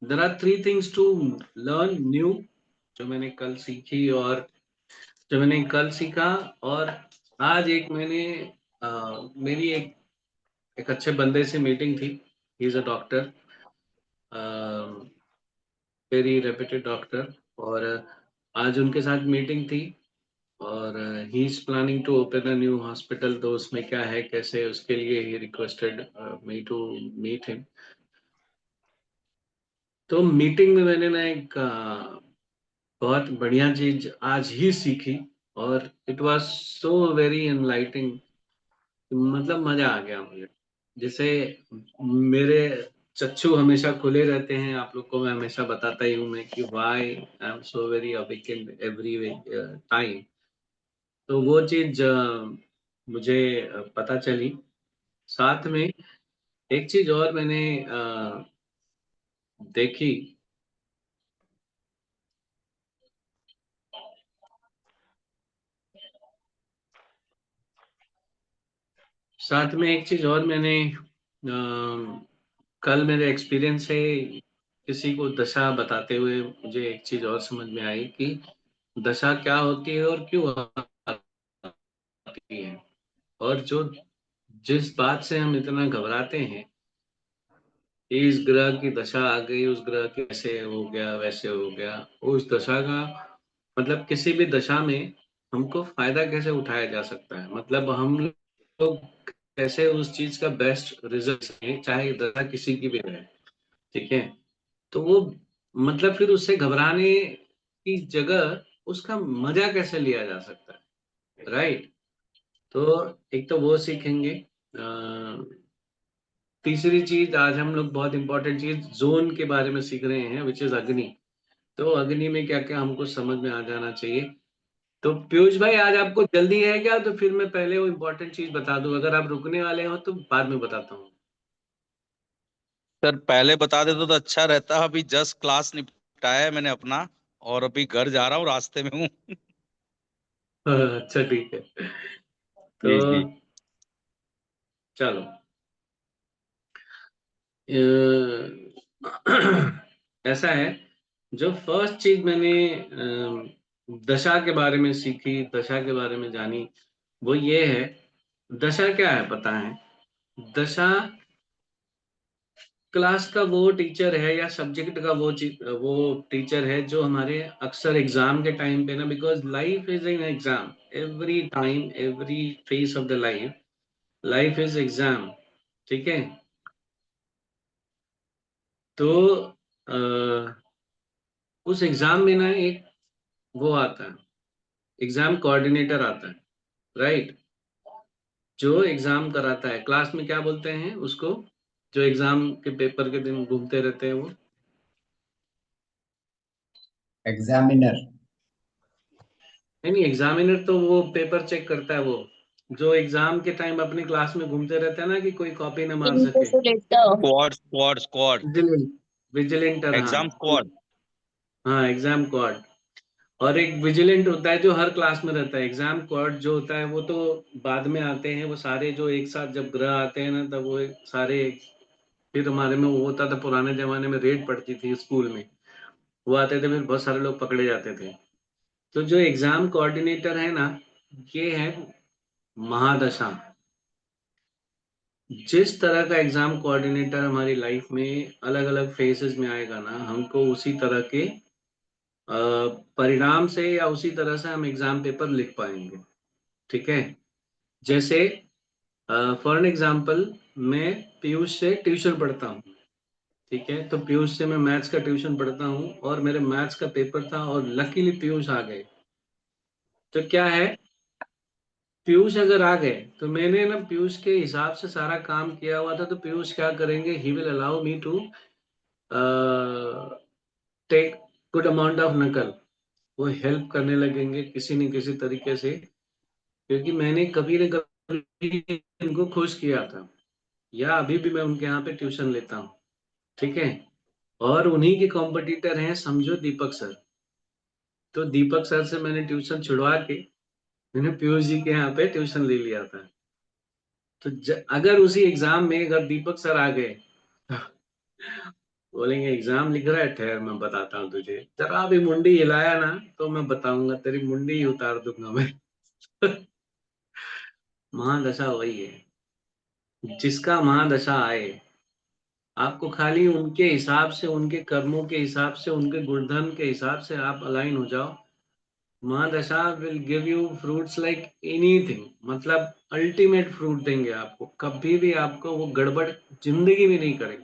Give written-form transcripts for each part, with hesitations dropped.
There are three things to learn new, जो मैंने कल सीखी और जो मैंने कल सीखा। और आज एक मैंने मेरी एक अच्छे बंदे से मीटिंग थी। He is a doctor, very reputed doctor. और आज उनके साथ मीटिंग थी, और he is planning to open a new hospital. तो उसमें क्या है, कैसे, उसके लिए he requested me to meet him. तो मीटिंग में मैंने ना एक बहुत बढ़िया चीज आज ही सीखी, और it was so very enlightening. मतलब मजा आ गया मुझे। जैसे मेरे चक्षु हमेशा खुले रहते हैं, आप लोग को मैं हमेशा बताता ही हूँ मैं कि why I am so very awakened every time. तो वो चीज मुझे पता चली। साथ में एक चीज और मैंने देखी। साथ में एक चीज और मैंने कल मेरे एक्सपीरियंस से किसी को दशा बताते हुए मुझे एक चीज और समझ में आई कि दशा क्या होती है और क्यों आती है। और जो जिस बात से हम इतना घबराते हैं कि इस ग्रह की दशा आ गई, उस ग्रह की ऐसे हो गया, वैसे हो गया, उस दशा का मतलब किसी भी दशा में हमको फायदा कैसे उठाया जा सकता है, मतलब हम लोग कैसे उस चीज का बेस्ट रिजल्ट है, चाहे दशा किसी की भी रहे। ठीक है। तो वो मतलब फिर उससे घबराने की जगह उसका मजा कैसे लिया जा सकता है, राइट। तो एक तो वो सीखेंगे। तीसरी चीज, आज हम लोग बहुत इंपॉर्टेंट चीज जोन के बारे में सीख रहे हैं, विच इज अग्नि। तो अग्नि में क्या क्या हमको समझ में आ जाना चाहिए। तो पीयूष भाई, आज आपको जल्दी है क्या? तो फिर मैं पहले वो इंपॉर्टेंट चीज बता दूं, अगर आप रुकने वाले हो तो बाद में बताता हूँ। सर पहले बता देते तो अच्छा रहता। अभी जस्ट क्लास निपटाया है मैंने अपना, और अभी घर जा रहा हूँ, रास्ते में हूँ। अच्छा, ठीक है। तो जी जी। चलो। ऐसा है, जो फर्स्ट चीज मैंने दशा के बारे में सीखी, दशा के बारे में जानी, वो ये है। दशा क्या है पता है? दशा क्लास का वो टीचर है, या सब्जेक्ट का वो टीचर है जो हमारे अक्सर एग्जाम के टाइम पे ना, because life is an exam. Every time, every phase of the life, life is exam. ठीक है। तो उस एग्जाम में ना एक वो आता है, एग्जाम कोऑर्डिनेटर आता है, राइट। जो एग्जाम कराता है, क्लास में क्या बोलते हैं उसको, जो एग्जाम के पेपर के दिन घूमते रहते हैं वो? एग्जामिनर। नहीं नहीं, एग्जामिनर तो वो पेपर चेक करता है। वो जो एग्जाम के टाइम अपनी क्लास में घूमते रहते हैं ना, कि कोई कॉपी ना मार सके। Invigilator. Squad squad squad. Vigilant, विजिलेंटर, हाँ। Exam squad. हाँ, एग्जाम क्वाड। और एक विजिलेंट होता है जो हर क्लास में रहता है। एग्जाम क्वाड जो होता है वो तो बाद में आते हैं, वो सारे जो एक साथ जब ग्रह आते हैं ना, तब वो सारे। फिर हमारे में वो होता था, पुराने जमाने में रेड पड़ती थी स्कूल में, वो आते थे, फिर बहुत सारे लोग पकड़े जाते थे। तो जो एग्जाम कोऑर्डिनेटर है ना, ये है महादशा। जिस तरह का एग्जाम कोऑर्डिनेटर हमारी लाइफ में अलग अलग फेजेस में आएगा ना, हमको उसी तरह के परिणाम से या उसी तरह से हम एग्जाम पेपर लिख पाएंगे। ठीक है। जैसे फॉर एन एग्जाम्पल, मैं पीयूष से ट्यूशन पढ़ता हूँ। ठीक है। तो पीयूष से मैं मैथ्स का ट्यूशन पढ़ता हूँ, और मेरे मैथ्स का पेपर था, और लकीली पीयूष आ गए। तो क्या है, पीयूष अगर आ गए तो मैंने ना पीयूष के हिसाब से सारा काम किया हुआ था, तो पीयूष क्या करेंगे, he will allow me to take good amount of नकल। वो हेल्प करने लगेंगे किसी न किसी तरीके से, क्योंकि मैंने कभी न कभी इनको खुश किया था, या अभी भी मैं उनके यहाँ पे ट्यूशन लेता हूँ। ठीक है। और उन्हीं के कॉम्पिटिटर हैं, समझो, दीपक सर। तो दीपक सर से मैंने ट्यूशन छुड़वा के मैंने पीयूष जी के यहाँ पे ट्यूशन ले लिया था। तो अगर उसी एग्जाम में अगर दीपक सर आ गए बोलेंगे एग्जाम लिख रहा है, ठहर मैं बताता हूँ तुझे, जरा भी मुंडी हिलाया ना तो मैं बताऊंगा, तेरी मुंडी ही उतार दूंगा मैं। महादशा वही है, जिसका महादशा आए आपको खाली उनके हिसाब से, उनके कर्मों के हिसाब से, उनके गुणधर्म के हिसाब से आप अलाइन हो जाओ। Mahadasha will give you fruits like anything, मतलब अल्टीमेट फ्रूट देंगे आपको, कभी भी आपको वो गड़बड़ जिंदगी में नहीं करेंगे।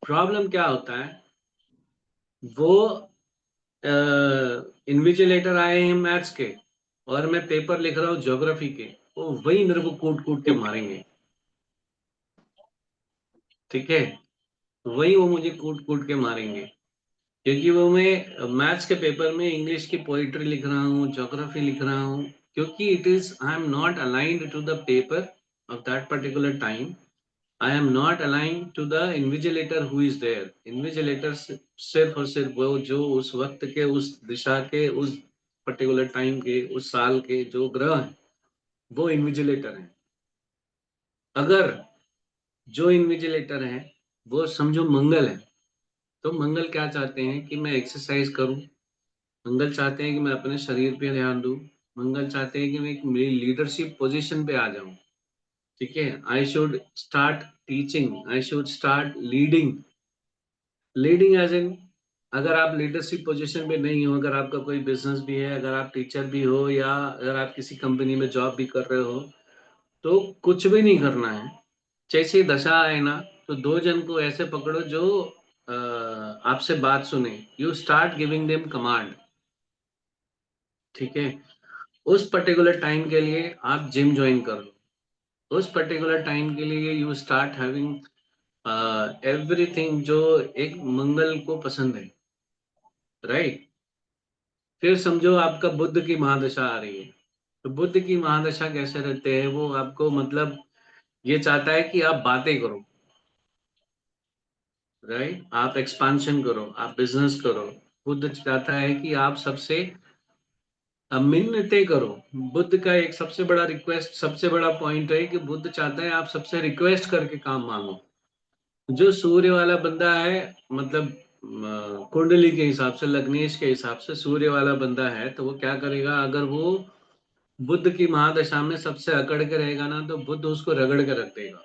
प्रॉब्लम क्या होता है, वो इन्विजिलेटर आए हैं मैथ्स के और मैं पेपर लिख रहा हूँ ज्योग्राफी के, वो वही मेरे को कूट कूट के मारेंगे। ठीक है, वही वो मुझे कूट कूट के मारेंगे, क्योंकि वो मैं मैथ्स के पेपर में इंग्लिश की पोइट्री लिख रहा हूँ, ज्योग्राफी लिख रहा हूँ, क्योंकि it is I am not aligned to the paper of that particular time. I am not aligned to the invigilator who is there. Invigilator सिर्फ और सिर्फ वो जो उस वक्त के, उस दिशा के, उस पर्टिकुलर टाइम के, उस साल के जो ग्रह हैं, वो इन्विजिलेटर हैं। अगर जो इन्विजिलेटर हैं वो समझो मंगल है, तो मंगल क्या चाहते हैं कि मैं एक्सरसाइज करूं, मंगल चाहते हैं कि मैं अपने शरीर पे ध्यान दूं, मंगल चाहते हैं कि मैं एक मेरी लीडरशिप पोजीशन पे आ जाऊं। ठीक है, I should start teaching, I should start leading. Leading as in, अगर आप लीडरशिप पोजीशन पे नहीं हो, अगर आपका कोई बिजनेस भी है, अगर आप टीचर भी हो, या अगर आप किसी कंपनी में जॉब भी कर रहे हो, तो कुछ भी नहीं करना है। जैसे दशा आए ना, तो दो जन को ऐसे पकड़ो जो आपसे बात सुने, you start giving them command. ठीक है, उस पर्टिकुलर टाइम के लिए आप जिम ज्वाइन कर लो, उस पर्टिकुलर टाइम के लिए यू स्टार्ट हैविंग एवरीथिंग जो एक मंगल को पसंद है, राइट। फिर समझो आपका बुद्ध की महादशा आ रही है, तो बुद्ध की महादशा कैसे रहते हैं वो आपको, मतलब ये चाहता है कि आप बातें करो, राइट, आप एक्सपांशन करो, आप बिजनेस करो। बुद्ध चाहता है कि आप सबसे मिन्नतें करो। बुद्ध का एक सबसे बड़ा रिक्वेस्ट, सबसे बड़ा पॉइंट है कि बुद्ध चाहता है आप सबसे रिक्वेस्ट करके काम मांगो। जो सूर्य वाला बंदा है, मतलब कुंडली के हिसाब से, लग्नेश के हिसाब से सूर्य वाला बंदा है, तो वो क्या करेगा, अगर वो बुद्ध की महादशा में सबसे अकड़ के रहेगा ना, तो बुद्ध उसको रगड़ के रख देगा।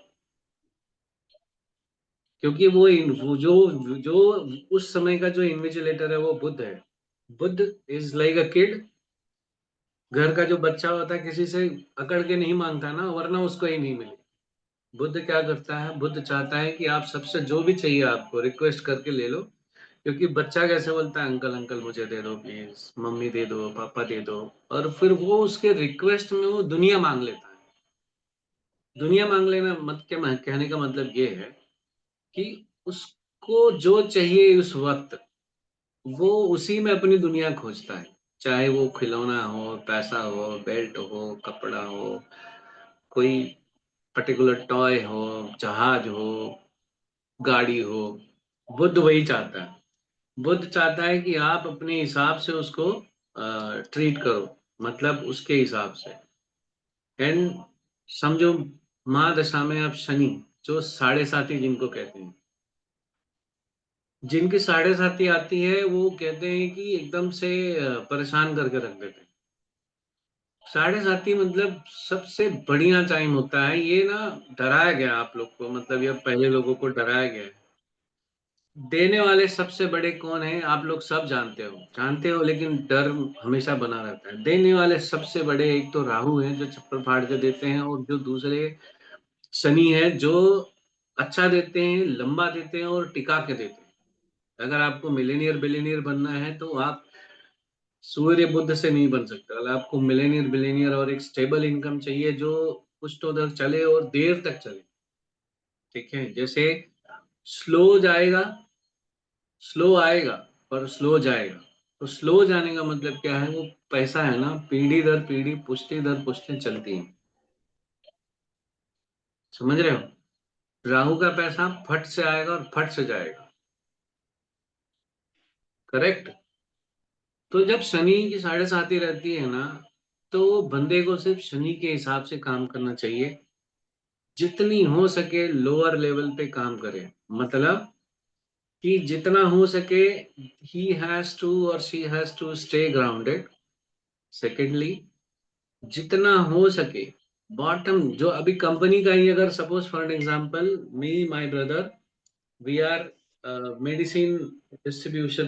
क्योंकि वो जो उस समय का जो इन्विजिलेटर है वो बुद्ध है। Buddha is like a kid, घर का जो बच्चा होता है किसी से अकड़ के नहीं मांगता ना, वरना उसको ही नहीं मिले। बुद्ध क्या करता है, बुद्ध चाहता है कि आप सबसे जो भी चाहिए आपको रिक्वेस्ट करके ले लो। क्योंकि बच्चा कैसे बोलता है, अंकल अंकल मुझे दे दो प्लीज, मम्मी दे दो, पापा दे दो, और फिर वो उसके रिक्वेस्ट में वो दुनिया मांग लेता है। दुनिया मांग लेना मत के कहने का मतलब ये है कि उसको जो चाहिए उस वक्त, वो उसी में अपनी दुनिया खोजता है। चाहे वो खिलौना हो, पैसा हो, बेल्ट हो, कपड़ा हो, कोई पर्टिकुलर टॉय हो, जहाज हो, गाड़ी हो, बुद्ध वही चाहता है। बुद्ध चाहता है कि आप अपने हिसाब से उसको ट्रीट करो, मतलब उसके हिसाब से। एंड समझो महादशा में आप शनि, जो साढ़े साथी जिनको कहते हैं, जिनकी साढ़े साथी आती है वो कहते हैं कि एकदम से परेशान करके रख देते हैं। साढ़े साथी मतलब सबसे बढ़िया टाइम होता है ये ना, डराया गया आप लोग को, मतलब ये पहले लोगों को डराया गया है। देने वाले सबसे बड़े कौन है आप लोग सब जानते हो, लेकिन डर हमेशा बना रहता है। देने वाले सबसे बड़े एक तो राहु है जो चप्पल फाड़ के देते हैं, और जो दूसरे शनि है जो अच्छा देते हैं, लंबा देते हैं और टिका के देते हैं। अगर आपको मिलेनियर बिलेनियर बनना है तो आप सूर्य बुद्ध से नहीं बन सकते। अगर आपको मिलेनियर बिलेनियर और एक स्टेबल इनकम चाहिए जो कुछ तो उधर चले और देर तक चले, ठीक है, जैसे स्लो जाएगा, स्लो आएगा, पर स्लो जाएगा। तो स्लो जाने का मतलब क्या है, वो पैसा है ना, पीढ़ी दर पीढ़ी, पुश्ती दर पुश्ती चलती है। समझ रहे हो, राहु का पैसा फट से आएगा और फट से जाएगा, करेक्ट। तो जब शनि की 7.5 रहती है ना, तो बंदे को सिर्फ शनि के हिसाब से काम करना चाहिए, जितनी हो सके लोअर लेवल पे काम करे। मतलब कि जितना हो सके ही हैज टू और she has to stay grounded. Secondly, जितना हो सके बॉटम, जो अभी कंपनी का ही, अगर suppose for an example, me my brother, we are medicine distribution,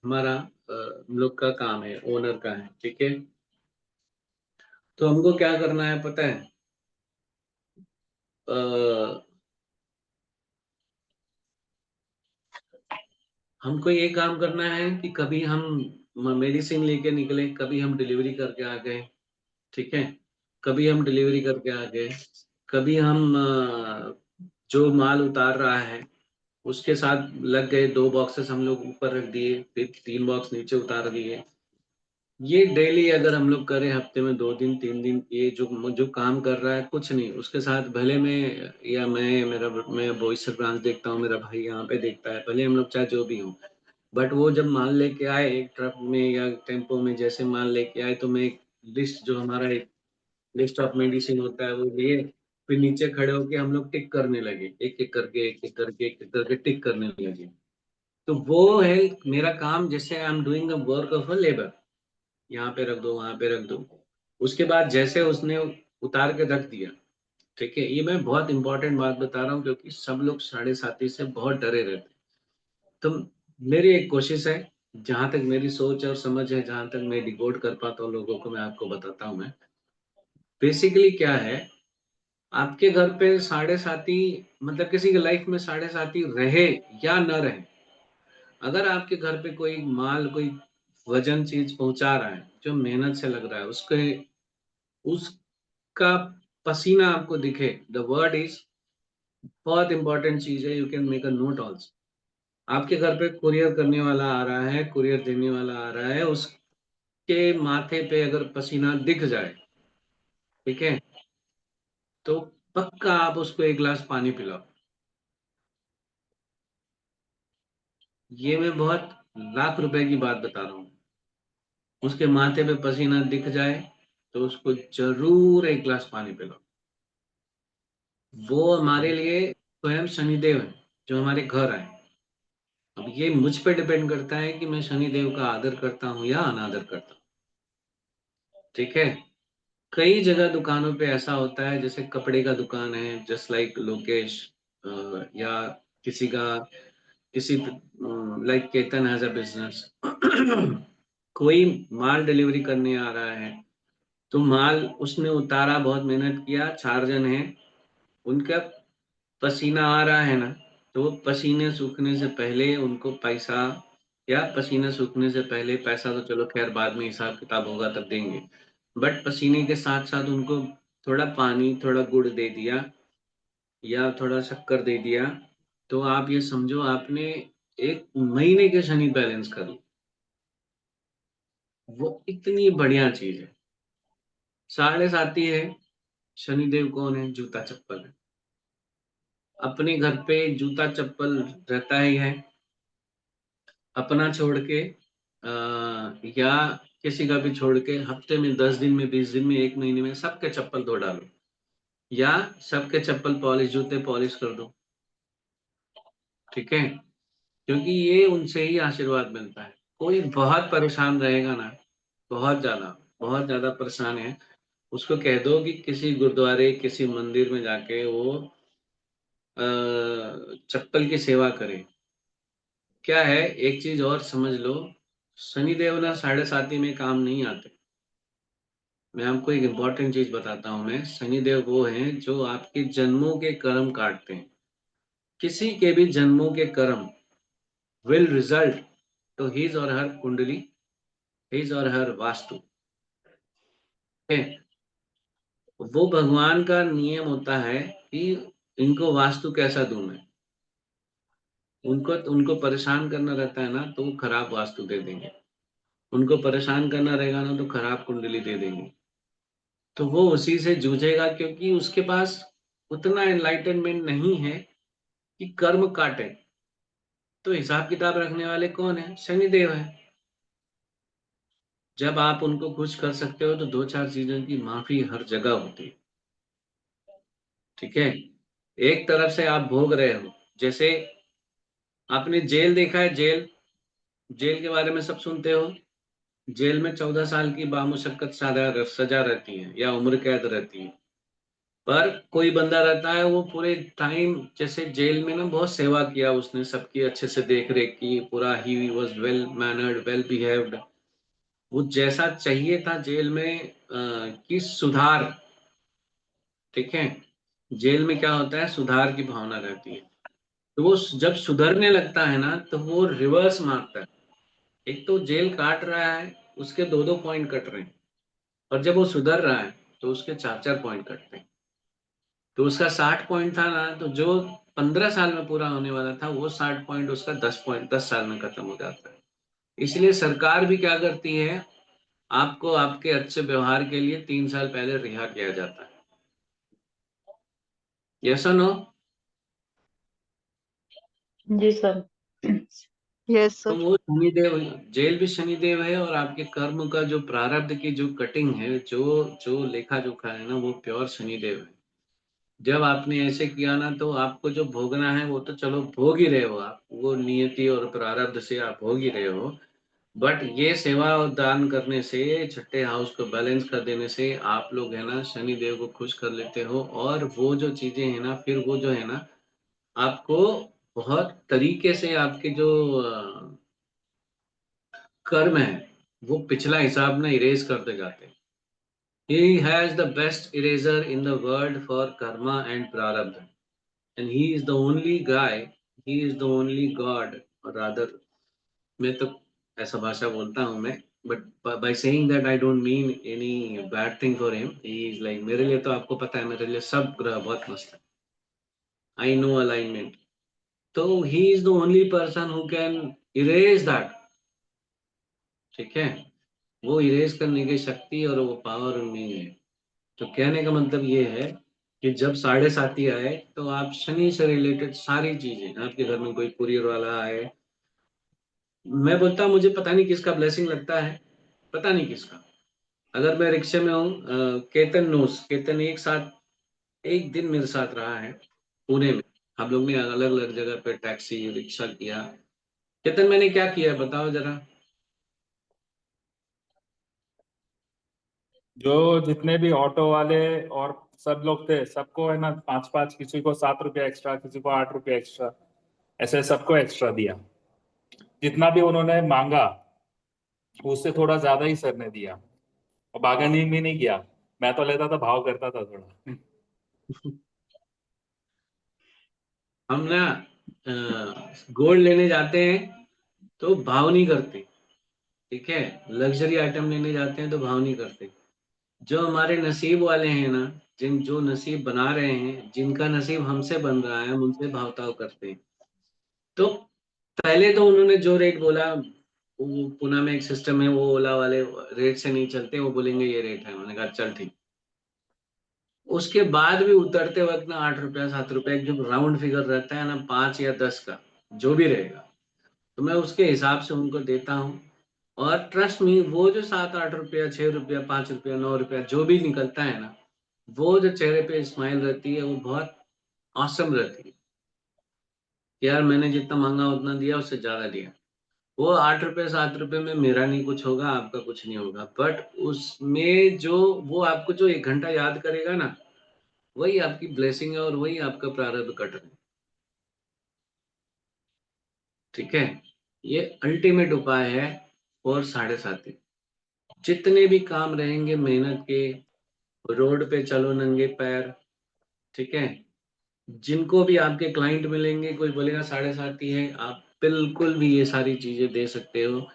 हमारा हम लोग का काम है, ओनर का है, ठीक है। तो हमको क्या करना है पता है? अ, हमको ये काम करना है कि कभी हम मेडिसिन लेके निकले, कभी हम डिलीवरी करके आ गए, ठीक है। कभी हम डिलीवरी करके आ गए, कभी हम जो माल उतार रहा है उसके साथ लग गए, 2 बॉक्सेस हम लोग ऊपर रख दिए, फिर 3 बॉक्स नीचे उतार दिए। ये डेली अगर हम लोग करें, हफ्ते में 2 दिन 3 दिन, ये जो जो काम कर रहा है कुछ नहीं, उसके साथ भले मैं, या मैं वॉइस से ब्रांच देखता हूँ, मेरा भाई यहाँ पे देखता है, भले हम लोग चाहे जो भी हो, बट वो जब माल लेके आए एक ट्रक में या टेम्पो में, जैसे माल लेके आए, तो मैं एक लिस्ट, जो हमारा एक लिस्ट ऑफ मेडिसिन होता है, वो लिए, फिर नीचे खड़े होके हम लोग टिक करने लगे, एक एक करके, एक एक करके, एक एक करके टिक करने लगे। तो वो है मेरा काम, जैसे I am doing the work of a labour. यहाँ पे रख दो, वहां पे रख दो। उसके बाद जैसे उसने उतार के रख दिया, ठीक है। ये मैं बहुत इंपॉर्टेंट बात बता रहा हूँ, क्योंकि सब लोग 7.5 से बहुत डरे रहते हैं। तो मेरी एक कोशिश है, जहां तक मेरी सोच और समझ है, जहां तक मैं डिकोड कर पाता हूँ लोगों को, मैं आपको बताता हूँ। मैं बेसिकली क्या है, आपके घर पे 7.5, मतलब किसी की लाइफ में 7.5 रहे या न रहे, अगर आपके घर पे कोई माल, कोई वजन चीज पहुंचा रहा है, जो मेहनत से लग रहा है, उसका पसीना आपको दिखे, द वर्ड इज, बहुत इंपॉर्टेंट चीज है, you can make a note also. आपके घर पे कुरियर करने वाला आ रहा है, कुरियर देने वाला आ रहा है, उसके माथे पे अगर पसीना दिख जाए, ठीक है, तो पक्का आप उसको एक गिलास पानी पिलाओ। ये मैं बहुत लाख रुपए की बात बता रहा हूँ। उसके माथे पे पसीना दिख जाए तो उसको जरूर एक गिलास पानी पिलाओ। वो हमारे लिए स्वयं शनिदेव है, जो हमारे घर आए। अब ये मुझ पे डिपेंड करता है कि मैं शनिदेव का आदर करता हूँ या अनादर करता हूँ, ठीक है। कई जगह दुकानों पे ऐसा होता है, जैसे कपड़े का दुकान है, जस्ट लाइक लोकेश, या किसी का, किसी, like Ketan has a business. कोई माल डिलीवरी करने आ रहा है, तो माल उसने उतारा, बहुत मेहनत किया, 4 जन है, उनका पसीना आ रहा है ना, तो वो पसीने सूखने से पहले उनको पैसा, या पसीने सूखने से पहले पैसा, तो चलो खैर बाद में हिसाब किताब होगा तब देंगे, बट पसीने के साथ साथ उनको थोड़ा पानी, थोड़ा गुड़ दे दिया, या थोड़ा शक्कर दे दिया, तो आप ये समझो आपने 1 महीने के शनि बैलेंस कर ली। वो इतनी बढ़िया चीज है। 7.5 है, शनिदेव कौन है? जूता चप्पल है। अपने घर पे जूता चप्पल रहता ही है, अपना छोड़ के, या किसी का भी छोड़ के, हफ्ते में, 10 दिन में, 20 दिन में, 1 महीने में सबके चप्पल धो डालो, या सबके चप्पल पॉलिश, जूते पॉलिश कर दो, ठीक है। क्योंकि ये उनसे ही आशीर्वाद मिलता है। कोई बहुत परेशान रहेगा ना, बहुत ज्यादा, बहुत ज्यादा परेशान है, उसको कह दो कि किसी गुरुद्वारे, किसी मंदिर में जाके वो चप्पल की सेवा करे। क्या है, एक चीज और समझ लो, शनिदेव ना 7.5 में काम नहीं आते। मैं आपको एक इम्पॉर्टेंट चीज बताता हूँ, मैं, शनिदेव वो हैं जो आपके जन्मों के कर्म काटते हैं। किसी के भी जन्मों के कर्म विल रिजल्ट टू हिज और हर कुंडली, हिज और हर वास्तु, है। वो भगवान का नियम होता है कि इनको वास्तु कैसा दूं मैं। उनको उनको परेशान करना रहता है ना, तो वो खराब वास्तु दे देंगे। उनको परेशान करना रहेगा ना, तो खराब कुंडली दे देंगे। तो वो उसी से जूझेगा, क्योंकि उसके पास उतना एनलाइटनमेंट नहीं है कि कर्म काटे। तो हिसाब किताब रखने वाले कौन है? शनिदेव है। जब आप उनको खुश कर सकते हो तो दो चार चीजों की माफी हर जगह होती है। ठीक है, एक तरफ से आप भोग रहे हो, जैसे आपने जेल देखा है, जेल, जेल के बारे में सब सुनते हो। जेल में 14 साल की बामुशक्कत सजा सजा रहती है या उम्र कैद रहती है। पर कोई बंदा रहता है वो पूरे टाइम, जैसे जेल में ना बहुत सेवा किया उसने, सबकी अच्छे से देख रेख की, पूरा he was well mannered, well behaved. वो जैसा चाहिए था जेल में, कि सुधार। ठीक है, जेल में क्या होता है, सुधार की भावना रहती है। तो वो जब सुधरने लगता है ना तो वो रिवर्स मारता है। एक तो जेल काट रहा है, उसके दो दो पॉइंट कट रहे हैं, और जब वो सुधर रहा है तो उसके चार चार पॉइंट कटते हैं। तो उसका 60 पॉइंट था ना, तो जो 15 साल में पूरा होने वाला था वो 60 पॉइंट उसका 10 पॉइंट 10 साल में खत्म हो जाता है। इसलिए सरकार भी क्या करती है, आपको आपके अच्छे व्यवहार के लिए 3 साल पहले रिहा किया जाता है। यस और नो? जी सर। यस तो सर। वो शनिदेव, जेल भी शनिदेव है, और आपके कर्म का जो प्रारब्ध की जो कटिंग है, जो जो लेखा जोखा है ना, वो प्योर शनिदेव है। जब आपने ऐसे किया ना तो आपको जो भोगना है वो तो चलो भोग ही रहे हो आप, वो नियति और प्रारब्ध से आप भोग ही रहे हो। बट ये सेवा और दान करने से, छठे हाउस को बैलेंस कर देने से आप लोग है ना शनि देव को खुश कर लेते हो, और वो जो चीजें है ना, फिर वो जो है ना आपको बहुत तरीके से आपके जो कर्म है वो पिछला हिसाब ना इरेज करते जाते हैं। He has the best eraser in the world for karma and prarabdha, and he is the only guy, he is the only God, or rather, मैं तो ऐसा भाषा बोलता हूँ मैं, but by saying that I don't mean any bad thing for him. He is like, मेरे लिए तो आपको पता है, मेरे लिए सब ग्रह बहुत मस्त है। I know alignment. तो he is the only person who can erase that. ठीक है, वो इरेज करने की शक्ति और वो पावर उनमें है। तो कहने का मतलब ये है कि जब 7.5 आए तो आप शनि से रिलेटेड सारी चीजें, आपके घर में कोई कुरियर वाला आए, मैं बोलता हूँ मुझे पता नहीं किसका ब्लेसिंग लगता है, पता नहीं किसका। अगर मैं रिक्शे में हूँ, केतन नोस, केतन एक साथ, एक दिन मेरे साथ रहा है पुणे में। हम लोग ने अलग अलग जगह पे टैक्सी रिक्शा किया। केतन मैंने क्या किया है बताओ जरा। जो जितने भी ऑटो वाले और सब लोग थे, सबको है ना 5-5, किसी को 7 रुपया एक्स्ट्रा, किसी को 8 रुपया एक्स्ट्रा, ऐसे सबको एक्स्ट्रा दिया। जितना भी उन्होंने मांगा उससे थोड़ा ज्यादा ही सर ने दिया, और बार्गेनिंग भी नहीं किया। मैं तो लेता था, भाव करता था थोड़ा। हम ना गोल्ड लेने जाते हैं तो भाव नहीं करते। ठीक है, लग्जरी आइटम लेने जाते हैं तो भाव नहीं करते। जो हमारे नसीब वाले हैं ना, जिन जो नसीब बना रहे हैं, जिनका नसीब हमसे बन रहा है, हम उनसे भावताव करते हैं। तो पहले तो उन्होंने जो रेट बोला, वो पुणे में एक सिस्टम है, वो ओला वाले रेट से नहीं चलते, वो बोलेंगे ये रेट है, मैंने कहा चल ठीक। उसके बाद भी उतरते वक्त ना 8 रुपया 7 रुपया, एक जो राउंड फिगर रहता है ना, 5 या 10 का जो भी रहेगा, तो मैं उसके हिसाब से उनको देता हूँ। और ट्रस्ट मी, वो जो 7-8 रुपया 6 रुपया 5 रुपया 9 रुपया जो भी निकलता है ना, वो जो चेहरे पे स्माइल रहती है वो बहुत औसम रहती है कि यार मैंने जितना मांगा उतना दिया, उससे ज्यादा दिया। वो 8 रुपये 7 रुपये में मेरा नहीं कुछ होगा, आपका कुछ नहीं होगा, बट उसमें जो वो आपको जो 1 घंटा याद करेगा ना, वही आपकी ब्लेसिंग है और वही आपका प्रारब्ध कट रहा है। ठीक है, ये अल्टीमेट उपाय है। और 7.5 जितने भी काम रहेंगे मेहनत के, रोड पे चलो नंगे पैर। ठीक है, जिनको भी आपके क्लाइंट मिलेंगे, कोई बोलेगा 7.5 है, आप बिल्कुल भी ये सारी चीजें दे सकते हो।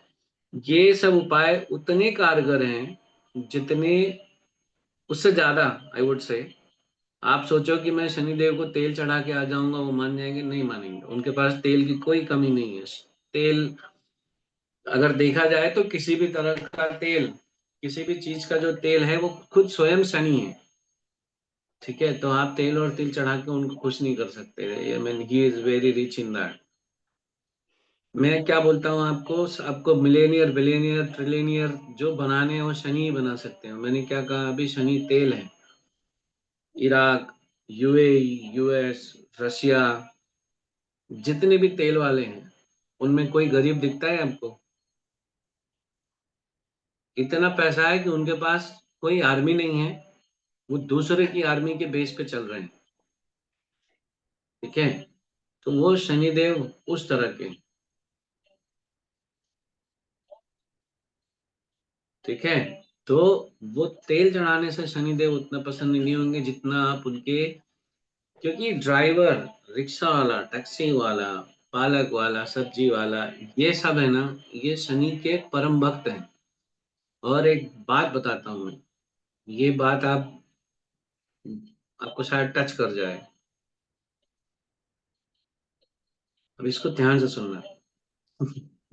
ये सब उपाय उतने कारगर हैं जितने, उससे ज्यादा आई वुड से। आप सोचो कि मैं शनिदेव को तेल चढ़ा के आ जाऊंगा, वो मान जाएंगे? नहीं मानेंगे, उनके पास तेल की कोई कमी नहीं है। तेल अगर देखा जाए तो किसी भी तरह का तेल, किसी भी चीज का जो तेल है वो खुद स्वयं शनि है। ठीक है, तो आप तेल और तिल चढ़ा के उनको खुश नहीं कर सकते। I mean he is very rich in that. मैं क्या बोलता हूँ आपको, आपको मिलेनियर बिलियनियर ट्रिलियनियर जो बनाने हैं वो शनि ही बना सकते हैं। मैंने क्या कहा अभी, शनि तेल है। इराक, यूएई, यूएस, रशिया, जितने भी तेल वाले हैं उनमें कोई गरीब दिखता है आपको? इतना पैसा है कि उनके पास कोई आर्मी नहीं है, वो दूसरे की आर्मी के बेस पे चल रहे हैं। ठीक है, तो वो शनिदेव उस तरह के। ठीक है, तो वो तेल चढ़ाने से शनिदेव उतना पसंद नहीं होंगे जितना आप उनके, क्योंकि ड्राइवर, रिक्शा वाला, टैक्सी वाला, पालक वाला, सब्जी वाला, ये सब है ना, ये शनि के परम भक्त हैं। और एक बात बताता हूँ मैं, ये बात आपको शायद टच कर जाए। अब इसको ध्यान से सुनना।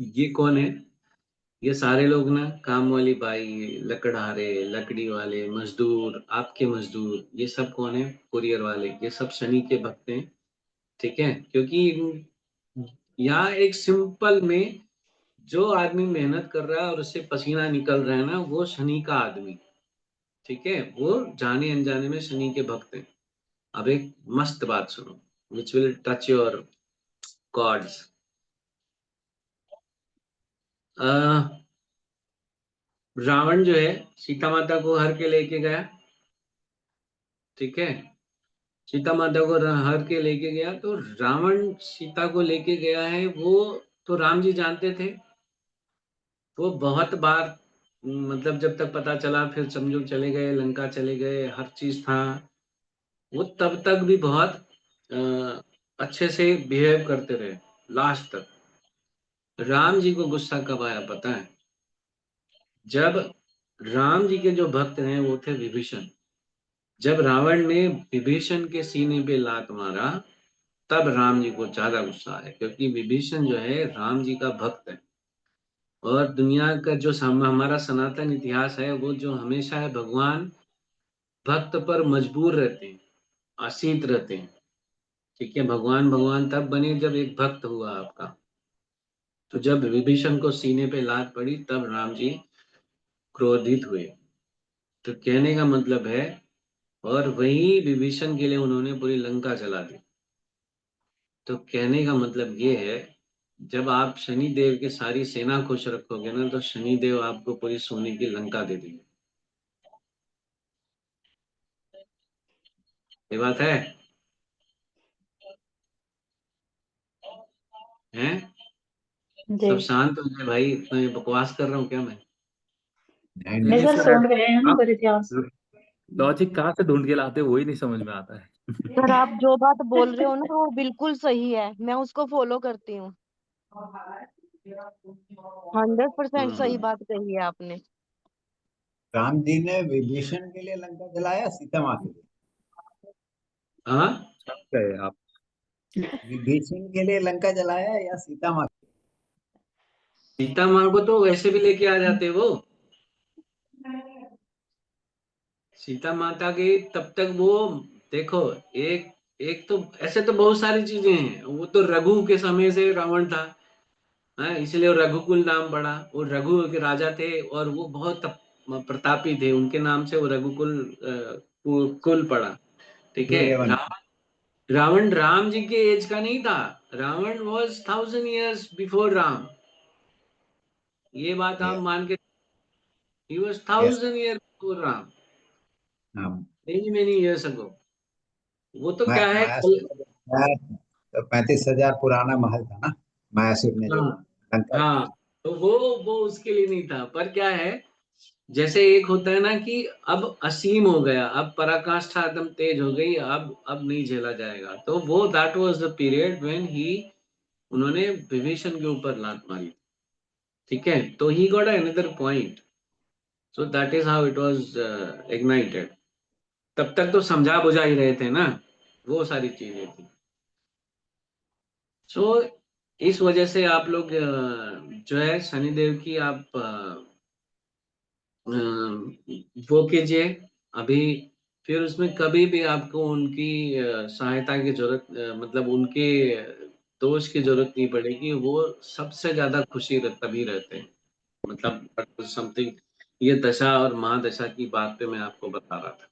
ये कौन है? ये सारे लोग ना, काम वाली बाई, लकड़हारे, लकड़ी वाले मजदूर, आपके मजदूर, ये सब कौन है? कुरियर वाले, ये सब शनि के भक्त हैं। ठीक है, क्योंकि यहाँ एक सिंपल में जो आदमी मेहनत कर रहा है और उससे पसीना निकल रहा है ना, वो शनि का आदमी। ठीक है, वो जाने अनजाने में शनि के भक्त हैं। अब एक मस्त बात सुनो, which will touch your chords. Ravan जो है सीता माता को हर के लेके गया। ठीक है, सीता माता को हर के लेके गया, तो रावण सीता को लेके गया है वो, तो राम जी जानते थे। वो बहुत बार, मतलब जब तक पता चला, फिर समझो चले गए, लंका चले गए, हर चीज था, वो तब तक भी बहुत अच्छे से बिहेव करते रहे लास्ट तक। राम जी को गुस्सा कब आया पता है? जब राम जी के जो भक्त हैं वो थे विभीषण। जब रावण ने विभीषण के सीने पे लात मारा, तब राम जी को ज्यादा गुस्सा आया, क्योंकि विभीषण जो है राम जी का भक्त है। और दुनिया का जो हमारा सनातन इतिहास है, वो जो हमेशा है, भगवान भक्त पर मजबूर रहते हैं, आसीत रहते हैं। ठीक है, भगवान भगवान तब बने जब एक भक्त हुआ आपका। तो जब विभीषण को सीने पे लात पड़ी, तब राम जी क्रोधित हुए। तो कहने का मतलब है, और वही विभीषण के लिए उन्होंने पूरी लंका जला दी। तो कहने का मतलब ये है, जब आप शनि देव की सारी सेना खुश रखोगे ना, तो शनि देव आपको पूरी सोने की लंका दे देंगे। ये बात है। हैं? जी। सब शांत हो गए भाई, इतना बकवास कर रहा हूँ क्या मैं? नहीं नहीं नहीं सर, सर। सुन रहे हैं ना आप बड़े ध्यान से। लॉजिक कहाँ से ढूंढ के लाते हो वही नहीं समझ में आता है। सर आप जो बात बोल रहे हो ना वो बिल्कुल सही है, मैं उसको फॉलो करती हूँ। 100% सही हम्म। बात कही है आपने। राम जी ने विभीषण के लिए लंका जलाया, सीता माँ के लिए? हाँ, गए आप। विभीषण के लिए लंका जलाया या सीता माँ के सीता माँ को तो वैसे भी लेके आ जाते वो। सीता माता के तब तक वो, देखो, एक एक तो ऐसे तो बहुत सारी चीजें हैं, वो तो रघु के समय से रावण था। हाँ, इसलिए वो रघुकुल नाम पड़ा। वो रघु के राजा थे और वो बहुत प्रतापी थे, उनके नाम से वो रघुकुल कुल पड़ा। ठीक है, सूर्यवंश? रावण राम जी के एज का नहीं था। Ravan was 1000 years before Ram. ये बात आप यस। मान के, ही was yes. 1000 years before Ram, हाँ। Many many years ago। वो तो क्या है मायासुर जब आया, तो 35,000 पुराना महल था ना, मायासुर ने जो हाँ, लंका हाँ, गिराया। तो वो उसके लिए नहीं था। पर क्या है, जैसे एक होता है ना कि अब असीम हो गया, अब पराकाष्ठा एकदम तेज हो गई, अब नहीं झेला जाएगा, तो वो that was the period when he, उन्होंने विभीषण के ऊपर लात मारी। ठीक है, तो he got another point. So that is how it was ignited. तब तक तो समझा बुझा ही रहे थे ना, वो सारी चीजें थी। सो इस वजह से आप लोग जो है शनिदेव की आप वो कीजिए अभी। फिर उसमें कभी भी आपको उनकी सहायता की जरूरत, मतलब उनके तो उसकी जरूरत नहीं पड़ेगी। वो सबसे ज्यादा खुशी तभी रहते हैं, मतलब समथिंग। ये दशा और महादशा की बात पे मैं आपको बता रहा था।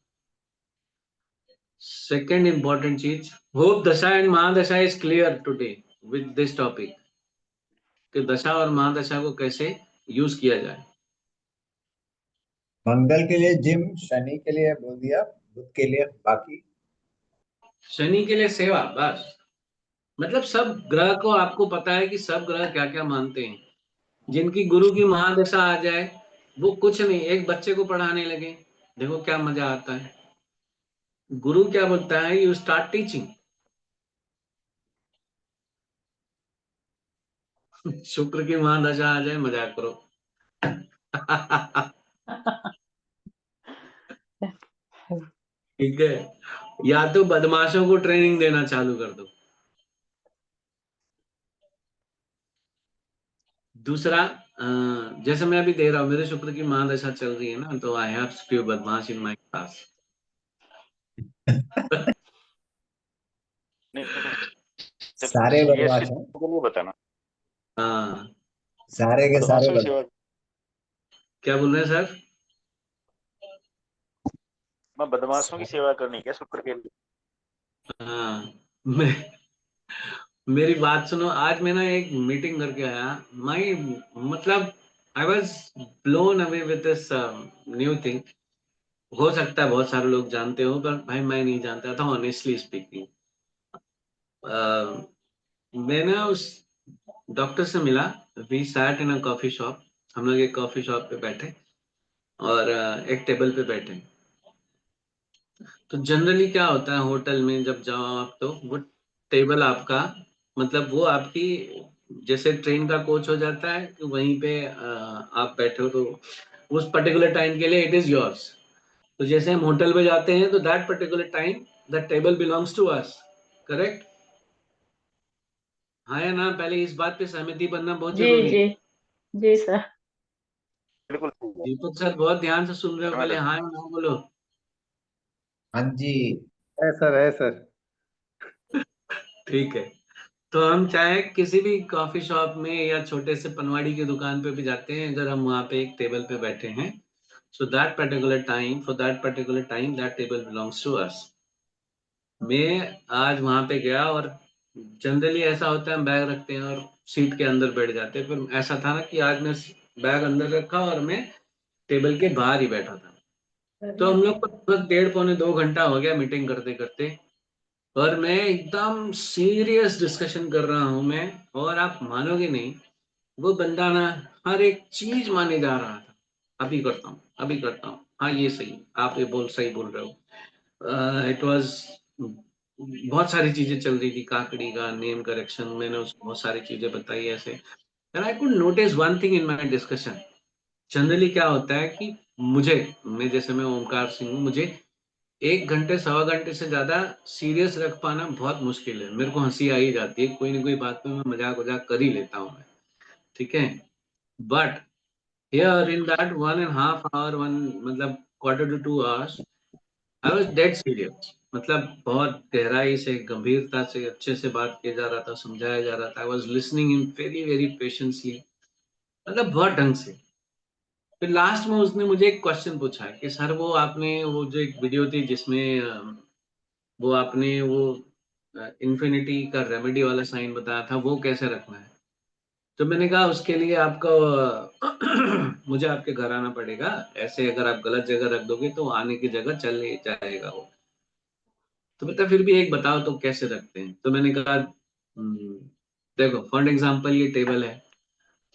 सेकेंड इंपॉर्टेंट चीज, hope dasha and mahadasha is clear today with this topic, कि दशा और महादशा को कैसे यूज किया जाए। मंगल के लिए जिम, शनि के लिए बोल दिया, बुध के लिए बाकी। शनि के लिए सेवा, बस। मतलब सब ग्रह को आपको पता है कि सब ग्रह क्या क्या मानते हैं। जिनकी गुरु की महादशा आ जाए, वो कुछ नहीं, एक बच्चे को पढ़ाने लगे, देखो क्या मजा आता है। गुरु क्या बोलता है, यू स्टार्ट टीचिंग। शुक्र की महादशा आ जाए, मजाक करो। ठीक है, या तो बदमाशों को ट्रेनिंग देना चालू कर दो। दूसरा, जैसे मैं अभी दे रहा हूँ, मेरे शुक्र की महादशा चल रही है ना, तो आई हैव फ्यू बदमाश इन माय क्लास। सारे सीरियसली बदमाश हैं, के लिए बताना। हाँ, सारे के सारे बदमाशों की सेवा, बदमाश। क्या बोल रहे हैं सर? मैं बदमाशों की सेवा करनी क्या शुक्र के लिए? हाँ, मैं, मेरी बात सुनो। आज मैं ना एक मीटिंग करके आया, माई, मतलब I was blown away with this new thing. हो सकता है बहुत सारे लोग जानते हो, पर भाई मैं नहीं जानता था, ऑनेस्टली स्पीकिंग। मैं ना उस डॉक्टर से मिला। We sat in a coffee shop. हम लोग एक कॉफी शॉप पे बैठे और एक टेबल पे बैठे। तो जनरली क्या होता है होटल में जब जाओ आप, तो वो टेबल आपका, मतलब वो आपकी, जैसे ट्रेन का कोच हो जाता है कि वहीं पे आप बैठे हो, तो उस पर्टिकुलर टाइम के लिए इट इज योर्स। तो जैसे हम होटल पे जाते हैं, तो that particular time the table belongs to us. Correct? हाँ या ना? पहले इस बात पे सहमति बनना बहुत जी जरूरी है। जी जी सर। बिल्कुल ठीक है। दीपक सर बहुत ध्यान से सुन रहे हो, मैं पहले हाँ या ना बोलो। हाँ जी। है सर, है सर। ठीक है। तो हम चाहे किसी भी कॉफी शॉप में या छोटे से पनवाड़ी की दुकान पे भी जाते हैं, अगर हम वहां पे एक टेबल पे बैठे हैं, so that particular time, for that particular time that table belongs to us. मैं आज वहां पे गया, और जनरली ऐसा होता है हम बैग रखते हैं और सीट के अंदर बैठ जाते हैं, पर ऐसा था ना कि आज मैं बैग अंदर रखा और मैं टेबल के बाहर ही बैठा था। तो हम लोग को लगभग 1.5 पौने 2 घंटा हो गया मीटिंग करते करते, और मैं एकदम सीरियस डिस्कशन कर रहा हूं मैं। और आप मानोगे नहीं, वो बंदा ना हर एक चीज माने जा रहा था। अभी करता हूँ, अभी करता हूँ, हाँ ये सही, आप ये सही बोल रहे हो। इट वाज, बहुत सारी चीजें चल रही थी, काकड़ी का नेम करेक्शन, मैंने उसको बहुत सारी चीजें बताई ऐसे। And I could notice one thing in my discussion. Generally क्या होता है कि मुझे, मैं ओमकार सिंह हूँ, मुझे 1 घंटे 1.25 घंटे से ज्यादा सीरियस रख पाना बहुत मुश्किल है। मेरे को हंसी आ ही जाती है, कोई ना कोई बात में मैं मजाक वजाक कर ही लेता हूँ मैं। ठीक है, but here in that 1.5 hour, one, मतलब Q2 hours, I was dead serious. मतलब बहुत गहराई से, गंभीरता से, अच्छे से बात किया जा रहा था, समझाया जा रहा था। I was listening in very very patiently, मतलब बहुत ढंग से। फिर लास्ट में उसने मुझे एक क्वेश्चन पूछा कि सर, वो आपने वो जो एक वीडियो थी जिसमें वो आपने वो इन्फिनिटी का रेमेडी वाला साइन बताया था, वो कैसे रखना है। तो मैंने कहा उसके लिए आपको मुझे आपके घर आना पड़ेगा। ऐसे अगर आप गलत जगह रख दोगे तो आने की जगह चले जाएगा वो। तो बता फिर भी एक बताओ तो कैसे रखते हैं। तो मैंने कहा, देखो फॉर एग्जांपल ये टेबल है,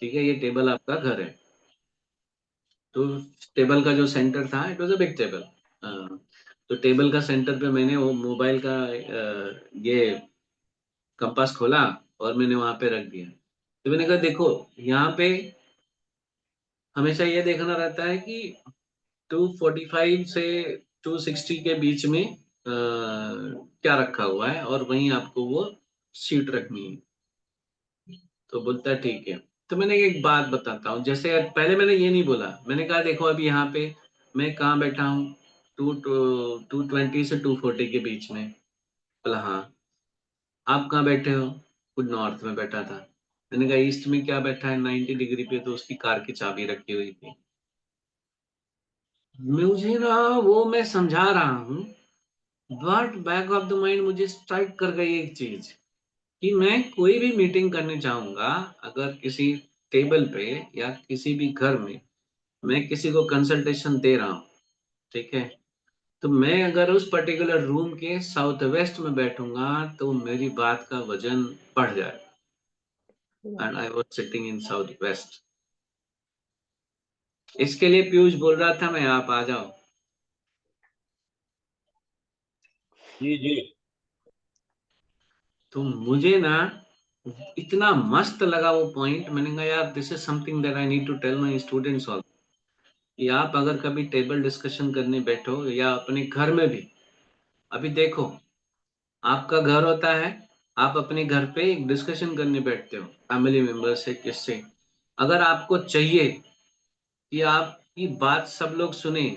ठीक है, ये टेबल आपका घर है। तो टेबल का जो सेंटर था, it was a big table. तो टेबल का सेंटर पे मैंने वो मोबाइल का ये कंपास खोला और मैंने वहां पे रख दिया। तो मैंने कहा देखो, यहाँ पे हमेशा ये देखना रहता है कि 245 से 260 के बीच में क्या रखा हुआ है, और वहीं आपको वो सीट रखनी है। तो बोलता है ठीक है। तो मैंने एक बात बताता हूँ, जैसे पहले मैंने ये नहीं बोला, मैंने कहा देखो अभी यहाँ पे मैं कहाँ बैठा हूँ, 220 से 240 के बीच में। बोला हाँ। आप कहाँ बैठे हो? वो नॉर्थ में बैठा था। मैंने कहा ईस्ट में क्या बैठा है 90 डिग्री पे, तो उसकी कार की चाबी रखी हुई थी। मुझे ना वो मैं समझा रहा हूँ, but back of the mind मुझे स्ट्राइक कर गई एक चीज कि मैं कोई भी मीटिंग करने चाहूंगा, अगर किसी टेबल पे या किसी भी घर में मैं किसी को कंसल्टेशन दे रहा हूँ, ठीक है, तो मैं अगर उस पर्टिकुलर रूम के साउथ वेस्ट में बैठूंगा तो मेरी बात का वजन बढ़ जाए। And I was sitting in south west. इसके लिए पीयूष बोल रहा था मैं, आप आ जाओ। जी जी। तो मुझे ना इतना मस्त लगा वो पॉइंट, मैंने कहा यार this is something that I need to tell my students also, कि आप अगर कभी टेबल डिस्कशन करने बैठो या अपने घर में भी, अभी देखो आपका घर होता है, आप अपने घर पे एक डिस्कशन करने बैठते हो फैमिली मेंबर से, किससे, अगर आपको चाहिए कि आपकी बात सब लोग सुने,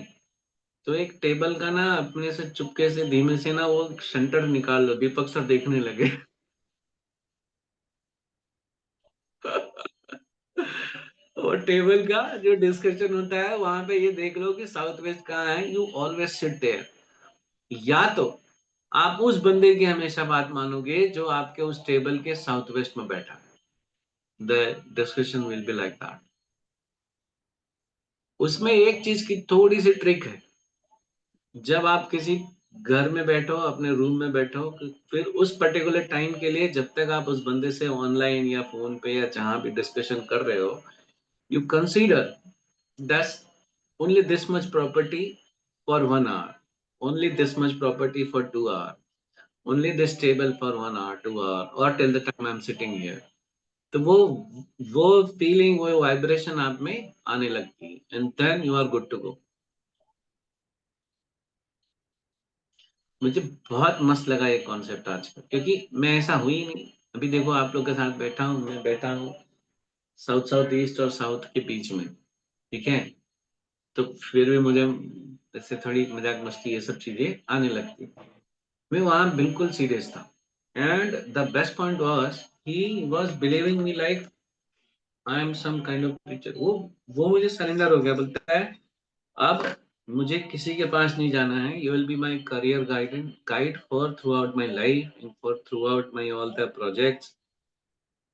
तो एक टेबल का ना अपने से चुपके से धीमे से ना वो सेंटर निकाल लो, दीपक सर देखने लगे। और टेबल का जो डिस्कशन होता है वहां पे ये देख लो कि साउथ वेस्ट कहाँ है, यू ऑलवेज सिट देयर। या तो आप उस बंदे की हमेशा बात मानोगे जो आपके उस टेबल के साउथ वेस्ट में बैठा है, the discussion will be like that. उसमें एक चीज की थोड़ी सी ट्रिक है, जब आप किसी घर में बैठो, अपने रूम में बैठो, फिर उस पर्टिकुलर टाइम के लिए जब तक आप उस बंदे से ऑनलाइन या फोन पे या जहां भी डिस्कशन कर रहे हो, you consider that's only this much property for 1 hour, only this much property for 2 hour, only this table for 1 hour 2 hour or till the time I'm sitting here। तो वो फीलिंग, वो वाइब्रेशन आप में आने लगती है, and then you are good to go. मुझे बहुत मस्त लगा ये कॉन्सेप्ट आज का, क्योंकि मैं ऐसा हुई नहीं। अभी देखो आप लोग के साथ बैठा हूँ, मैं बैठा हूँ साउथ साउथ ईस्ट और साउथ के बीच में, ठीक है, तो फिर भी मुझे ऐसे थोड़ी मजाक मस्ती ये सब चीजें आने लगती। मैं वहां बिल्कुल सीरियस था, and the best point was he was believing me like I am some kind of teacher. वो मुझे सरेंडर हो गया, बोलता है अब मुझे किसी के पास नहीं जाना है, you will be my career guide for through out my life and for through out my all the projects.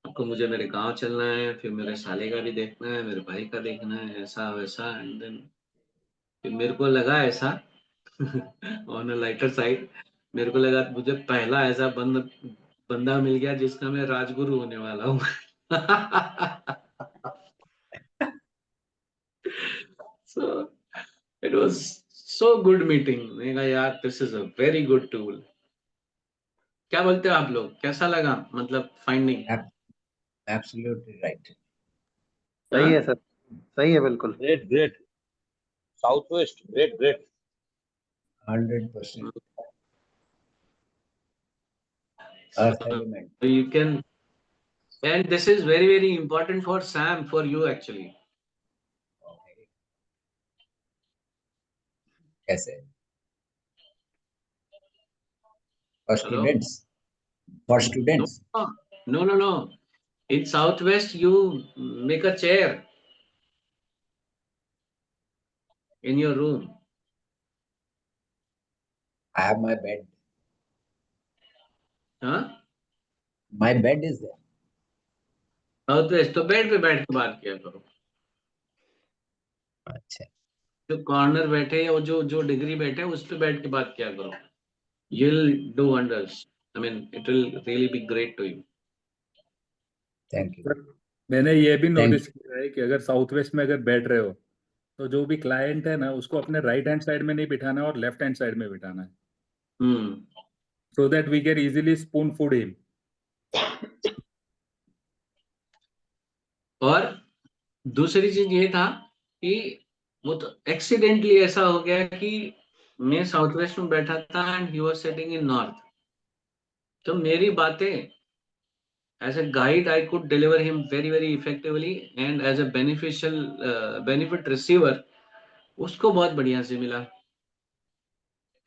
आपको मुझे मेरे गांव चलना है, फिर मेरे साले का भी देखना है, मेरे भाई का देखना है, ऐसा वैसा, एंड देन फिर मेरे को लगा ऐसा ऑन अ लाइटर साइड, मेरे को लगा मुझे पहला ऐसा बंदा मिल गया जिसका मैं राजगुरु होने वाला हूँ। So it was so good meeting. मैंने कहा यार this is a very good tool. क्या बोलते हो आप लोग, कैसा लगा, मतलब फाइंडिंग? Absolutely right. सही हाँ, है सर, सही है बिल्कुल। Great great. South west great great. 100% earth element. You can, and this is very very important for Sam, for you actually। कैसे? For hello? Students, for No, students. no, no, no. In Southwest, you make a chair in your room. I have my bed, हाँ, my bed is there. Southwest तो bed पे बैठ के बात किया करो। अच्छा, जो कॉर्नर बैठे या जो जो डिग्री बैठे उस पे बैठ के बात किया करो। You'll do wonders। I mean, it will really be great to you। Thank you, sir, मैंने ये भी थैंक नोटिस किया है कि अगर साउथ वेस्ट में अगर बैठ रहे हो तो जो भी क्लाइंट है ना उसको अपने राइट हैंड साइड में नहीं बिठाना है और लेफ्ट हैंड साइड में बिठाना है, हम्म। So that we can easily spoon feed him. और दूसरी चीज ये था कि वो तो एक्सीडेंटली ऐसा हो गया कि मैं साउथ वेस्ट में बैठा था and he was sitting in north, तो मेरी बातें as a guide I could deliver him very very effectively, and as a beneficial benefit receiver उसको बहुत बढ़िया से मिला,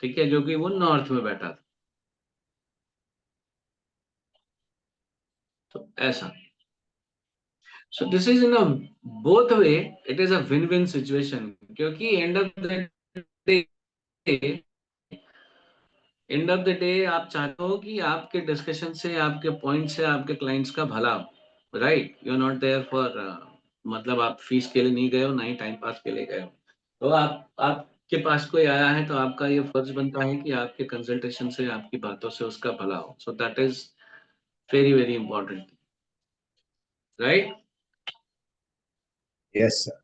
ठीक है, जो कि वो नॉर्थ में बैठा था। तो ऐसा, सो this is in a both way, it is a win win situation, क्योंकि एंड ऑफ द डे आप चाहते हो कि आपके डिस्कशन से, आपके पॉइंट से आपके क्लाइंट्स का भला हो, right? You are not there for, मतलब आप फीस के लिए नहीं गए हो, ना ही टाइम पास के लिए गए हो। तो आपके पास कोई आया है तो आपका ये फर्ज बनता है कि आपके कंसल्टेशन से, आपकी बातों से उसका भला हो। So that is very very important, right? Yes sir.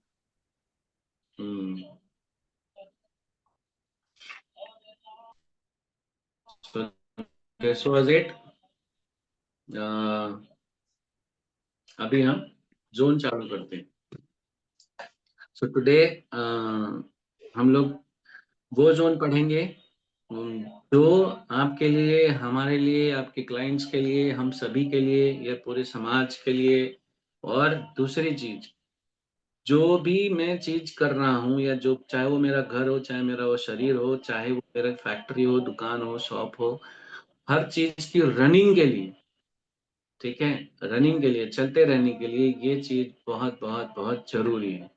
So this was it. अभी हम जोन चालू करते हैं। सो टुडे हम लोग वो जोन पढ़ेंगे जो आपके लिए, हमारे लिए, आपके क्लाइंट्स के लिए, हम सभी के लिए, या पूरे समाज के लिए। और दूसरी चीज, जो भी मैं चीज कर रहा हूँ, या जो, चाहे वो मेरा घर हो, चाहे मेरा वो शरीर हो, चाहे वो मेरा फैक्ट्री हो, दुकान हो, शॉप हो, हर चीज की रनिंग के लिए, ठीक है, रनिंग के लिए, चलते रहने के लिए ये चीज बहुत बहुत बहुत जरूरी है।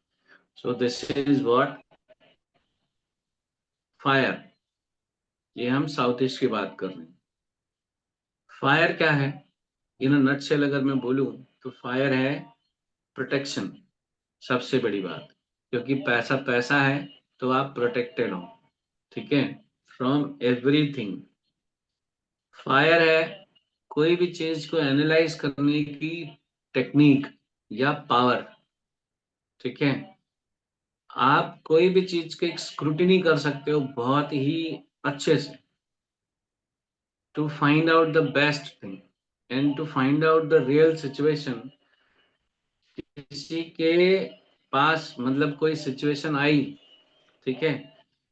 So this is what fire. ये हम साउथ ईस्ट की बात कर रहे हैं। फायर क्या है? इन नटशेल अगर मैं बोलूं तो फायर है प्रोटेक्शन, सबसे बड़ी बात। क्योंकि पैसा पैसा है तो आप प्रोटेक्टेड हो, ठीक है, फ्रॉम एवरीथिंग। फायर है कोई भी चीज को एनालाइज करने की टेक्निक या पावर, ठीक है। आप कोई भी चीज की स्क्रूटिनी कर सकते हो बहुत ही अच्छे से, to find out the best thing and to find out the real situation. किसी के पास मतलब कोई सिचुएशन आई, ठीक है,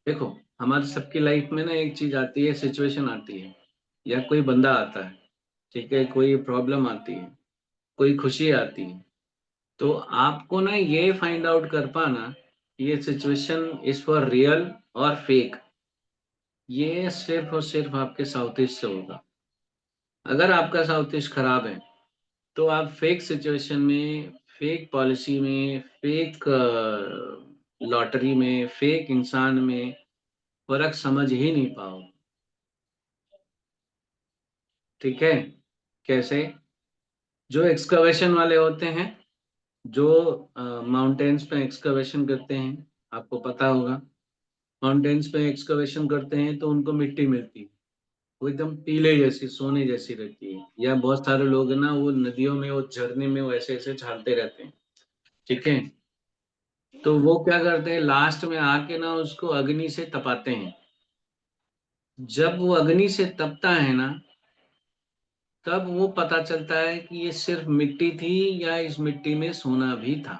देखो हमारी सबकी लाइफ में ना एक चीज आती है, सिचुएशन आती है, या कोई बंदा आता है, ठीक है, कोई प्रॉब्लम आती है, कोई खुशी आती है। तो आपको ना ये फाइंड आउट कर पाना ये सिचुएशन इज फॉर रियल और फेक, ये सिर्फ और सिर्फ आपके साउथ ईस्ट से होगा। अगर आपका साउथ ईस्ट खराब है तो आप फेक सिचुएशन में, फेक पॉलिसी में, फेक लॉटरी में, फेक इंसान में फर्क समझ ही नहीं पाओगे, ठीक है। कैसे? जो एक्सकवेशन वाले होते हैं, जो माउंटेन्स पे एक्सकवेशन करते हैं, आपको पता होगा, माउंटेन्स पे एक्सकवेशन करते हैं तो उनको मिट्टी मिलती है, वो एकदम पीले जैसी, सोने जैसी रहती है। या बहुत सारे लोग ना वो नदियों में, वो झरने में वो ऐसे ऐसे छालते रहते हैं, ठीक है। तो वो क्या करते हैं, लास्ट में आके ना उसको अग्नि से तपाते हैं। जब वो अग्नि से तपता है ना, तब वो पता चलता है कि ये सिर्फ मिट्टी थी या इस मिट्टी में सोना भी था।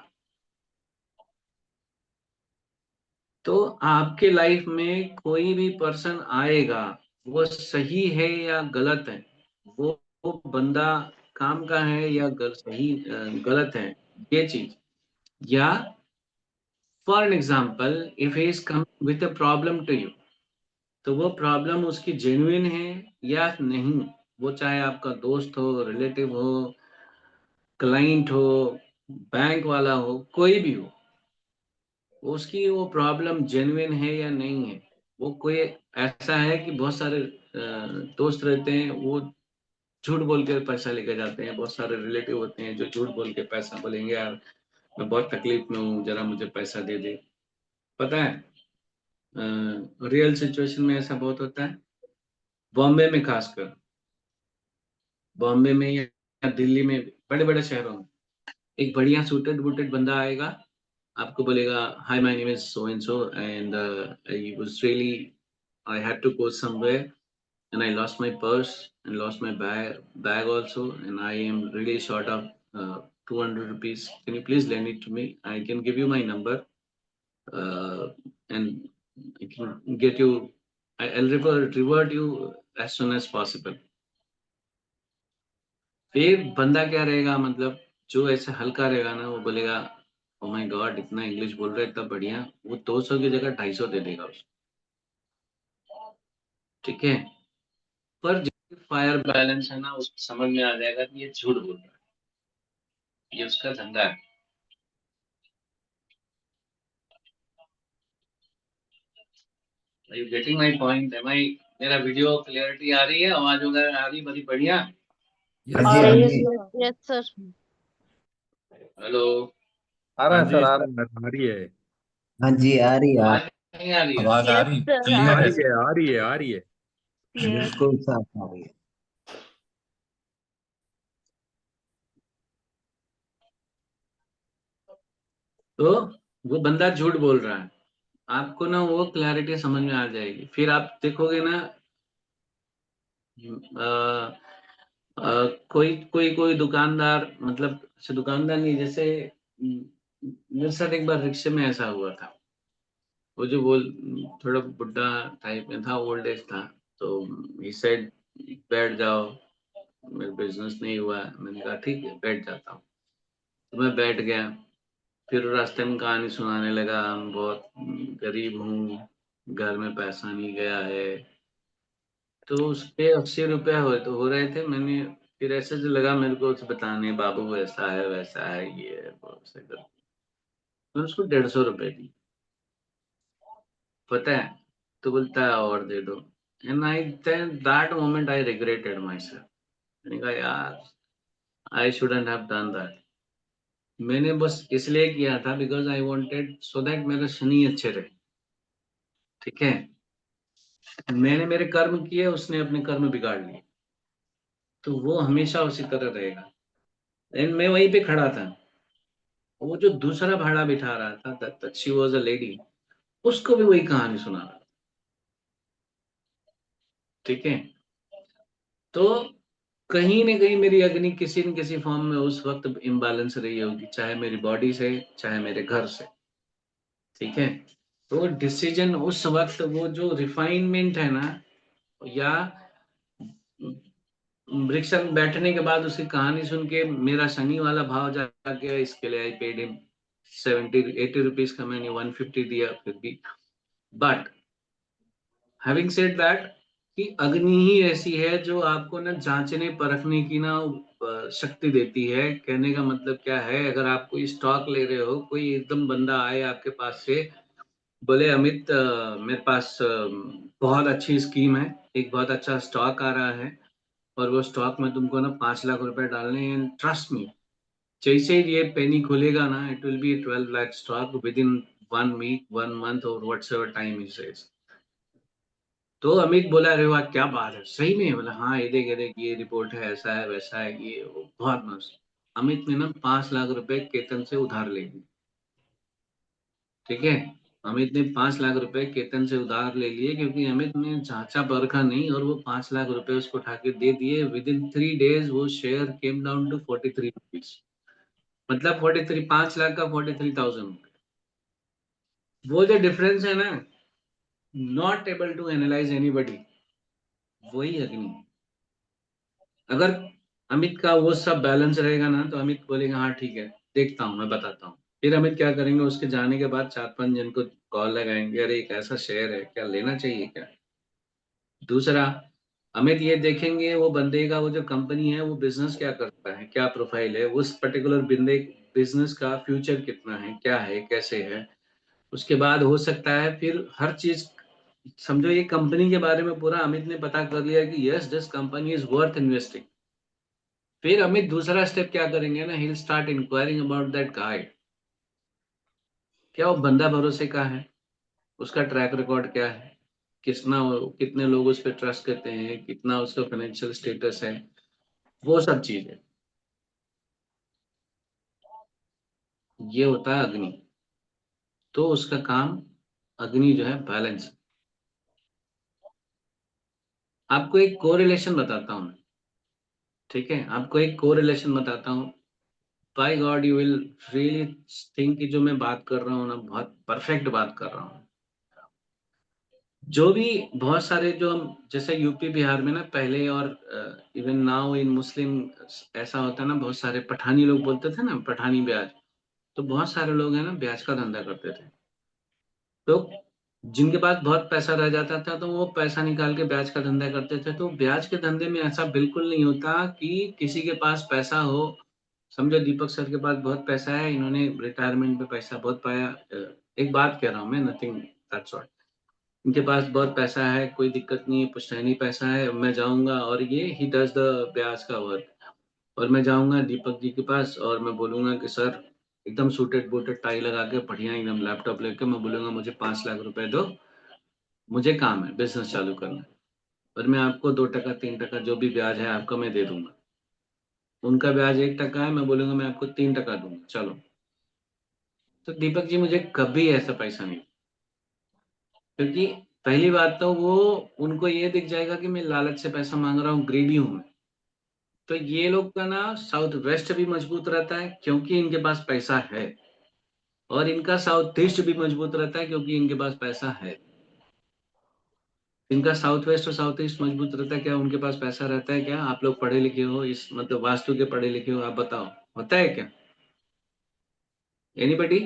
तो आपके लाइफ में कोई भी पर्सन आएगा, वो सही है या गलत है, वो बंदा काम का है या सही गलत है, ये चीज। या for an example, if he is come with a problem to you, तो वो प्रॉब्लम उसकी जेन्युइन है या नहीं। वो चाहे आपका दोस्त हो, रिलेटिव हो, क्लाइंट हो, बैंक वाला हो, कोई भी हो, उसकी वो प्रॉब्लम जेन्युइन है या नहीं है। वो कोई ऐसा है कि बहुत सारे दोस्त रहते हैं, वो झूठ बोल के पैसा लेके जाते हैं। बहुत सारे रिलेटिव होते हैं जो झूठ बोल के पैसा बोलेंगे, यार मैं बहुत तकलीफ में हूँ, जरा मुझे पैसा दे दे। पता है, रियल सिचुएशन में ऐसा बहुत होता है, बॉम्बे में खासकर, बॉम्बे में या दिल्ली में, बड़े बड़े शहरों में एक बढ़िया सूटेड बूटेड बंदा आएगा, आपको बोलेगा, hi my name is so and so, and I was really, I had to go somewhere and I lost my purse and lost my bag also, and I am really short of 200 rupees. Can you please lend it to me? I can give you my number, uh, and I can get you. I'll revert you as soon as possible. फिर बंदा क्या रहेगा, मतलब जो ऐसे हल्का रहेगा ना, वो बोलेगा, ओ माय गॉड, इतना इंग्लिश बोल रहा है, इतना बढ़िया, वो 200 की जगह 250 दे देगा उसको, ठीक है। पर फायर बैलेंस है ना, उसको समझ में आ जाएगा कि ये झूठ बोल रहा है, ये उसका धंधा है। Are you getting my point? मेरा वीडियो क्लियरिटी आ रही है, आवाज वगैरह आ रही बड़ी बढ़िया? हाँ आ जी, हाँ रही है जी। सर। Yes sir. हेलो, आ रहा हाँ है जी सर, आ सर, रहा है। आ रही है, हाँ जी, आ रही है। आवाज नहीं आ रही है? आवाज आ यस रही? सर आ क्लियर आ है रही रही सर? है, आ रही है, आ रही है। यस। बिल्कुल साफ आ रही है। तो वो बंदा झूठ बोल रहा है, आपको ना वो क्लैरिटी समझ में आ जाएगी। फिर आप देखोगे ना, अ, कोई कोई कोई दुकानदार, मतलब से दुकानदार नहीं, जैसे मेरे साथ एक बार रिक्शे में ऐसा हुआ था। वो जो बोल थोड़ा बुढ़ा टाइप में था, ओल्ड एज था। तो ही सेड बैठ जाओ, मेरा बिजनेस नहीं हुआ। मैंने कहा ठीक है, बैठ जाता हूँ। तो मैं बैठ गया। फिर वो रास्ते में कहानी सुनाने लगा, हम बहुत गरीब हूँ, घर में पैसा नहीं गया है। तो उस पे 80 रुपया हो रहे थे। मैंने फिर ऐसे जो लगा मेरे को उसे बताने, बाबू ऐसा है वैसा है ये है वो, ऐसे कर मैं उसको 150 रुपए दी, पता है। तो बोलता है और दे दो। And I that moment I regretted my self. मैंने कहा यार, I shouldn't have done that. मैंने बस इसलिए किया था because I wanted so that मेरे शनि अच्छे रहे। ठीक है, मैंने मेरे कर्म किए, उसने अपने कर्म बिगाड़ लिए, तो वो हमेशा उसी तरह रहेगा। एंड मैं वहीं पे खड़ा था। वो जो दूसरा भाड़ा बिठा रहा था, that she was a lady, उसको भी वही कहानी सुना रहा था। ठीक है, तो कहीं न कहीं मेरी अग्नि किसी न किसी फॉर्म में उस वक्त इम्बैलेंस रही होगी, चाहे मेरी बॉडी से, चाहे मेरे घर से। ठीक है, तो डिसीजन उस वक्त, वो जो रिफाइनमेंट है ना, या रिक्शा में बैठने के बाद उसकी कहानी सुन के मेरा शनि वाला भाव जाके, इसके लिए आई पेड हिम 70-80 रुपीज का, मैंने 150 दिया फिर भी। बट हैविंग सेड दैट, कि अग्नि ही ऐसी है जो आपको ना जांचने परखने की ना शक्ति देती है। कहने का मतलब क्या है, अगर आप कोई स्टॉक ले रहे हो, कोई एकदम बंदा आए आपके पास से, बोले अमित मेरे पास बहुत अच्छी स्कीम है, एक बहुत अच्छा स्टॉक आ रहा है, और वो स्टॉक में तुमको ना 5 लाख रुपए डालने हैं, ट्रस्ट मी, जैसे ही ये पेनी खुलेगा ना, it will be 12 lakh stock within 1 week, 1 month, और whatsoever time he says. तो अमित बोला, अरे वाह क्या बात है, सही में? बोला हाँ, ये देख ये रिपोर्ट है, ऐसा है वैसा है, ये वो, बहुत मस्त। अमित ने ना 5 लाख रुपए केतन से उधार ले लिए। ठीक है, अमित ने 5 लाख रुपए केतन से उधार ले लिए, क्योंकि अमित ने जांचा परखा नहीं, और वो 5 लाख रुपए उसको उठा के दे दिए। विद इन 3 डेज वो share came down to 43 rupees. मतलब 43, 5 लाख का 43,000। वो जो डिफरेंस है ना, not able to analyze anybody, वही अग्नि। अगर अमित का वो सब बैलेंस रहेगा ना, तो अमित बोलेगा हाँ ठीक है, देखता हूँ, मैं बताता हूँ। फिर अमित क्या करेंगे, उसके जाने के बाद 4-5 जन को कॉल लगाएंगे, अरे एक ऐसा शेयर है, क्या लेना चाहिए क्या? दूसरा, अमित ये देखेंगे वो बंदे का, वो जो कंपनी है वो बिजनेस क्या करता है, क्या प्रोफाइल है, उस पर्टिकुलर बंदे बिजनेस का फ्यूचर कितना है, क्या है, कैसे है। उसके बाद हो सकता है फिर हर चीज, समझो ये कंपनी के बारे में पूरा अमित ने पता कर लिया कि yes this company is worth investing. फिर अमित दूसरा स्टेप क्या करेंगे ना, he will start enquiring about that guy. क्या वो बंदा भरोसे का है, उसका ट्रैक रिकॉर्ड क्या है, कितना, कितने लोग उस पर ट्रस्ट करते हैं, कितना उसका फाइनेंशियल स्टेटस है, वो सब चीजें। ये होता है अग्नि। तो उसका काम, अग्नि जो है बैलेंस। आपको एक कोरिलेशन बताता हूँ मैं। ठीक है, आपको एक कोरिलेशन बताता हूँ। By God you will really think कि जो मैं बात कर रहा हूँ ना, बहुत परफेक्ट बात कर रहा हूँ। जो भी बहुत सारे जो हम, जैसे यूपी बिहार में ना पहले, और इवन नाउ इन मुस्लिम, ऐसा होता है ना, बहुत सारे पठानी लोग बोलते थे ना, पठानी ब्याज। तो बहुत सारे लोग हैं ना, ब्याज का धंधा करते थे। तो जिनके पास बहुत पैसा रह जाता था तो वो पैसा निकाल के ब्याज का धंधा करते थे। तो ब्याज के धंधे में ऐसा बिल्कुल नहीं होता कि किसी के पास पैसा हो। समझो दीपक सर के पास बहुत पैसा है, इन्होंने रिटायरमेंट में पैसा बहुत पाया। एक बात कह रहा हूँ मैं, नथिंग दैट्स ऑल। इनके पास बहुत पैसा है, कोई दिक्कत नहीं है, पुश्तैनी पैसा है। मैं जाऊंगा और ये ही डज द ब्याज का वर्क, और मैं जाऊंगा दीपक जी के पास और मैं बोलूंगा कि सर एकदम सूटेड बूटेड टाई लगा के बढ़िया एकदम लैपटॉप लेके मैं बोलूंगा मुझे 5 लाख रुपए दो, मुझे काम है, बिजनेस चालू करना है, और मैं आपको 2 टका 3 टका जो भी ब्याज है आपका मैं दे दूंगा। उनका ब्याज 1 टका है, मैं बोलूंगा मैं आपको 3 टका दूंगा, चलो। तो दीपक जी मुझे कभी ऐसा पैसा नहीं, क्योंकि पहली बात तो वो, उनको ये दिख जाएगा कि मैं लालच से पैसा मांग रहा हूँ, ग्रीडी हूँ मैं। तो ये लोग का ना साउथ वेस्ट भी मजबूत रहता है क्योंकि इनके पास पैसा है, और इनका साउथ ईस्ट भी मजबूत रहता है क्योंकि इनके पास पैसा है। इनका साउथ वेस्ट और साउथ ईस्ट मजबूत रहता है क्या? उनके पास पैसा रहता है क्या? आप लोग पढ़े लिखे हो, इस मतलब वास्तु के पढ़े लिखे हो, आप बताओ होता है क्या? एनीबडी?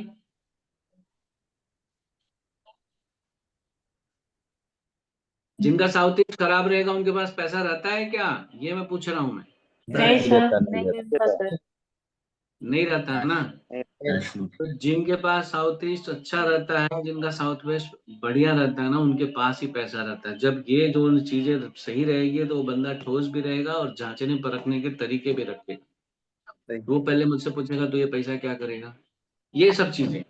जिनका साउथ ईस्ट खराब रहेगा उनके पास पैसा रहता है क्या? ये मैं पूछ रहा हूँ मैं। नहीं नहीं सर, रहता, नहीं नहीं रहता। मिलता सर। नहीं रहता है ना? तो जिनके पास साउथ ईस्ट अच्छा रहता है, जिनका साउथ वेस्ट बढ़िया रहता है ना, उनके पास ही पैसा रहता है। जब ये दोनों चीजें सही रहेगी तो वो बंदा ठोस भी रहेगा और जांचने परखने के तरीके भी रखेगा। वो पहले मुझसे पूछेगा तो ये पैसा क्या करेगा, ये सब चीजें।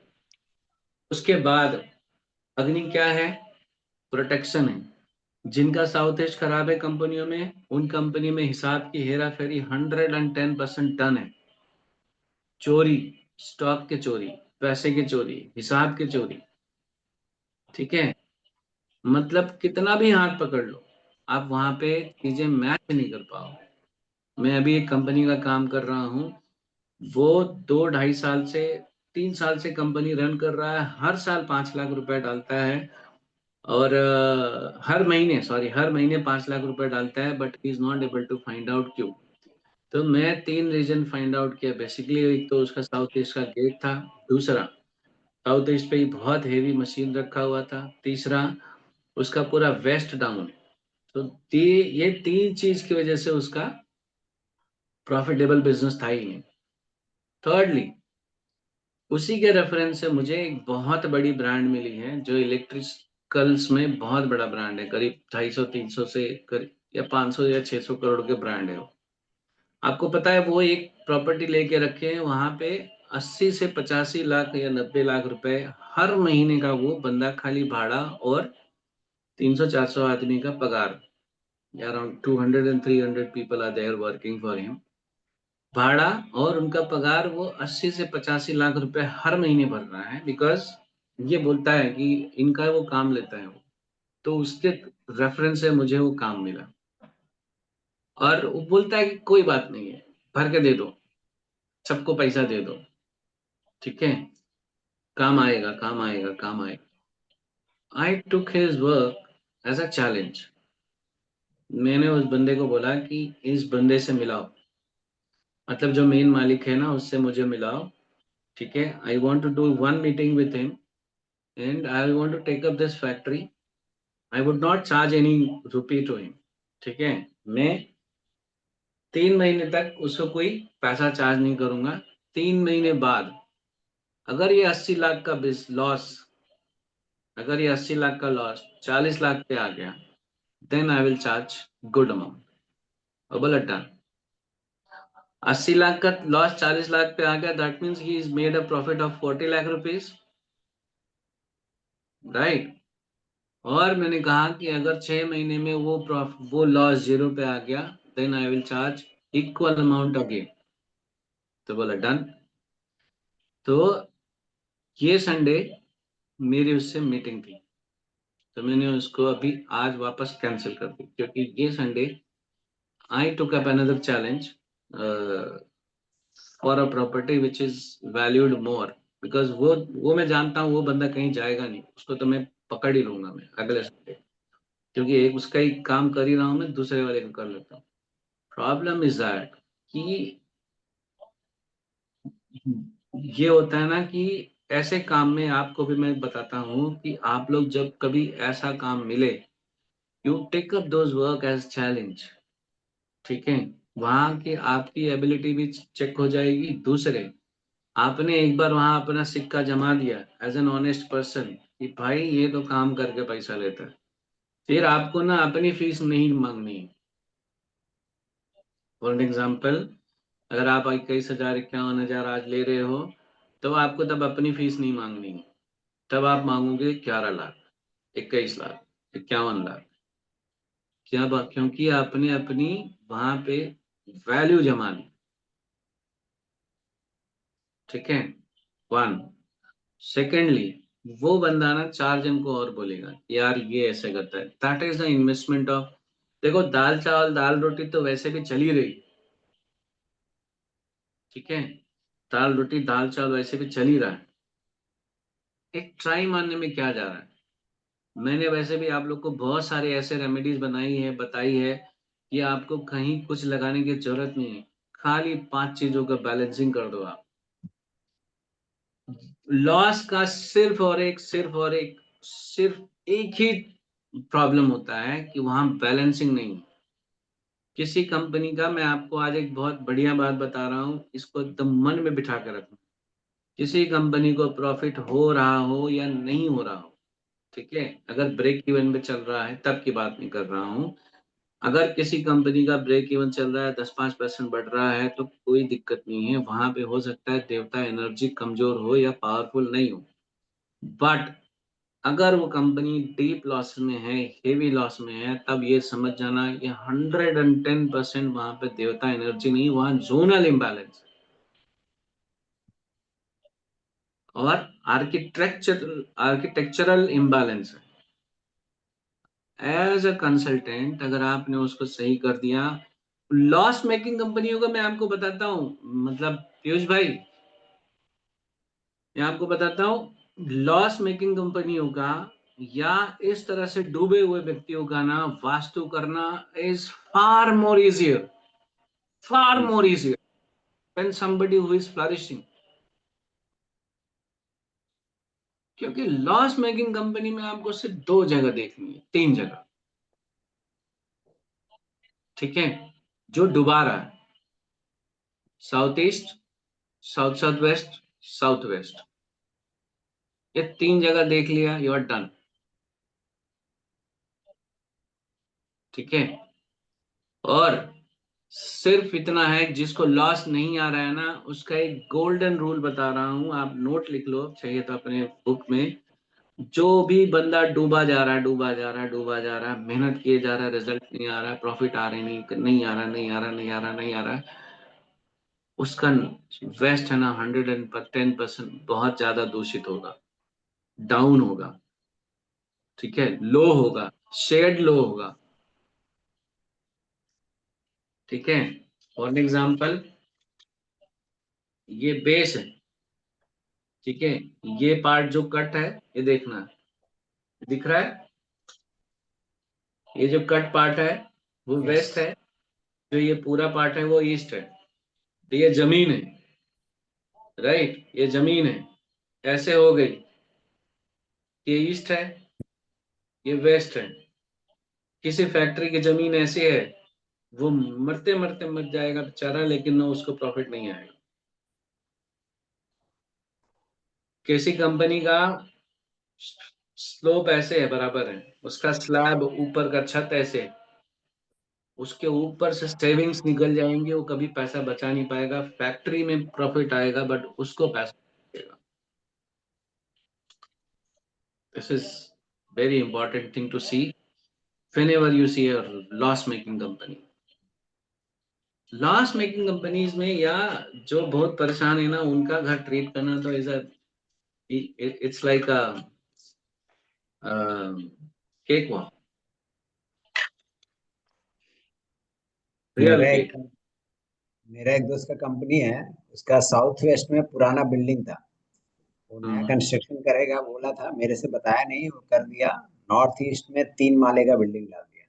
उसके बाद अग्नि क्या है? प्रोटेक्शन है। जिनका साउथ ईस्ट खराब है कंपनियों में, उन कंपनी में हिसाब की हेरा फेरी 110% टन है। चोरी, स्टॉक के चोरी, पैसे की चोरी, हिसाब की चोरी, ठीक है? मतलब कितना भी हाथ पकड़ लो, आप वहां पे चीजें मैच नहीं कर पाओ। मैं अभी एक कंपनी का काम कर रहा हूँ, वो 2 ढाई साल से 3 साल से कंपनी रन कर रहा है, हर साल 5 लाख रुपए डालता है, और हर महीने 5 लाख रुपए डालता है, but he is not able to find out क्यों। तो मैं 3 रीजन फाइंड आउट किया बेसिकली। एक तो उसका साउथ ईस्ट का गेट था, दूसरा साउथ ईस्ट पे ही बहुत हेवी मशीन रखा हुआ था, तीसरा उसका पूरा वेस्ट डाउन है। तो ये 3 चीज की वजह से उसका प्रॉफिटेबल बिजनेस था ही नहीं। थर्डली, उसी के रेफरेंस से मुझे एक बहुत बड़ी ब्रांड मिली है, जो इलेक्ट्रिकल्स में बहुत बड़ा ब्रांड है, करीब 250-300 से करीब या 500 या 600 करोड़ के ब्रांड है वो। आपको पता है वो एक प्रॉपर्टी लेके रखे हैं वहां पे, 80 से 85 लाख या 90 लाख रुपए हर महीने का वो बंदा खाली भाड़ा, और 300-400 आदमी का पगार, around 200 and 300 people are there working for him। भाड़ा और उनका पगार वो 80 से 85 लाख रुपए हर महीने भर रहा है, बिकॉज ये बोलता है कि इनका वो काम लेता है वो। तो उसके रेफरेंस से मुझे वो काम मिला, और वो बोलता है कि कोई बात नहीं है, भर के दे दो, सबको पैसा दे दो, ठीक है, काम आएगा काम आएगा काम आएगा। I took his work as a challenge. मैंने उस बंदे को बोला कि इस बंदे से मिलाओ, मतलब जो मेन मालिक है ना उससे मुझे मिलाओ, ठीक है। I want to do one meeting with him and I want to take up this factory. I would not charge any rupee to him, ठीक है। मैं 3 महीने तक उसको कोई पैसा चार्ज नहीं करूंगा। 3 महीने बाद अगर ये 80 लाख का लॉस, अगर ये 80 लाख का लॉस 40 लाख पे आ गया, then I will charge good amount. और बोला डन। 80 लाख का लॉस 40 लाख पे आ गया, that means he is made a profit of 40 lakh rupees, right. और मैंने कहा कि अगर 6 महीने में वो लॉस जीरो पे आ गया, then I will charge equal amount again. तो बोला डन। तो ये संडे मेरी उससे मीटिंग थी, तो मैंने उसको अभी आज वापस कैंसिल कर दी, क्योंकि ये Sunday I took up another challenge for a property which is valued more, because वो मैं जानता हूँ वो बंदा कहीं जाएगा नहीं, उसको तो मैं पकड़ ही लूंगा मैं अगले संडे, क्योंकि एक उसका ही काम कर ही रहा हूँ मैं, दूसरे वाले को कर लेता हूँ। प्रॉब्लम इज दैट कि ये होता है ना कि ऐसे काम में आपको भी मैं बताता हूँ कि आप लोग जब कभी ऐसा काम मिले, you take up those work as challenge. ठीक है, वहां की आपकी एबिलिटी भी चेक हो जाएगी। दूसरे, आपने एक बार वहां अपना सिक्का जमा दिया एज एन ऑनेस्ट पर्सन कि भाई ये तो काम करके पैसा लेता है, फिर आपको ना अपनी फीस नहीं मांगनी है। फॉर एग्जाम्पल, अगर आप 21,000 51,000 आज ले रहे हो, तो आपको तब अपनी फीस नहीं मांगनी है। तब आप मांगोगे 11 लाख, 21 लाख, 51 लाख। क्या बात? क्योंकि आपने अपनी वहां पे वैल्यू जमा दी। ठीक है, वन। सेकेंडली, वो बंदा ना 4 जन को और बोलेगा यार ये ऐसे करता है। That is the investment of. देखो, दाल चावल दाल रोटी तो वैसे भी चली रही। ठीक है, दाल रोटी दाल चावल वैसे भी चल ही रहा है। एक ट्राई मारने में क्या जा रहा है? मैंने वैसे भी आप लोग को बहुत सारे ऐसे रेमेडीज बनाई है, बताई है कि आपको कहीं कुछ लगाने की जरूरत नहीं है। खाली 5 चीजों का बैलेंसिंग कर दो आप। लॉस का सिर्फ एक ही प्रॉब्लम होता है कि वहां बैलेंसिंग नहीं है। किसी कंपनी का, मैं आपको आज एक बहुत बढ़िया बात बता रहा हूँ, इसको एकदम मन में बिठा कर रखना। किसी कंपनी को प्रॉफिट हो रहा हो या नहीं हो रहा हो, ठीक है, अगर ब्रेक इवन पे चल रहा है तब की बात नहीं कर रहा हूँ। अगर किसी कंपनी का ब्रेक इवन चल रहा है, 10-5% बढ़ रहा है, तो कोई दिक्कत नहीं है। वहां पे हो सकता है देवता एनर्जी कमजोर हो या पावरफुल नहीं हो, बट अगर वो कंपनी डीप लॉस में है, हेवी लॉस में है, तब ये समझ जाना ये 110% वहां पे देवता एनर्जी नहीं, वहां जोनल इम्बैलेंस और आर्किटेक्चरल इम्बैलेंस है। एज अ कंसल्टेंट अगर आपने उसको सही कर दिया, लॉस मेकिंग कंपनियों का मैं आपको बताता हूँ, मतलब पीयूष भाई, मैं आपको बताता हूँ, लॉस मेकिंग कंपनियों का या इस तरह से डूबे हुए व्यक्तियों का ना वास्तु करना is far more easier, far more easier than somebody who is flourishing. क्योंकि लॉस मेकिंग कंपनी में आपको सिर्फ 2 जगह देखनी है, 3 जगह। ठीक है, जो डुबा रहा है, south east, south south west, south west, ये 3 जगह देख लिया, यू आर डन। ठीक है, और सिर्फ इतना है, जिसको लॉस नहीं आ रहा है ना, उसका एक गोल्डन रूल बता रहा हूं, आप नोट लिख लो चाहिए तो अपने बुक में। जो भी बंदा डूबा जा रहा है, डूबा जा रहा है, डूबा जा रहा है, मेहनत किए जा रहा है, रिजल्ट नहीं आ रहा है, प्रॉफिट आ रहे नहीं, नहीं आ रहा, नहीं आ रहा, नहीं आ रहा, नहीं आ रहा, उसका वेस्ट है ना 110% बहुत ज्यादा दूषित होगा, डाउन होगा। ठीक है, लो होगा, शेड लो होगा। ठीक है, फॉर एग्जाम्पल, ये बेस है। ठीक है, ये पार्ट जो कट है, ये देखना, दिख रहा है? ये जो कट पार्ट है वो वेस्ट है, जो ये पूरा पार्ट है वो ईस्ट है। तो ये जमीन है, राइट, ये जमीन है। ऐसे हो गई, ये ईस्ट है, ये वेस्ट है। किसी फैक्ट्री की जमीन ऐसी है, वो मरते मरते मर जाएगा बेचारा, लेकिन ना उसको प्रॉफिट नहीं आएगा। किसी कंपनी का स्लोप ऐसे है, बराबर है, उसका स्लैब ऊपर का छत ऐसे है, उसके ऊपर से सेविंग्स निकल जाएंगे, वो कभी पैसा बचा नहीं पाएगा। फैक्ट्री में प्रॉफिट आएगा बट उसको पैसा नहीं आएगा। This is very important thing to see whenever you see a loss making company। Loss making companies में या जो बहुत परेशान है ना, उनका घर ट्रीट करना तो is a, it's like a cake walk, real मेरा केक। एक मेरा एक दोस्त का कंपनी है, उसका साउथ वेस्ट में पुराना बिल्डिंग था। वो नया कंस्ट्रक्शन करेगा बोला था, मेरे से बताया नहीं, वो कर दिया। नॉर्थ ईस्ट में 3 माले का बिल्डिंग डाल दिया।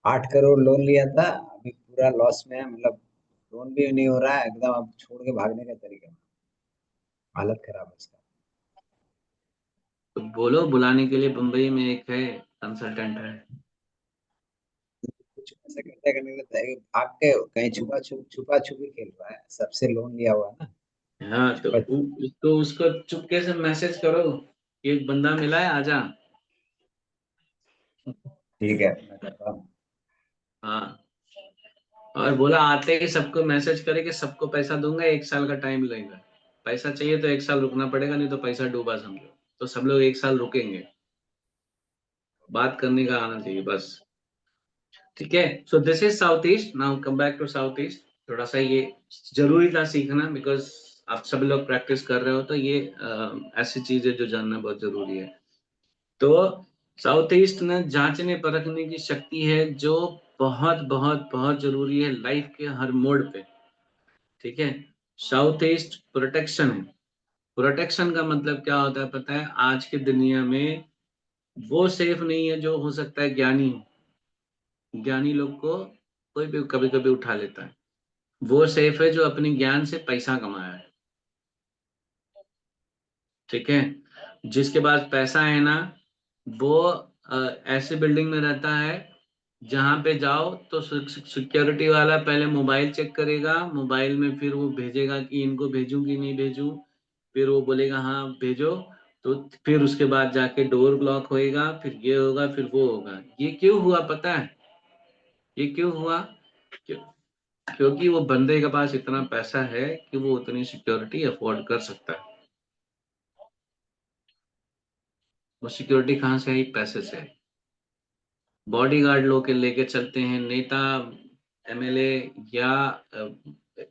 8 करोड़ लोन लिया था, अभी पूरा लॉस में है, मतलब लोन भी नहीं हो रहा है एकदम, अब छोड़ के भागने का तरीका, हालत खराब है उसका। तो बोलो बुलाने के लिए, मुंबई में एक है कंसल्टेंट है। कुछ ऐसा करते करने लगता है कि भाग के कहीं छुपा छुपी खेल रहा है, सबसे लोन लिया हुआ है ना। हाँ तो बट तो उसको चुपके से मैसेज करो कि एक बंदा मिला है, आजा। ठीक है, मैं करता हूँ। हाँ, और बोला आते ही सबको मैसेज करे कि सबको पैसा दूंगा, 1 साल का टाइम लगेगा। पैसा चाहिए तो 1 साल रुकना पड़ेगा, नहीं तो पैसा डूबा समझो। तो सब लोग 1 साल रुकेंगे, बात करने का आना चाहिए बस। ठीक है, so this is south east. Now come back to south east. थोड़ा सा ये जरूरी था सीखना, बिकॉज आप सब लोग प्रैक्टिस कर रहे हो, तो ये ऐसी चीज है जो जानना बहुत जरूरी है। तो साउथ ईस्ट में जांचने परखने की शक्ति है, जो बहुत बहुत बहुत जरूरी है लाइफ के हर मोड़ पे। ठीक है, साउथ ईस्ट प्रोटेक्शन है। प्रोटेक्शन का मतलब क्या होता है पता है? आज की दुनिया में वो सेफ नहीं है जो हो सकता है ज्ञानी हो। ज्ञानी लोग को कोई भी कभी कभी उठा लेता है। वो सेफ है जो अपने ज्ञान से पैसा कमाया है। ठीक है, जिसके पास पैसा है ना, वो ऐसे बिल्डिंग में रहता है जहां पे जाओ तो सिक्योरिटी वाला पहले मोबाइल चेक करेगा, मोबाइल में फिर वो भेजेगा कि इनको भेजूं कि नहीं भेजूं। फिर वो बोलेगा हाँ भेजो। तो फिर उसके बाद जाके डोर लॉक होएगा, फिर ये होगा फिर वो होगा। ये क्यों हुआ पता है? ये क्यों हुआ? क्यों? क्योंकि वो बंदे के पास इतना पैसा है कि वो उतनी सिक्योरिटी अफोर्ड कर सकता है। वो सिक्योरिटी कहाँ से आई? पैसे से आई। बॉडीगार्ड लोग के लेके चलते हैं नेता, एमएलए, या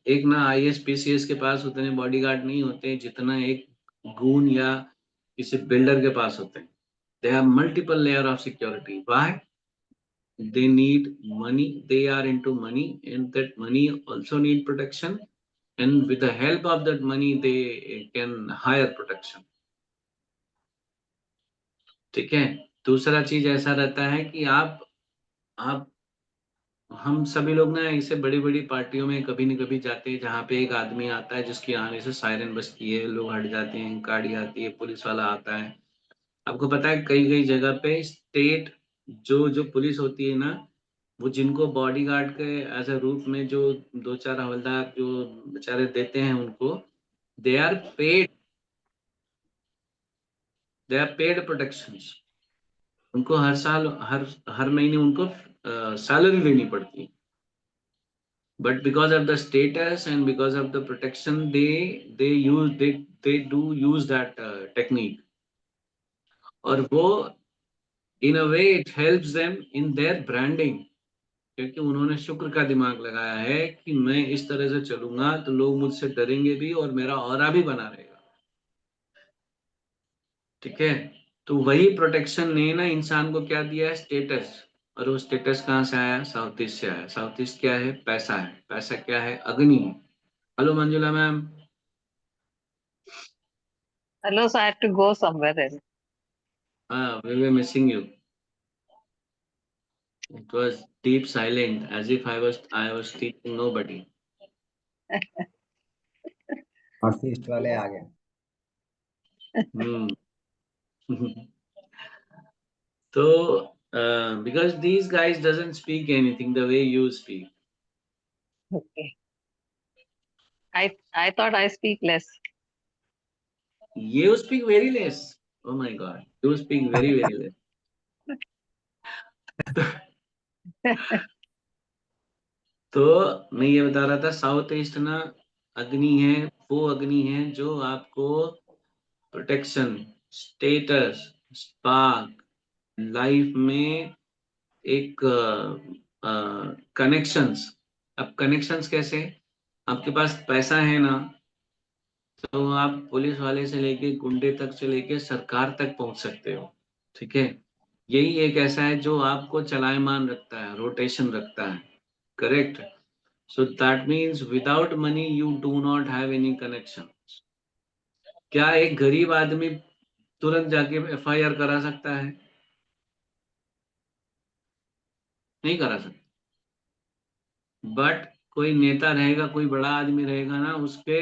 एक ना आईएएस पीसीएस के पास उतने बॉडीगार्ड नहीं होते जितना एक गून या किसी बिल्डर के पास होते हैं। They have multiple layer of security. Why? they need money, they are into money, and that money also need protection, and with the help of that money they can hire protection. ठीक है, दूसरा चीज ऐसा रहता है कि आप हम सभी लोग ना ऐसे बड़ी बड़ी पार्टियों में कभी न कभी जाते हैं जहाँ पे एक आदमी आता है जिसके आने से सायरन बजती है, लोग हट जाते हैं, गाड़ी आती है, पुलिस वाला आता है। आपको पता है कई कई जगह पे स्टेट जो जो पुलिस होती है ना, वो जिनको बॉडीगार्ड के एज अ रूप में जो दो चार हवलदार जो बेचारे देते हैं उनको, they are paid, they are paid protection. उनको हर साल हर महीने उनको सैलरी देनी पड़ती है। But because of the status and because of the protection they do use that technique. और वो in a way it helps them in their branding, क्योंकि उन्होंने शुक्र का दिमाग लगाया है कि मैं इस तरह से चलूंगा तो लोग मुझसे डरेंगे भी और मेरा ऑरा भी बना रहेगा। ठीक है, तो वही प्रोटेक्शन ने ना इंसान को क्या दिया है? स्टेटस। और वो स्टेटस कहाँ से आया? साउथ ईस्ट से आया। साउथ ईस्ट क्या है? पैसा है। पैसा क्या है? अग्नि है। Hello Manjula ma'am. Hello, so I have to go somewhere else. हाँ, we were missing you. It was deep silent as if I was teaching nobody. North east वाले आ गए। हम्म। तो because these guys doesn't speak anything the way you speak. Okay. I thought I speak less. You speak very less. Oh my God, you speak very very less. तो मैं ये बता रहा था साउथ ईस्ट ना अग्नि है। वो अग्नि है जो आपको प्रोटेक्शन, स्टेटस, स्पार्क, लाइफ में एक कनेक्शंस। अब कनेक्शंस कैसे? आपके पास पैसा है ना, तो आप पुलिस वाले से लेके गुंडे तक से लेके सरकार तक पहुंच सकते हो। ठीक है, यही एक ऐसा है जो आपको चलायमान रखता है, रोटेशन रखता है। Correct. So that means without money you do not have any connection. क्या एक गरीब आदमी तुरंत जाके एफआईआर करा सकता है? नहीं करा सकता। बट कोई नेता रहेगा, कोई बड़ा आदमी रहेगा ना, उसके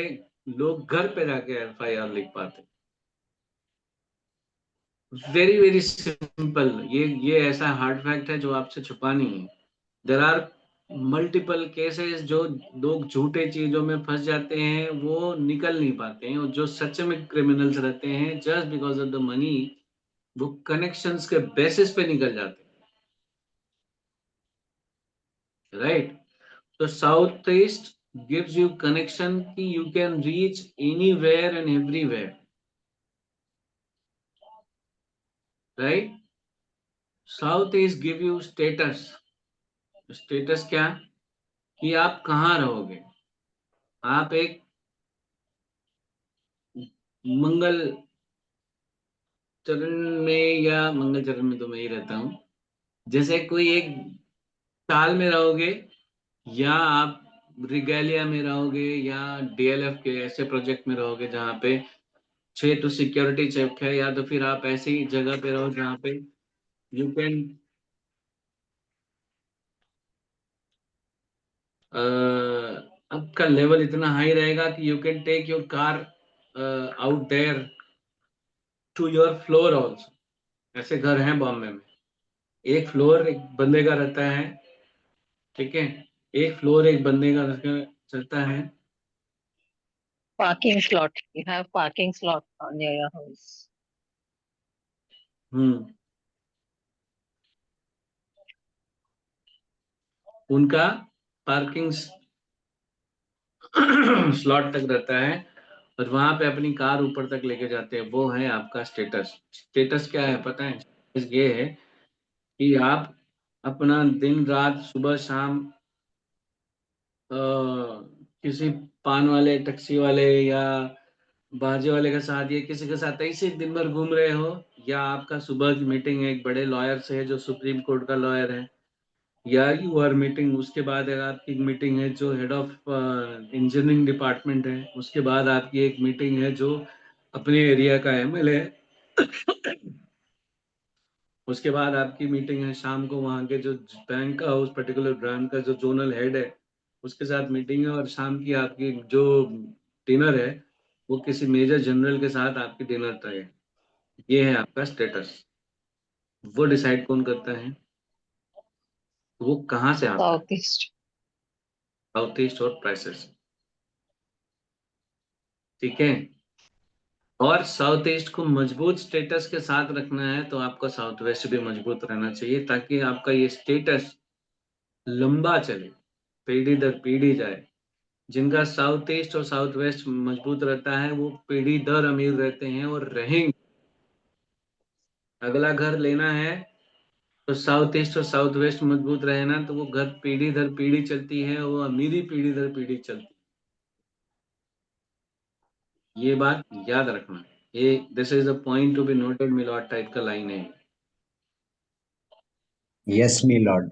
लोग घर पे जाके एफआईआर लिख पाते। वेरी वेरी सिंपल, ये ऐसा हार्ड फैक्ट है जो आपसे छुपा नहीं है। देर आर मल्टीपल केसेस जो लोग झूठे चीजों में फंस जाते हैं, वो निकल नहीं पाते हैं, और जो सच में क्रिमिनल्स रहते हैं just because of the money, वो कनेक्शंस के बेसिस पे निकल जाते हैं, राइट। तो south east gives you connection कि you can reach anywhere and everywhere, right. South east give you status. Status क्या, कि आप कहाँ रहोगे। आप एक मंगल चरण में, या मंगल चरण में तो मैं ही रहता हूँ, जैसे कोई एक साल में रहोगे, या आप रिगेलिया में रहोगे, या डीएलएफ के ऐसे प्रोजेक्ट में रहोगे जहाँ पे 6 तो सिक्योरिटी चेक है, या तो फिर आप ऐसी जगह पे रहो जहाँ पे यू कैन आपका लेवल इतना हाई रहेगा कि you can take your car out there to your floor also. ऐसे घर हैं बॉम्बे में, एक फ्लोर एक बंदे का रहता है, ठीक है, एक फ्लोर एक बंदे का चलता है। Parking slot. You have parking slot near your house. हम्म, उनका पार्किंग स्लॉट तक रहता है, और वहां पे अपनी कार ऊपर तक लेके जाते हैं। वो है आपका स्टेटस। स्टेटस क्या है पता है? Status ये है कि आप अपना दिन रात सुबह शाम अ, किसी पान वाले, टैक्सी वाले, या बाजे वाले के साथ, या किसी के साथ ऐसे दिन भर घूम रहे हो, या आपका सुबह की मीटिंग है एक बड़े लॉयर से है जो सुप्रीम कोर्ट का लॉयर है, या यू आर मीटिंग, उसके बाद अगर आपकी मीटिंग है जो हेड ऑफ इंजीनियरिंग डिपार्टमेंट है, उसके बाद आपकी एक मीटिंग है जो अपने एरिया का एमएलए है, उसके बाद आपकी मीटिंग है शाम को वहाँ के जो बैंक का, उस पर्टिकुलर ब्रांच का जो जोनल हेड है उसके साथ मीटिंग है, और शाम की आपकी जो डिनर है वो किसी मेजर जनरल के साथ आपकी डिनर तय है। ये है आपका स्टेटस। वो डिसाइड कौन करता है? वो कहाँ से आता है? Southeast. साउथ ईस्ट और प्राइसेस, ठीक है। और साउथ ईस्ट को मजबूत स्टेटस के साथ रखना है तो आपका साउथ वेस्ट भी मजबूत रहना चाहिए, ताकि आपका ये स्टेटस लंबा चले, पीढ़ी दर पीढ़ी जाए। जिनका साउथ ईस्ट और साउथ वेस्ट मजबूत रहता है वो पीढ़ी दर अमीर रहते हैं और रहेंगे। अगला घर लेना है तो साउथ ईस्ट और साउथ वेस्ट मजबूत रहे ना, तो वो घर पीढ़ी दर पीढ़ी चलती है, वो अमीरी पीढ़ी दर पीढ़ी चलती है। ये बात याद रखना। ये this is the point to be noted, milord type का लाइन है। Yes my lord.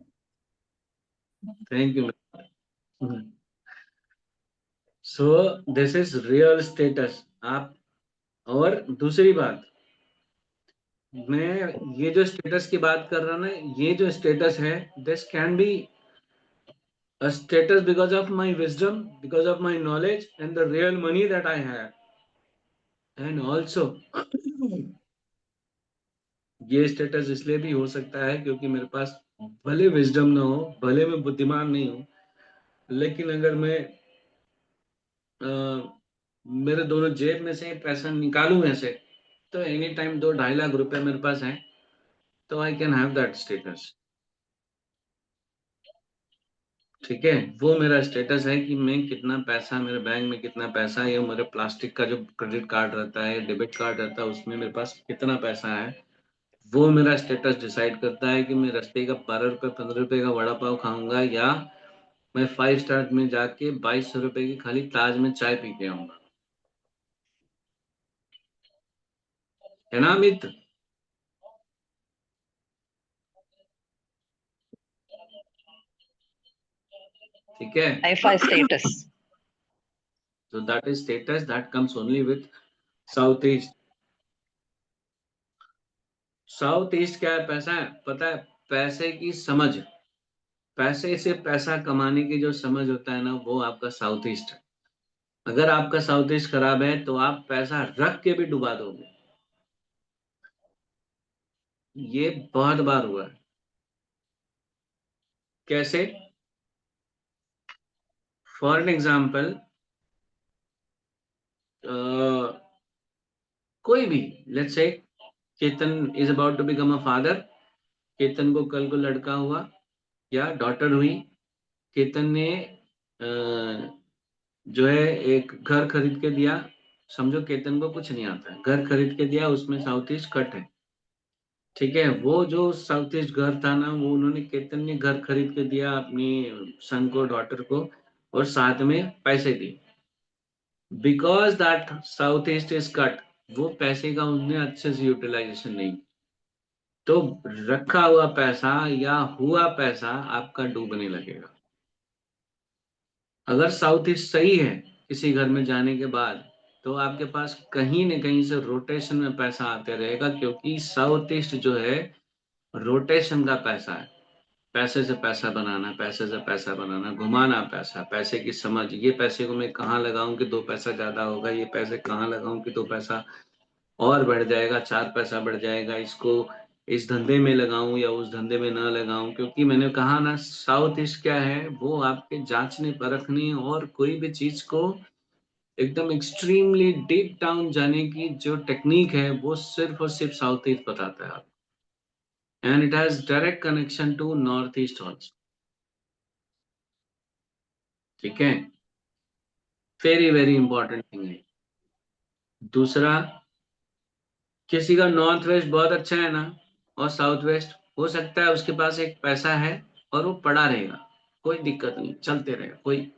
Thank you. So this is real status. आप, और दूसरी बात, मैं ये जो स्टेटस की बात कर रहा ना, ये जो स्टेटस है, this can be a status because of my wisdom, because of my knowledge and the real money that I have. And also ये स्टेटस इसलिए भी हो सकता है क्योंकि मेरे पास भले विजडम ना हो, भले मैं बुद्धिमान नहीं हूं, लेकिन अगर मैं अ, मेरे दोनों जेब में से पैसा निकालूं ऐसे, तो एनी टाइम 2-2.5 लाख रुपए मेरे पास है, तो I can have that status, ठीक है। वो मेरा स्टेटस है कि मैं कितना पैसा, मेरे बैंक में कितना पैसा है, या मेरे प्लास्टिक का जो क्रेडिट कार्ड रहता है, डेबिट कार्ड रहता है, उसमें मेरे पास कितना पैसा है। वो मेरा स्टेटस डिसाइड करता है कि मैं रास्ते का 12 रुपए 15 रुपए का वड़ा पाव खाऊंगा, या मैं 5 स्टार में जाके 2200 रुपए की खाली ताज में चाय पी के आऊंगा, है ना अमित? ठीक है। Hi-Fi status. तो that is status that comes only with south east. South east क्या है? पैसा है, पता है, पैसे की समझ, पैसे से पैसा कमाने की जो समझ होता है ना, वो आपका साउथ ईस्ट है। अगर आपका साउथ ईस्ट खराब है तो आप पैसा रख के भी डुबा दोगे। ये बहुत बार हुआ है। कैसे? फॉर एन एग्जाम्पल, कोई भी, let's say Ketan is about to become a father. Ketan को कल को लड़का हुआ या डॉटर हुई। केतन ने जो है एक घर खरीद के दिया। समझो केतन को कुछ नहीं आता है, घर खरीद के दिया, उसमें साउथ ईस्ट कट है। ठीक है, वो जो साउथ ईस्ट घर था ना, वो उन्होंने, केतन ने घर खरीद के दिया अपनी सन को, डॉटर को, और साथ में पैसे दिए। Because that south east is cut, वो पैसे का उन्होंने अच्छे से यूटिलाइजेशन नहीं। तो रखा हुआ पैसा या हुआ पैसा आपका डूबने लगेगा। अगर साउथ ईस्ट सही है किसी घर में जाने के बाद, तो आपके पास कहीं न कहीं से रोटेशन में पैसा आते रहेगा, क्योंकि साउथ ईस्ट जो है रोटेशन का पैसा है। पैसे से पैसा बनाना, पैसे से पैसा बनाना, घुमाना पैसा, पैसे की समझ, ये पैसे को मैं कहाँ लगाऊं कि 2 पैसा ज्यादा होगा, ये पैसे कहाँ लगाऊं कि 2 पैसा और बढ़ जाएगा, 4 पैसा बढ़ जाएगा, इसको इस धंधे में लगाऊं या उस धंधे में ना लगाऊं। क्योंकि मैंने कहा ना, साउथ ईस्ट क्या है, वो आपके जांचने परखने और कोई भी चीज को एकदम एक्सट्रीमली डीप डाउन जाने की जो टेक्निक है, वो सिर्फ और सिर्फ साउथ ईस्ट बताता है आप। And it has direct connection to north east also. ठीक है, वेरी वेरी इंपॉर्टेंट थिंग है। दूसरा, किसी का नॉर्थ वेस्ट बहुत अच्छा है ना, और साउथ वेस्ट, हो सकता है उसके पास एक पैसा है और वो पड़ा रहेगा, कोई दिक्कत नहीं, चलते रहेगा, कोई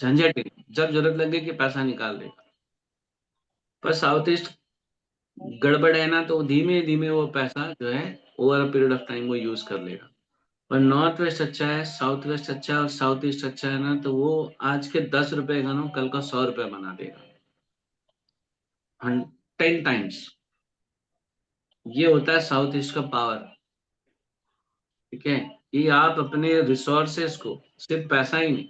झंझट नहीं, जब जरूरत लगे कि पैसा निकाल देगा। पर साउथ ईस्ट गड़बड़ है ना, तो धीमे धीमे वो पैसा जो है over a period of time वो यूज कर लेगा। पर नॉर्थ वेस्ट अच्छा है, साउथ वेस्ट अच्छा है और साउथ ईस्ट अच्छा है ना, तो वो आज के 10 रुपए का ना कल का 100 रुपए बना देगा, 10 टाइम्स। ये होता है साउथ ईस्ट का पावर। ठीक है, कि आप अपने रिसोर्सेस को, सिर्फ पैसा ही नहीं,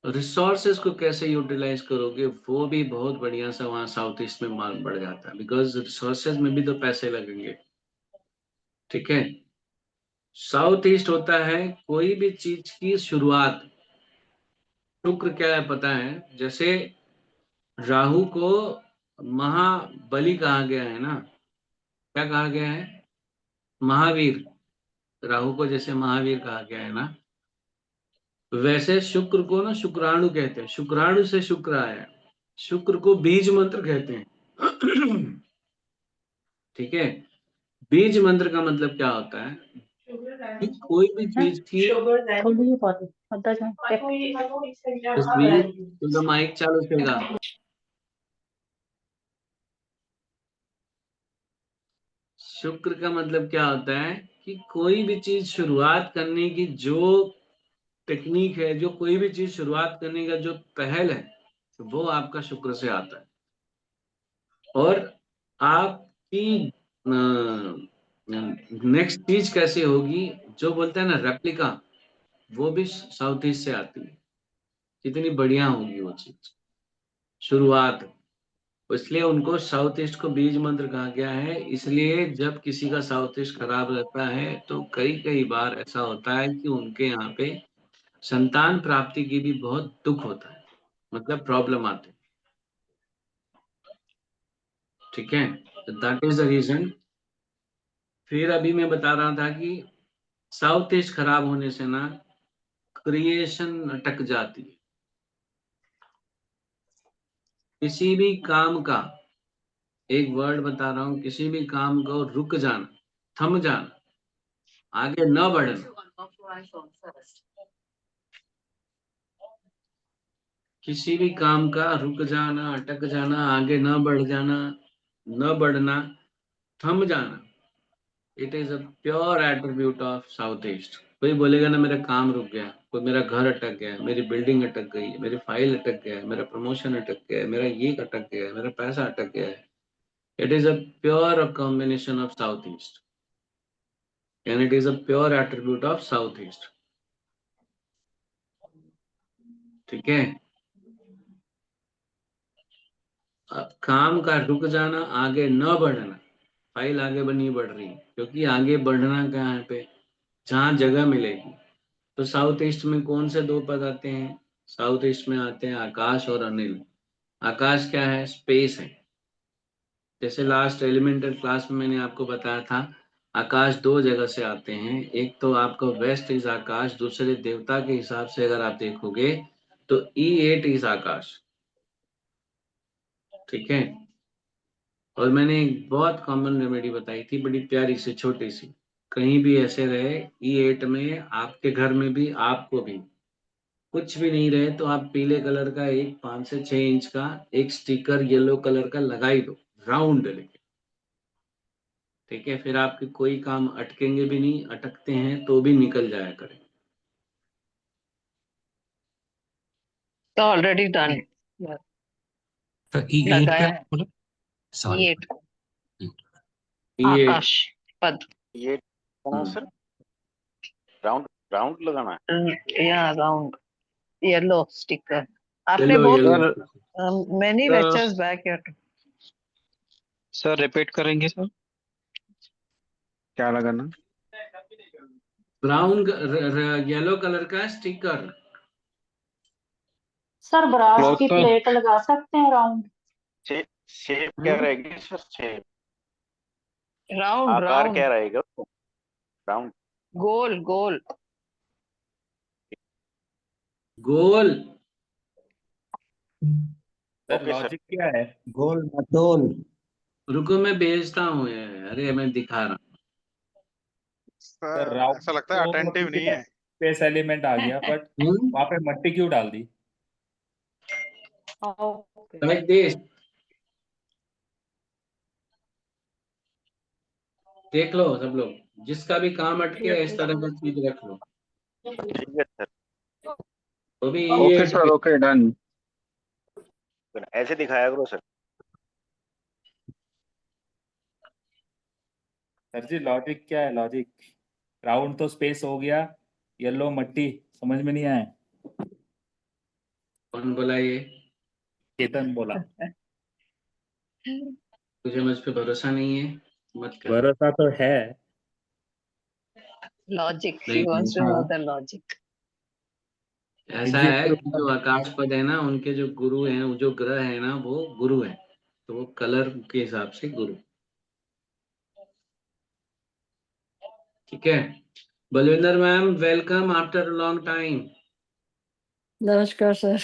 रिसोर्सेस को कैसे यूटिलाइज करोगे, वो भी बहुत बढ़िया सा वहाँ साउथ ईस्ट में माल बढ़ जाता है। बिकॉज रिसोर्सेज में भी तो पैसे लगेंगे। ठीक है, साउथ ईस्ट होता है कोई भी चीज की शुरुआत। शुक्र क्या है पता है? जैसे राहु को महाबली कहा गया है ना, क्या कहा गया है? महावीर। राहु को जैसे महावीर कहा गया है ना, वैसे शुक्र को ना शुक्राणु कहते हैं। शुक्राणु से शुक्र आया है। शुक्र को बीज मंत्र कहते हैं। ठीक है, बीज मंत्र का मतलब क्या होता है कि कोई भी चीज की तस्वीर, तो माइक चालू रहेगा। शुक्र का मतलब क्या होता है कि कोई भी चीज शुरुआत करने की जो टेक्निक है, जो कोई भी चीज शुरुआत करने का जो पहल है, वो आपका शुक्र से आता है। और आपकी नेक्स्ट चीज कैसे होगी, जो बोलते हैं ना रेप्लिका, वो भी साउथ ईस्ट से आती है। कितनी बढ़िया होगी वो चीज शुरुआत। इसलिए उनको साउथ ईस्ट को बीज मंत्र कहा गया है। इसलिए जब किसी का साउथ ईस्ट खराब रहता है, तो कई कई बार ऐसा होता है कि उनके यहाँ पे संतान प्राप्ति की भी बहुत दुख होता है, मतलब प्रॉब्लम आती है। ठीक है, दैट इज द रीजन। फिर अभी मैं बता रहा था कि साउथ ईस्ट खराब होने से ना क्रिएशन अटक जाती है। किसी भी काम का, एक वर्ड बता रहा हूँ, किसी भी काम को रुक जाना, थम जाना, आगे न बढ़ना, किसी भी काम का रुक जाना, अटक जाना, आगे न बढ़ जाना, न बढ़ना, थम जाना, it is a pure attribute of south east. कोई बोलेगा ना मेरा काम रुक गया, कोई मेरा घर अटक गया, मेरी बिल्डिंग अटक गई, मेरी फाइल अटक गया, मेरा प्रमोशन अटक गया, मेरा ये अटक गया, मेरा पैसा अटक गया है, it is a pure combination of south east, and it is a pure attribute of south east. ठीक है, अब काम का रुक जाना, आगे न बढ़ना, फाइल आगे नहीं बढ़ रही, क्योंकि आगे बढ़ना कहाँ पे, जहाँ जगह मिलेगी। तो साउथ ईस्ट में कौन से दो पद आते हैं? साउथ ईस्ट में आते हैं आकाश और अनिल। आकाश क्या है? स्पेस है। जैसे लास्ट एलिमेंटरी क्लास में मैंने आपको बताया था, आकाश दो जगह से आते हैं। एक तो आपका वेस्ट इज आकाश, दूसरे देवता के हिसाब से अगर आप देखोगे तो E8 इज आकाश। ठीक है। और मैंने एक बहुत कॉमन रेमेडी बताई थी, बड़ी प्यारी सी छोटी सी, कहीं भी ऐसे रहे E8 में, आपके घर में भी, आपको भी कुछ भी नहीं रहे, तो आप पीले कलर का एक 5 से 6 इंच का एक स्टिकर येलो कलर का लगा ही दो, राउंड लेके। ठीक है, फिर आपके कोई काम अटकेंगे भी नहीं, अटकते हैं तो भी निकल जाया करें। तो ऑलरेडी डन। तो E8 लगाया पे है बोला, सॉरी। E8 ये आकाश पद। ये कौन है सर? राउंड राउंड लगाना है। या राउंड येलो स्टिकर आपने येलो बहुत yellow. many lectures back yet. Sir repeat करेंगे सर, क्या लगाना? ब्राउन येलो कलर का स्टिकर। सर ब्रास क्लॉथ की का प्लेट लगा सकते हैं राउंड? शेप क्या रहेगी सर? शेप, राउंड आकार राउंड क्या रहेगा? राउंड। गोल गोल। गोल। Sir okay sir. लॉजिक क्या है? गोल मटोल। रुको मैं भेजता हूँ अरे मैं दिखा रहा हूँ। सर सर राउंड ऐसा लगता है तो अटेंटिव ठीक नहीं है, है। स्पेस एलिमेंट आ गया, बट वहां पे मट्टी क्यों डाल दी? ओके। लाइक दिस, देख लो सब लोग, जिसका भी काम अटके इस तरह का चीज रख लो। ठीक है सर, वो भी ओके E8 सर, पे। Okay done. ऐसे दिखाया करो सर। सर जी लॉजिक क्या है? लॉजिक राउंड तो स्पेस हो गया, येलो मट्टी समझ में नहीं आया। कौन बोला ये? चेतन बोला। तुझे मुझ पे भरोसा नहीं है, मत कर। भरोसा तो है। लॉजिक he नहीं wants to ऐसा, know the logic. ऐसा है कि जो आकाश पद है ना, उनके जो गुरु हैं, वो जो ग्रह है ना, वो गुरु है, तो वो कलर के हिसाब से गुरु। ठीक है। Balvinder ma'am, welcome after long time. नमस्कार सर।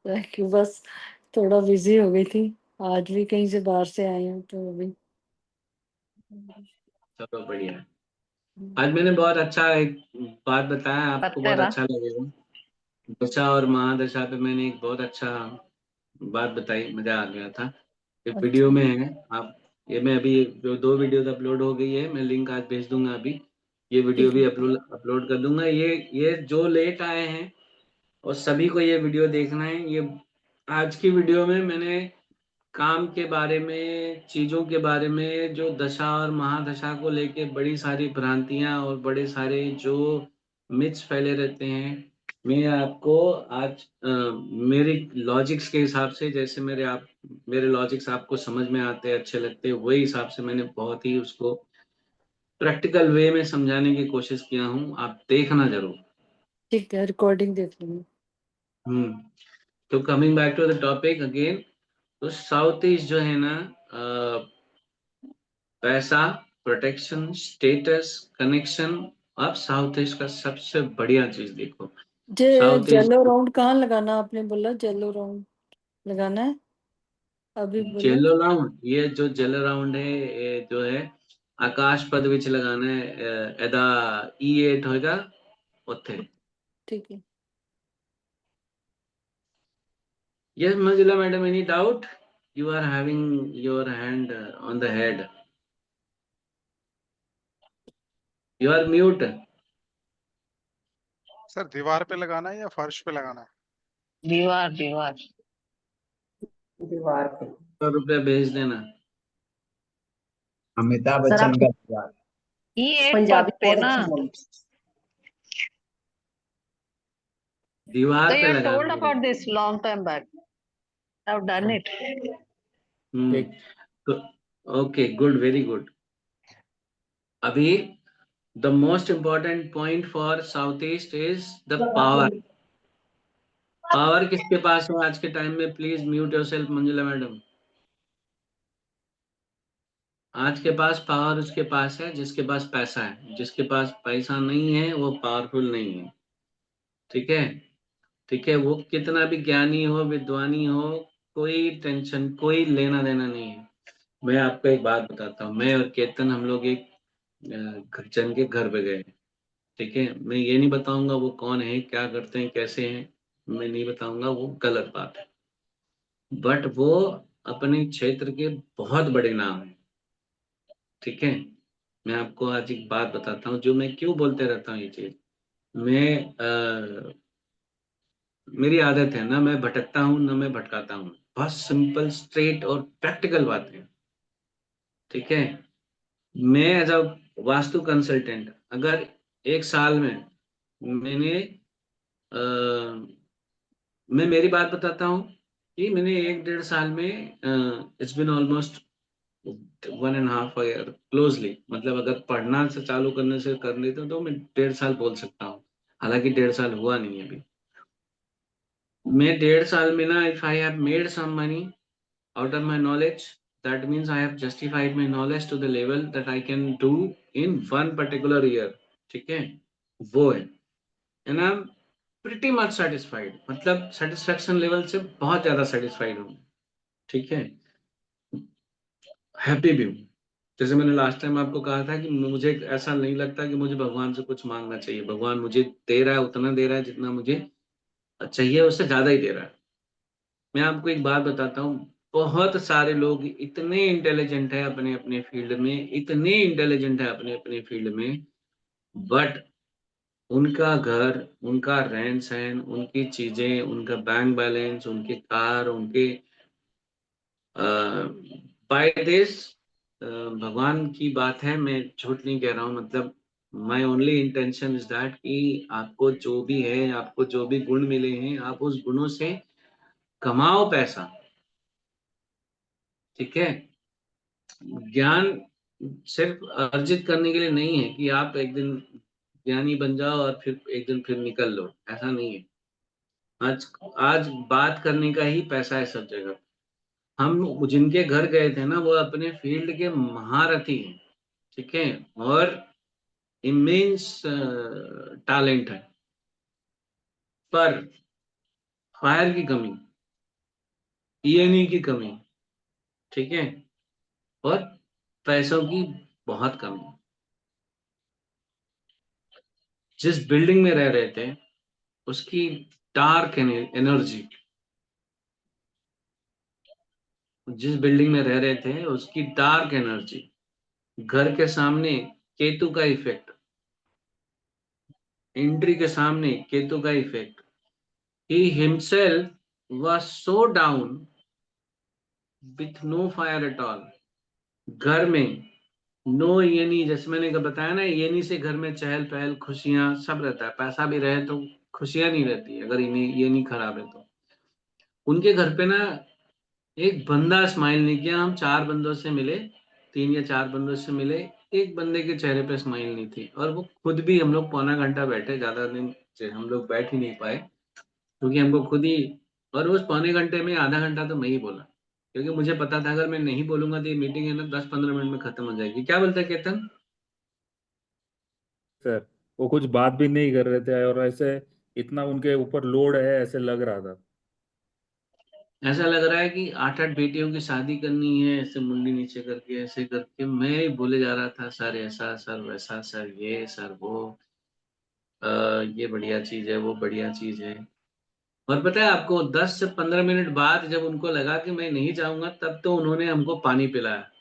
Thank you. बस थोड़ा बिजी हो गई थी, आज भी कहीं से बाहर से आई हूँ तो अभी। चलो बढ़िया है। आज मैंने बहुत अच्छा एक बात बताया, आपको बहुत पत्तेरा अच्छा लगेगा। दशा और महादशा पे मैंने एक बहुत अच्छा बात बताई, मजा आ गया था। ये वीडियो अच्छा में है, आप, ये मैं अभी जो 2 वीडियो अपलोड हो गई है, मैं लिंक आज भेज दूंगा अभी। ये वीडियो ठीक भी है। अपलोड कर दूंगा। ये जो लेट आए हैं और सभी को ये वीडियो देखना है। ये आज की वीडियो में मैंने काम के बारे में, चीजों के बारे में, जो दशा और महादशा को लेके बड़ी सारी भ्रांतियां और बड़े सारे जो मिथ्स फैले रहते हैं, मैं आपको आज मेरी लॉजिक्स के हिसाब से, जैसे मेरे लॉजिक्स आपको समझ में आते हैं, अच्छे लगते हैं, वही हिसाब से मैंने बहुत ही उसको प्रैक्टिकल वे में समझाने की कोशिश किया हूँ। आप देखना जरूर। ठीक है, रिकॉर्डिंग देख लूंगी। हम्म। तो coming back to the topic again, तो साउथ ईस्ट जो है ना, पैसा, प्रोटेक्शन, स्टेटस, कनेक्शन। अब साउथ ईस्ट का सबसे बढ़िया चीज देखो। जे साउथ जेलो ईस्ट, राउंड कहाँ लगाना? आपने बोला जेलो राउंड लगाना है, अभी बोला। जेलो राउंड, ये जो जेल राउंड है, ये जो है आकाश पद विच लगाना है, एदा E8 होगा उत्थे। ठीक है। Yes Manjula madam, any doubt? You are having your hand on the head, you are mute. Sir दीवार पे लगाना है या फर्श पे लगाना है? दीवार दीवार। दीवार पे। ₹100 भेज देना। अमिताभ सर बच्चन आप का दीवार। E8 पंजाबी पद पे बहुत ना। अच्छा बोलते दीवार So पे you लगाना told है। about this long time back. I've done it. हम्म। ठीक। तो ओके, गुड, वेरी गुड। अभी the most important point for south east is the power. Power किसके पास है आज के टाइम में? Please mute yourself Manjula madam. आज के पास पावर उसके पास है जिसके पास पैसा है। जिसके पास पैसा नहीं है वो पावरफुल नहीं है। ठीक है? ठीक है, वो कितना भी ज्ञानी हो, विद्वानी हो, कोई टेंशन, कोई लेना देना नहीं है। मैं आपको एक बात बताता हूँ। मैं और केतन हम लोग एक जन के घर पे गए। ठीक है, मैं ये नहीं बताऊंगा वो कौन है, क्या करते हैं, कैसे हैं, मैं नहीं बताऊंगा, वो गलत बात है। बट वो अपने क्षेत्र के बहुत बड़े नाम है। ठीक है, मैं आपको आज एक बात बताता हूँ जो मैं क्यों बोलते रहता हूँ ये चीज। मैं मेरी आदत है ना, मैं भटकता हूँ ना मैं भटकाता हूँ। बहुत सिंपल, स्ट्रेट और प्रैक्टिकल बात है। ठीक है, मैं एज अ वास्तु कंसल्टेंट, अगर एक साल में मैंने अ, मैं मेरी बात बताता हूँ कि मैंने 1-1.5 साल में it's been almost 1.5 year closely, मतलब अगर पढ़ना से चालू करने से कर लेते तो मैं 1.5 साल बोल सकता हूँ। हालांकि 1.5 साल हुआ नहीं है अभी। मैं 1.5 साल में ना, if I have made some money out of my knowledge, that means I have justified my knowledge to the level that I can do in one particular year. ठीक है, वो है। and I'm pretty much satisfied, मतलब satisfaction level से बहुत ज्यादा satisfied हूँ। ठीक है, हैप्पी भी हूँ। जैसे मैंने लास्ट टाइम आपको कहा था कि मुझे ऐसा नहीं लगता कि मुझे भगवान से कुछ मांगना चाहिए। भगवान मुझे दे रहा है, उतना दे रहा है जितना मुझे चाहिए, उससे ज्यादा ही दे रहा है। मैं आपको एक बात बताता हूँ, बहुत सारे लोग इतने इंटेलिजेंट है अपने अपने फील्ड में, इतने इंटेलिजेंट है अपने अपने फील्ड में, बट उनका घर, उनका रहन सहन, उनकी चीजें, उनका बैंक बैलेंस, उनके कार, उनके बाय दिस, भगवान की बात है, मैं झूठ नहीं कह रहा हूँ। मतलब my only intention is that कि आपको जो भी है, आपको जो भी गुण मिले हैं, आप उस गुणों से कमाओ पैसा। ठीक है, ज्ञान सिर्फ अर्जित करने के लिए नहीं है कि आप एक दिन ज्ञानी बन जाओ और फिर एक दिन फिर निकल लो, ऐसा नहीं है। आज आज बात करने का ही पैसा है सब जगह। हम जिनके घर गए थे ना, वो अपने फील्ड के महारथी हैं। ठीक है, और इमेंस टैलेंट है, पर फायर की कमी, ईएनई की कमी, ठीक है, और पैसों की बहुत कमी। जिस बिल्डिंग में रह रहे थे उसकी डार्क एनर्जी, जिस बिल्डिंग में रह रहे थे उसकी डार्क एनर्जी, घर के सामने केतु का इफेक्ट, एंट्री के सामने केतु का effect, he himself was so down with no fire at all। घर में नो येनी, जैसे मैंने बताया ना, येनी से घर में चहल पहल, खुशियां सब रहता है। पैसा भी रहे तो खुशियां नहीं रहती अगर येनी खराब है तो। उनके घर पे ना एक बंदा स्माइल नहीं किया। हम 4 बंदों से मिले, 3 या 4 बंदों से मिले, एक बंदे के चेहरे पे स्माइल नहीं थी। और वो खुद भी, हम लोग पौना घंटा बैठे, ज्यादा दिन से हम लोग बैठ ही नहीं पाए क्योंकि हमको खुद ही, और उस पौने घंटे में आधा घंटा तो मैं ही बोला क्योंकि मुझे पता था अगर मैं नहीं बोलूंगा तो ये मीटिंग है ना 10-15 मिनट में खत्म हो जाएगी। क्या बोलते हैं केतन? सर वो कुछ बात भी नहीं कर रहे थे और ऐसे इतना उनके ऊपर लोड है ऐसे लग रहा था। ऐसा लग रहा है कि 8-8 बेटियों की शादी करनी है, ऐसे मुंडी नीचे करके, ऐसे करके। मैं बोले जा रहा था सर ऐसा, सर वैसा, सर ये, सर वो, ये बढ़िया चीज है, वो बढ़िया चीज है। और पता है आपको, 10 से 15 मिनट बाद जब उनको लगा कि मैं नहीं जाऊंगा, तब तो उन्होंने हमको पानी पिलाया।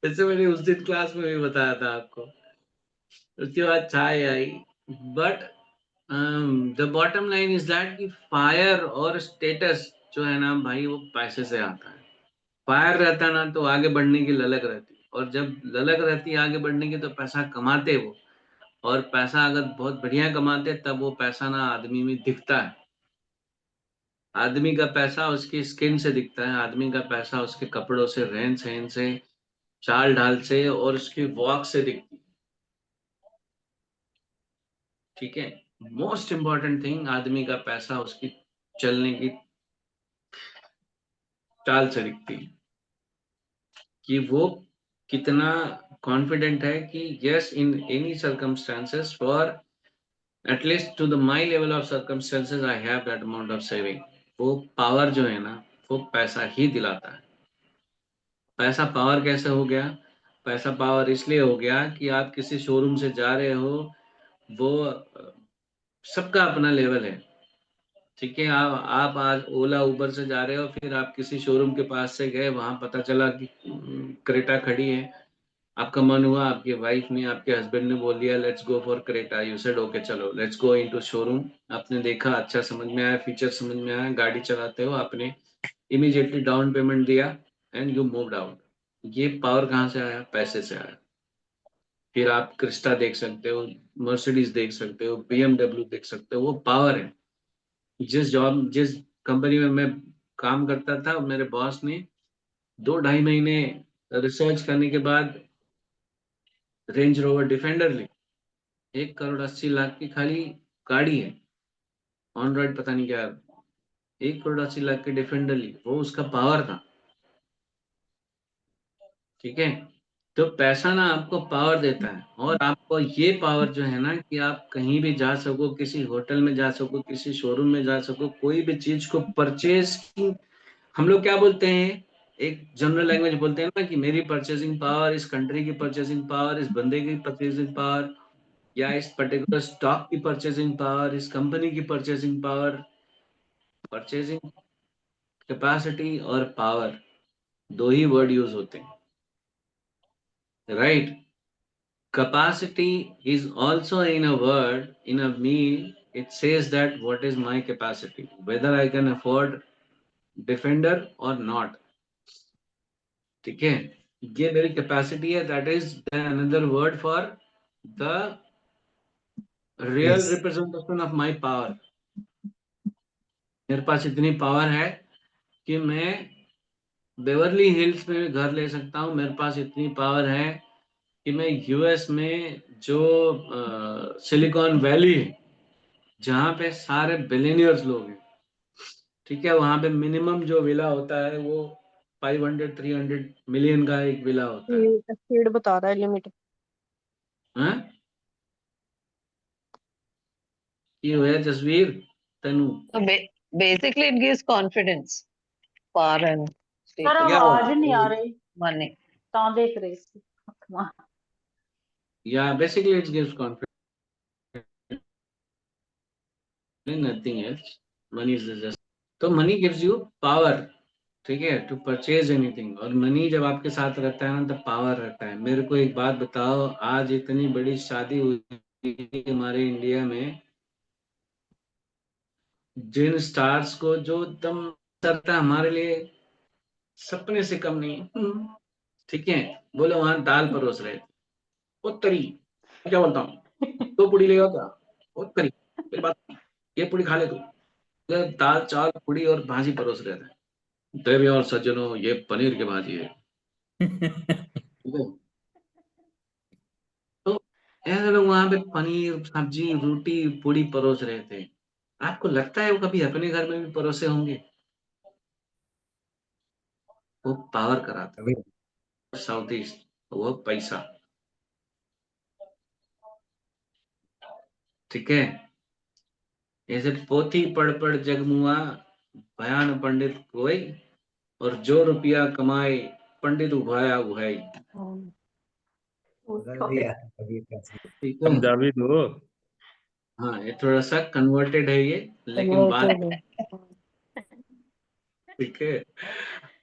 जैसे मैंने उस दिन क्लास में भी बताया था आपको। उसके बाद चाय आई। But the bottom line is that कि फायर और स्टेटस जो है ना भाई, वो पैसे से आता है। फायर रहता ना तो आगे बढ़ने की ललक रहती, और जब ललक रहती है आगे बढ़ने की तो पैसा कमाते वो। और पैसा अगर बहुत बढ़िया कमाते तब वो पैसा ना आदमी में दिखता है। आदमी का पैसा उसकी स्किन से दिखता है, आदमी का पैसा उसके कपड़ों से, रहन सहन से, चाल ढाल से और उसकी वॉक से दिखती है। ठीक है, मोस्ट इंपॉर्टेंट थिंग, आदमी का पैसा उसकी चलने की चाल से दिखती है कि वो कितना कॉन्फिडेंट है कि yes in any circumstances for at least to the my level of circumstances I have that amount of saving. वो पावर जो है ना, वो पैसा ही दिलाता है। पैसा पावर कैसे हो गया? पैसा पावर इसलिए हो गया कि आप किसी शोरूम से जा रहे हो, वो सबका अपना लेवल है। ठीक है, आप आज ओला उबर से जा रहे हो, फिर आप किसी शोरूम के पास से गए, वहां पता चला कि क्रेटा खड़ी है, आपका मन हुआ, आपकी वाइफ ने, आपके हस्बैंड ने बोल दिया let's go for Creta, you said okay चलो लेट्स गो इनटू शोरूम। आपने देखा, अच्छा समझ में आया, फीचर समझ में आया, गाड़ी चलाते हो, आपने इमीडिएटली डाउन पेमेंट दिया एंड यू मूव्ड आउट। ये पावर कहाँ से आया? पैसे से आया। फिर आप क्रिस्टा देख सकते हो, मर्सिडीज देख सकते हो, BMW देख सकते हो, वो पावर है। जिस कंपनी में मैं काम करता था, मेरे बॉस ने 2-2.5 महीने रिसर्च करने के बाद रेंज रोवर डिफेंडर ली। 1,80,00,000 की खाली गाड़ी है, ऑन रोड पता नहीं क्या, 1,80,00,000 की डिफेंडर ली, वो उसका पावर था। ठीक है, तो पैसा ना आपको पावर देता है, और आपको ये पावर जो है ना कि आप कहीं भी जा सको, किसी होटल में जा सको, किसी शोरूम में जा सको, कोई भी चीज को परचेज की, हम लोग क्या बोलते हैं, एक जनरल लैंग्वेज बोलते हैं ना कि मेरी परचेजिंग पावर, इस कंट्री की परचेजिंग पावर, इस बंदे की परचेजिंग पावर, या इस पर्टिकुलर स्टॉक की परचेजिंग पावर, इस कंपनी की परचेजिंग पावर। परचेजिंग कैपेसिटी और पावर, दो ही वर्ड यूज होते हैं, right? Capacity is also in a word, in a mean, it says that what is my capacity, whether I can afford defender or not. ठीक है, ये मेरी capacity है, that is another word for the real Yes. Representation of my power. मेरे पास इतनी power है कि मैं बेवर्ली हिल्स में घर ले सकता हूँ। मेरे पास इतनी पावर है कि मैं यूएस में जो सिलिकॉन वैली है, जहाँ पे सारे बिलियनियर्स लोग हैं, ठीक है, वहां पे मिनिमम जो विला होता है वो 500-300 मिलियन का एक विला होता है। स्पीड बता रहा है लिमिट। हैं? ये हुआ जसवीर तनु? So basically, it gives confidence, power, and sir status, या आवाज नहीं आ रही, money. कहाँ देख रहे थे? या basically it gives confidence, nothing else. Money is just, तो मनी गिव्स यू पावर, ठीक है, टू परचेज एनीथिंग। और मनी जब आपके साथ रहता है ना, तब पावर रहता है। मेरे को एक बात बताओ, आज इतनी बड़ी शादी हुई हमारे इंडिया में, जिन स्टार्स को जो एकदम करता है, हमारे लिए सपने से कम नहीं है। ठीक है, बोले वहां दाल परोस रहे थे, वो तरी, क्या बोलता हूँ, 2 पूड़ी लेगा क्या, वो तरी, फिर बात, ये पूड़ी खा ले तू, बोले दाल चावल पूड़ी और भाजी परोस रहे थे। देवी और सज्जनों, ये पनीर की भाजी है। ठीक है, तो ऐसे लोग वहां पे पनीर सब्जी रोटी पूड़ी परोस रहे थे। आपको लगता है वो कभी अपने घर में भी परोसे होंगे? वो पावर कराता अभी है साउथ ईस्ट, वो पैसा। ठीक है, ऐसे पोथी पढ़ पढ़ जगमुआ, भयान पंडित कोई, और जो रुपया कमाए पंडित उभाया उभाई। बदल दिया अभी कैसे। ठीक है, पंजाबी दो। हाँ, ये थोड़ा सा कन्वर्टेड है ये, लेकिन बात, ठीक है,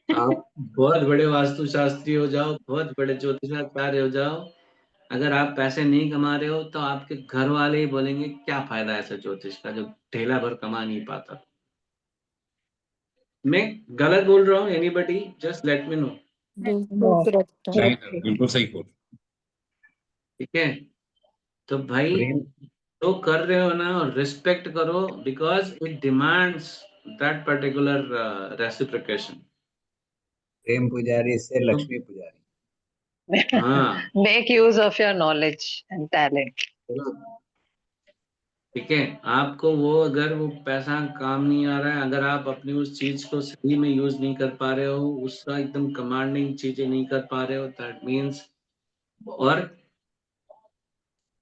आप बहुत बड़े वास्तुशास्त्री हो जाओ, बहुत बड़े ज्योतिषाचार्य हो जाओ, अगर आप पैसे नहीं कमा रहे हो, तो आपके घर वाले ही बोलेंगे क्या फायदा ऐसा ज्योतिष का जो ढेला भर कमा नहीं पाता। मैं गलत बोल रहा हूँ? Anybody just let me know. No. नहीं सर, बिल्कुल सही बोल। ठीक है, तो भाई प्रेम जो कर रहे हो ना, रिस्पेक्ट करो, because it demands that particular reciprocation. प्रेम पुजारी से लक्ष्मी पुजारी। हाँ Make use of your knowledge and talent. ठीक है, आपको वो अगर वो पैसा काम नहीं आ रहा है, अगर आप अपनी उस चीज को सही में यूज नहीं कर पा रहे हो, उसका एकदम कमांडिंग चीजें नहीं कर पा रहे हो, दैट मीन्स, और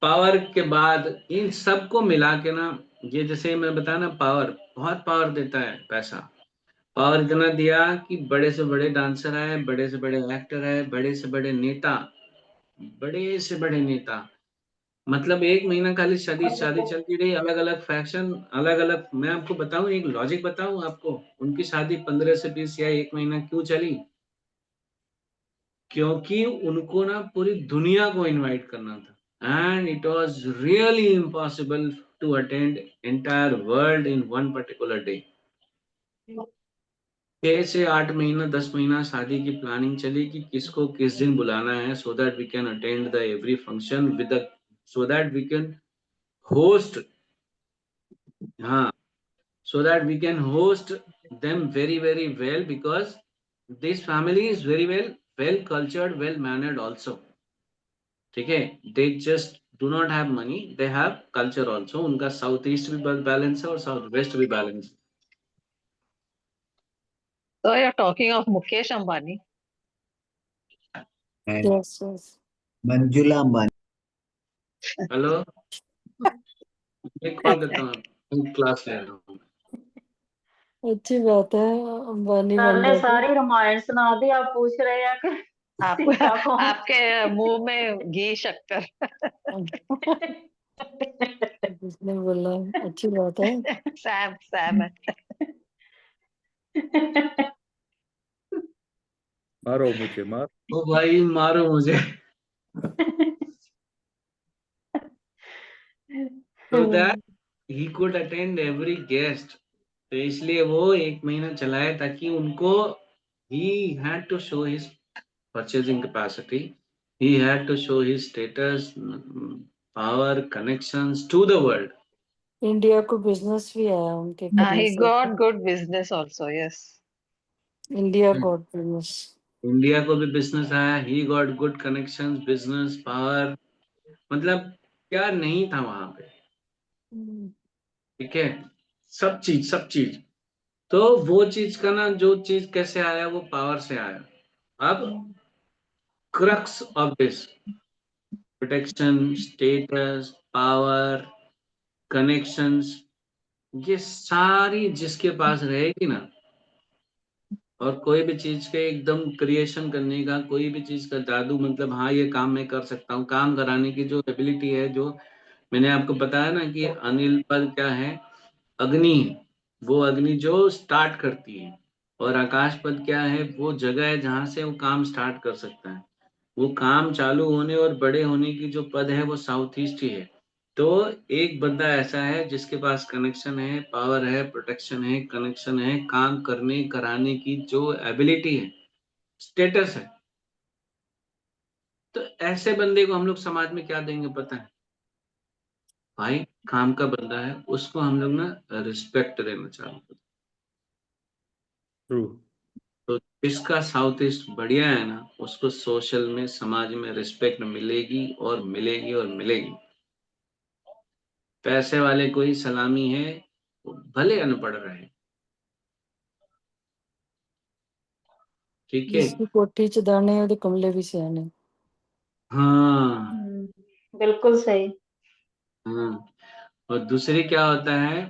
पावर के बाद इन सबको मिला के ना, ये जैसे मैं बताया ना, पावर बहुत पावर देता है पैसा। पावर इतना दिया कि बड़े से बड़े डांसर आए, बड़े से बड़े एक्टर आए, बड़े से बड़े नेता, बड़े से बड़े नेता, मतलब एक महीना खाली शादी शादी चलती रही, अलग अलग फैशन, अलग अलग। मैं आपको बताऊं, एक लॉजिक बताऊं आपको, उनकी शादी 15 से 20 या एक महीना क्यों चली? क्योंकि उनको ना पूरी दुनिया को इनवाइट करना था, and it was really impossible to attend entire world in one particular day. 6 से 8 महीना 10 महीना शादी की प्लानिंग चली कि किसको किस दिन बुलाना है, so that we can attend the every function with the, so that we can host, हाँ, so that we can host them very very well, because this family is very well cultured, well mannered also, ठीक है। they just do not have money, they have culture also, उनका south east भी balance है और south west भी balance So you're talking of Mukesh Ambani. And Yes, yes. Manjula Ambani. है। Hello, मैं call करता हूँ, क्लास ले रहा हूँ। अच्छी बात है, अंबानी सर बन ने जाते। सारी रामायण सुना दी, आप पूछ रहे हैं कि आप सीता कौन? आपके मुंह में घी शक्कर। किसने बोला? अच्छी बात है। सैम है। मारो मुझे, मार। ओ भाई मारो मुझे। so that he could attend every guest, तो इसलिए वो एक महीना चलाए, ताकि उनको, he had to show his purchasing capacity, he had to show his status, power, connections to the world. India को बिजनेस भी आया उनके करने He से। got good business also, yes. India got business. India को भी बिजनेस आया, he got good connections, business, power, मतलब क्या नहीं था वहां पे, ठीक है, सब चीज सब चीज। तो वो चीज का ना, जो चीज कैसे आया, वो पावर से आया। अब crux of this, protection, status, power, connections, ये सारी जिसके पास रहेगी ना, और कोई भी चीज के एकदम क्रिएशन करने का, कोई भी चीज का जादू, मतलब हाँ ये काम मैं कर सकता हूँ, काम कराने की जो एबिलिटी है, जो मैंने आपको बताया ना कि अनिल पद क्या है, अग्नि, वो अग्नि जो स्टार्ट करती है, और आकाश पद क्या है, वो जगह है जहां से वो काम स्टार्ट कर सकता है। वो काम चालू होने और बड़े होने की जो पद है, वो साउथ ईस्ट ही है। तो एक बंदा ऐसा है जिसके पास कनेक्शन है, पावर है, प्रोटेक्शन है, कनेक्शन है, काम करने कराने की जो एबिलिटी है, स्टेटस है, तो ऐसे बंदे को हम लोग समाज में क्या देंगे पता है भाई? काम का बंदा है, उसको हम लोग ना रिस्पेक्ट देना चाहते हैं। ट्रू। तो जिसका साउथ ईस्ट बढ़िया है ना, उसको सोशल में, समाज में रिस्पेक्ट मिलेगी और मिलेगी और मिलेगी। पैसे वाले कोई सलामी है, वो भले अनपढ़ रहे, ठीक है। जिसकी कोठी च दाने ਉਹਦੇ कमले भी सियाने। हाँ बिल्कुल सही। हाँ। और दूसरी क्या होता है,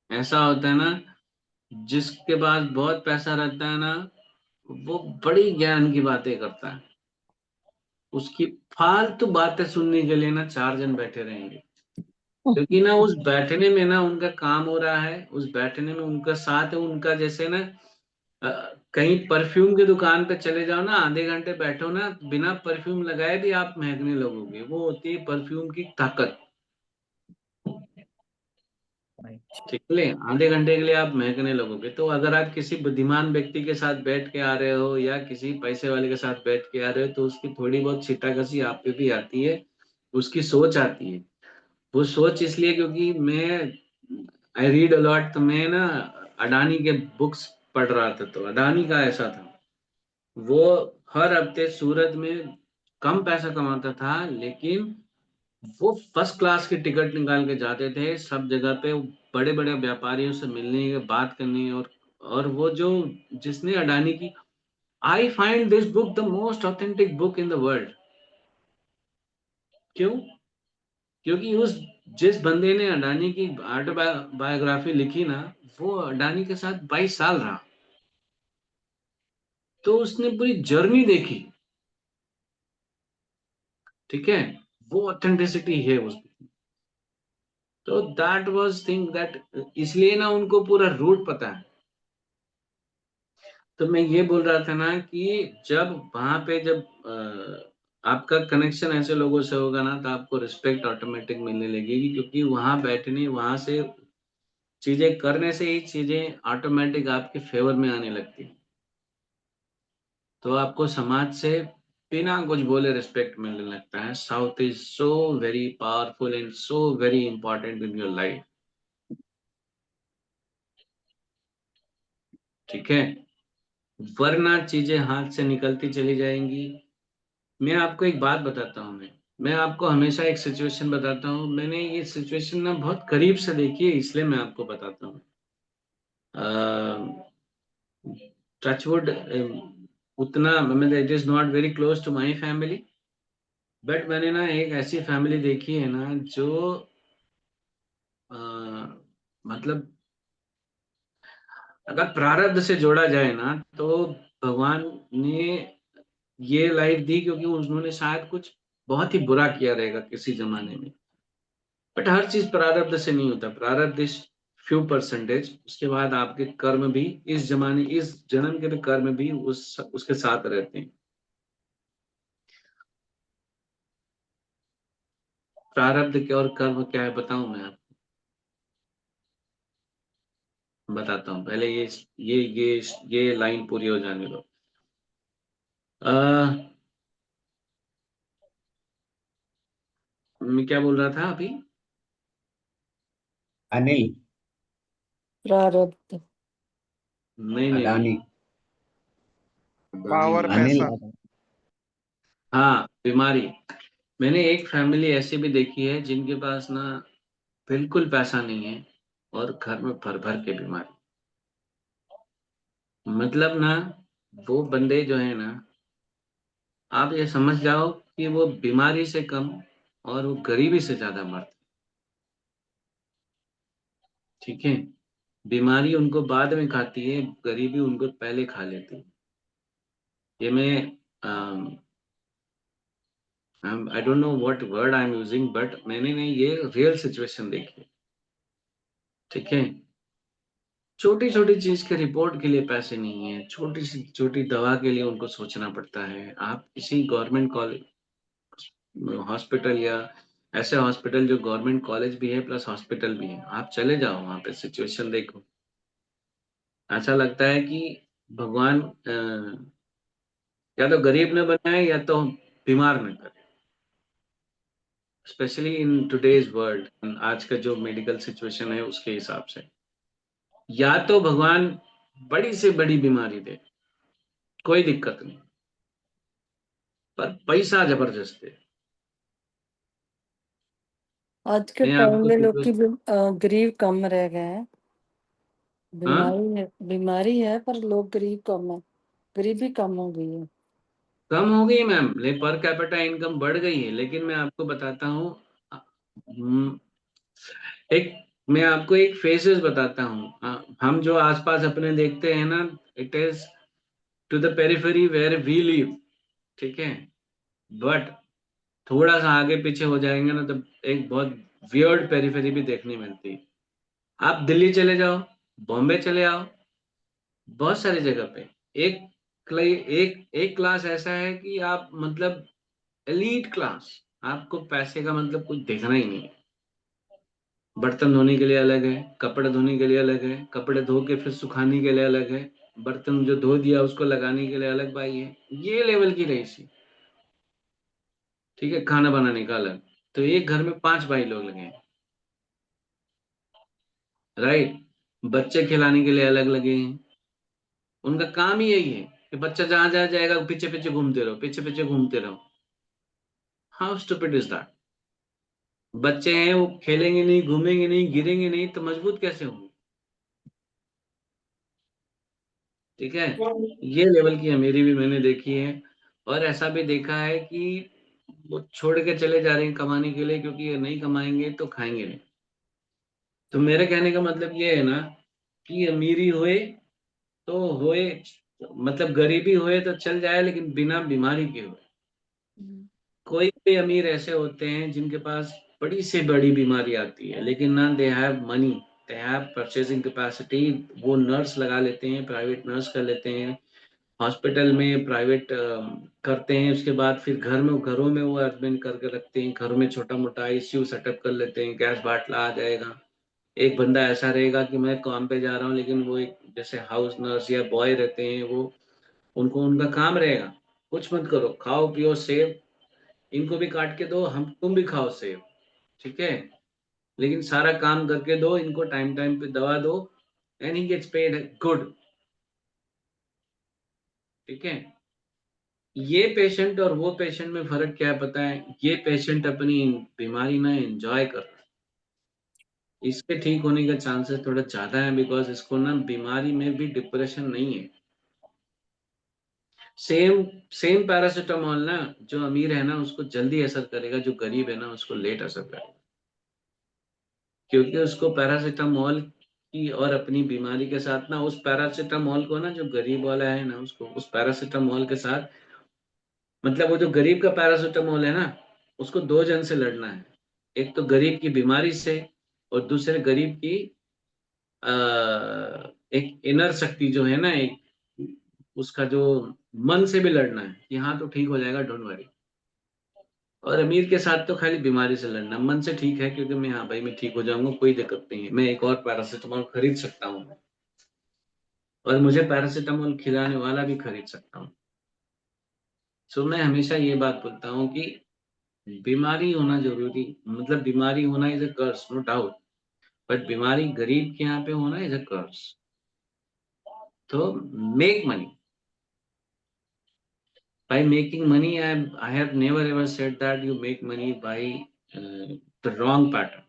ऐसा होता है ना, जिसके पास बहुत पैसा रहता है ना, वो बड़ी ज्ञान की बातें करता है, उसकी फालतू बातें सुनने के लिए ना 4 जन बैठे रहेंगे, क्योंकि ना उस बैठने में ना उनका काम हो रहा है, उस बैठने में उनका साथ है, उनका जैसे ना अ, कहीं परफ्यूम की दुकान पे चले जाओ ना, आधे घंटे बैठो ना, बिना परफ्यूम लगाए भी आप महकने लगोगे, वो होती है परफ्यूम की ताकत, ठीक है। आधे घंटे के लिए आप महकने लगोगे। तो अगर आप किसी बुद्धिमान व्यक्ति के साथ बैठ के आ रहे हो, या किसी पैसे वाले के साथ बैठ के आ रहे हो, तो उसकी थोड़ी बहुत छीटाकशी आप पे भी आती है, उसकी सोच आती है, वो सोच इसलिए क्योंकि मैं आई रीड अलॉट, तो मैं ना अडानी के बुक्स पढ़ रहा था, तो अडानी का ऐसा था, वो हर हफ्ते सूरत में कम पैसा कमाता था, लेकिन वो फर्स्ट क्लास की टिकट निकाल के जाते थे सब जगह पे, बड़े बड़े व्यापारियों से मिलने, बात करने। और वो जो जिसने अडानी की, I find this book the most authentic book in the world. क्यों? क्योंकि उस जिस बंदे ने अडानी की ऑटोबायोग्राफी लिखी ना, वो अडानी के साथ 22 साल रहा, तो उसने पूरी जर्नी देखी। ठीक है, वो ऑथेंटिसिटी है उस, तो दैट वाज थिंग दैट, इसलिए ना उनको पूरा रूट पता है। तो मैं ये बोल रहा था ना कि जब वहां पे जब आपका कनेक्शन ऐसे लोगों से होगा ना, तो आपको रिस्पेक्ट ऑटोमेटिक मिलने लगेगी, क्योंकि वहां बैठने, वहां से चीजें करने से ही चीजें ऑटोमेटिक आपके फेवर में आने लगती हैं। तो आपको समाज से बिना कुछ बोले रिस्पेक्ट मिलने लगता है। South is so very powerful and so very important in your life. ठीक है, वरना चीजें हाथ से निकलती चली जाएंगी। मैं आपको एक बात बताता हूँ, मैं आपको हमेशा एक सिचुएशन बताता हूँ, मैंने ये सिचुएशन ना बहुत करीब से देखी है, इसलिए मैं आपको बताता हूँ। टचवुड, उतना मतलब it is not very close to my family, but मैंने ना एक ऐसी फैमिली देखी है ना, जो अ, मतलब अगर प्रारब्ध से जोड़ा जाए ना, तो भगवान ने ये लाइफ दी क्योंकि उन्होंने शायद कुछ बहुत ही बुरा किया रहेगा किसी जमाने में। बट हर चीज प्रारब्ध से नहीं होता, प्रारब्ध इस फ्यू परसेंटेज, उसके बाद आपके कर्म भी, इस जमाने, इस जन्म के भी कर्म भी उसके साथ रहते हैं। प्रारब्ध क्या और कर्म क्या है बताऊं मैं आपको? बताता हूँ, पहले ये लाइन पूरी हो जाने दो। मैं क्या बोल रहा था अभी? अनिल, प्रारब्ध। नहीं नहीं नहीं, अडानी, पावर अनिल पैसा। अडानी। हाँ, बीमारी। मैंने एक फैमिली ऐसी भी देखी है जिनके पास ना बिल्कुल पैसा नहीं है, और घर में भर भर के बीमारी। मतलब ना, वो बंदे जो है ना, आप ये समझ जाओ कि वो बीमारी से कम और वो गरीबी से ज्यादा मरते। ठीक है, बीमारी उनको बाद में खाती है, गरीबी उनको पहले खा लेती है। ये मैं I don't know what word I am using, but मैंने नहीं, ये रियल सिचुएशन देखी है। ठीक है, छोटी छोटी चीज के रिपोर्ट के लिए पैसे नहीं है, छोटी सी छोटी दवा के लिए उनको सोचना पड़ता है। आप किसी गवर्नमेंट कॉलेज, हॉस्पिटल, या ऐसे हॉस्पिटल जो गवर्नमेंट कॉलेज भी है प्लस हॉस्पिटल भी है, आप चले जाओ वहां पे, सिचुएशन देखो। ऐसा लगता है कि भगवान या तो गरीब ने बनाए या तो बीमार ने करे, स्पेशली इन टुडेज वर्ल्ड, आज का जो मेडिकल सिचुएशन है उसके हिसाब से। या तो भगवान बड़ी से बड़ी बीमारी दे, कोई दिक्कत नहीं, पर पैसा जबरदस्त है। आज के मैं टाइम आपको में लोग की सिचुएशन, गरीब कम रह गए हैं। हाँ, बीमारी है पर लोग गरीब कम है। गरीबी कम हो गई है। कम हो गई मैम, ले पर कैपिटा इनकम बढ़ गई है, लेकिन मैं आपको बताता हूँ, हम्म, एक, मैं आपको एक फेसेस बताता हूँ। हम जो आसपास अपने देखते हैं ना, it is to the periphery where we live. ठीक है, बट थोड़ा सा आगे पीछे हो जाएंगे ना, तो एक बहुत वियर्ड पेरिफेरी भी देखने मिलती है। आप दिल्ली चले जाओ, बॉम्बे चले आओ, बहुत सारी जगह पे एक एक क्लास ऐसा है कि आप मतलब एलीट क्लास, आपको पैसे का मतलब कुछ देखना ही नहीं है। बर्तन धोने के लिए अलग है, कपड़े धोने के लिए अलग है, कपड़े धो के फिर सुखाने के लिए अलग है, बर्तन जो धो दिया उसको लगाने के लिए अलग भाई है। ये लेवल की रईसी। ठीक है, खाना बनाने का अलग, तो एक घर में 5 भाई लोग लगे हैं, राइट। बच्चे खिलाने के लिए अलग लगे हैं। उनका काम ही यही है कि बच्चा जहां जहां जाएगा पीछे पीछे घूमते रहो, पीछे पीछे घूमते रहो। How stupid is that. बच्चे हैं, वो खेलेंगे नहीं, घूमेंगे नहीं, गिरेंगे नहीं, तो मजबूत कैसे होंगे? ठीक है। ये लेवल की अमीरी भी मैंने देखी है। और ऐसा भी देखा है कि वो छोड़ के चले जा रहे हैं कमाने के लिए, क्योंकि ये नहीं कमाएंगे तो खाएंगे नहीं। तो मेरे कहने का मतलब ये है ना कि अमीरी होए तो होए, मतलब गरीबी होए तो चल जाए, लेकिन बिना बीमारी के होए। कोई कोई अमीर ऐसे होते हैं जिनके पास बड़ी से बड़ी बीमारी आती है, लेकिन ना they have money, they have purchasing capacity. वो नर्स लगा लेते हैं, प्राइवेट नर्स कर लेते हैं, हॉस्पिटल में प्राइवेट करते हैं, उसके बाद फिर घरों में वो अरेंजमेंट करके रखते हैं, घरों में छोटा मोटा आईसीयू सेटअप कर लेते हैं, गैस बाटला आ जाएगा। एक बंदा ऐसा रहेगा कि मैं काम पे जा रहा हूँ, लेकिन वो एक जैसे हाउस नर्स या बॉय रहते हैं, वो उनको उनका काम रहेगा, कुछ मत करो, खाओ पियो सेव, इनको भी काट के दो, हम तुम भी खाओ सेव, ठीक है, लेकिन सारा काम करके दो, इनको टाइम टाइम पे दवा दो, and he gets paid good. ठीक है। ये पेशेंट और वो पेशेंट में फर्क क्या है पता है? ये पेशेंट अपनी बीमारी ना एंजॉय कर रहा है, इसके ठीक होने का चांसेस थोड़ा ज्यादा है, बिकॉज इसको ना बीमारी में भी डिप्रेशन नहीं है। सेम सेम पैरासिटामोल ना, जो अमीर है ना उसको जल्दी असर करेगा, जो गरीब है ना उसको लेट असर करेगा, क्योंकि उसको पैरासिटामोल की और अपनी बीमारी के साथ ना, उस पैरासिटामोल को ना, जो गरीब वाला है ना, उसको उस पैरासिटामोल के साथ, मतलब वो जो गरीब का पैरासिटामोल है ना, उसको दो जन से लड़ना है। एक तो गरीब की बीमारी से, और दूसरे गरीब की आ, एक इनर शक्ति जो है ना, एक उसका जो मन से भी लड़ना है कि हाँ तो ठीक हो जाएगा, डोंट वरी। और अमीर के साथ तो खाली बीमारी से लड़ना, मन से ठीक है क्योंकि मैं, हाँ भाई मैं ठीक हो जाऊंगा, कोई दिक्कत नहीं है, मैं एक और पैरासिटामोल खरीद सकता हूँ, और मुझे पैरासिटामोल खिलाने वाला भी खरीद सकता हूँ। सो मैं हमेशा ये बात बोलता हूँ कि बीमारी होना जरूरी, मतलब बीमारी होना is a curse, no doubt, but बीमारी गरीब के यहाँ पे होना इज अ कर्स। तो make money, by making money, I have never ever said that you make money by the wrong pattern।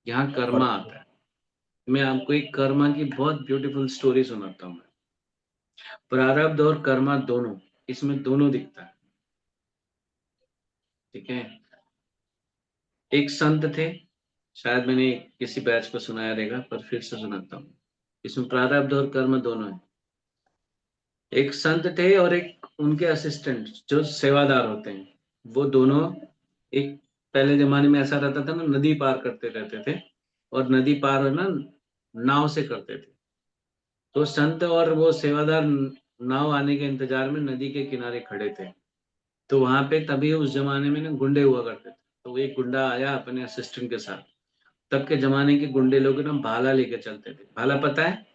यहाँ कर्मा आता है। मैं आपको एक कर्मा की बहुत ब्यूटीफुल स्टोरी सुनाता हूँ। प्रारब्ध और कर्मा दोनों, इसमें दोनों दिखता है। ठीक है। एक संत थे, शायद मैंने किसी बैच को सुनाया रहेगा, पर फिर से सुनाता हूँ। इसमें प्रारब्ध और कर्म दोनों है। एक संत थे और एक उनके असिस्टेंट जो सेवादार होते हैं, वो दोनों, एक पहले जमाने में ऐसा रहता था ना, नदी पार करते रहते थे, और नदी पार ना नाव से करते थे। तो संत और वो सेवादार नाव आने के इंतजार में नदी के किनारे खड़े थे। तो वहां पे तभी उस जमाने में ना गुंडे हुआ करते थे। तो वो एक गुंडा आया अपने असिस्टेंट के साथ। तब के जमाने के गुंडे लोग ना भाला लेके चलते थे। भाला पता है?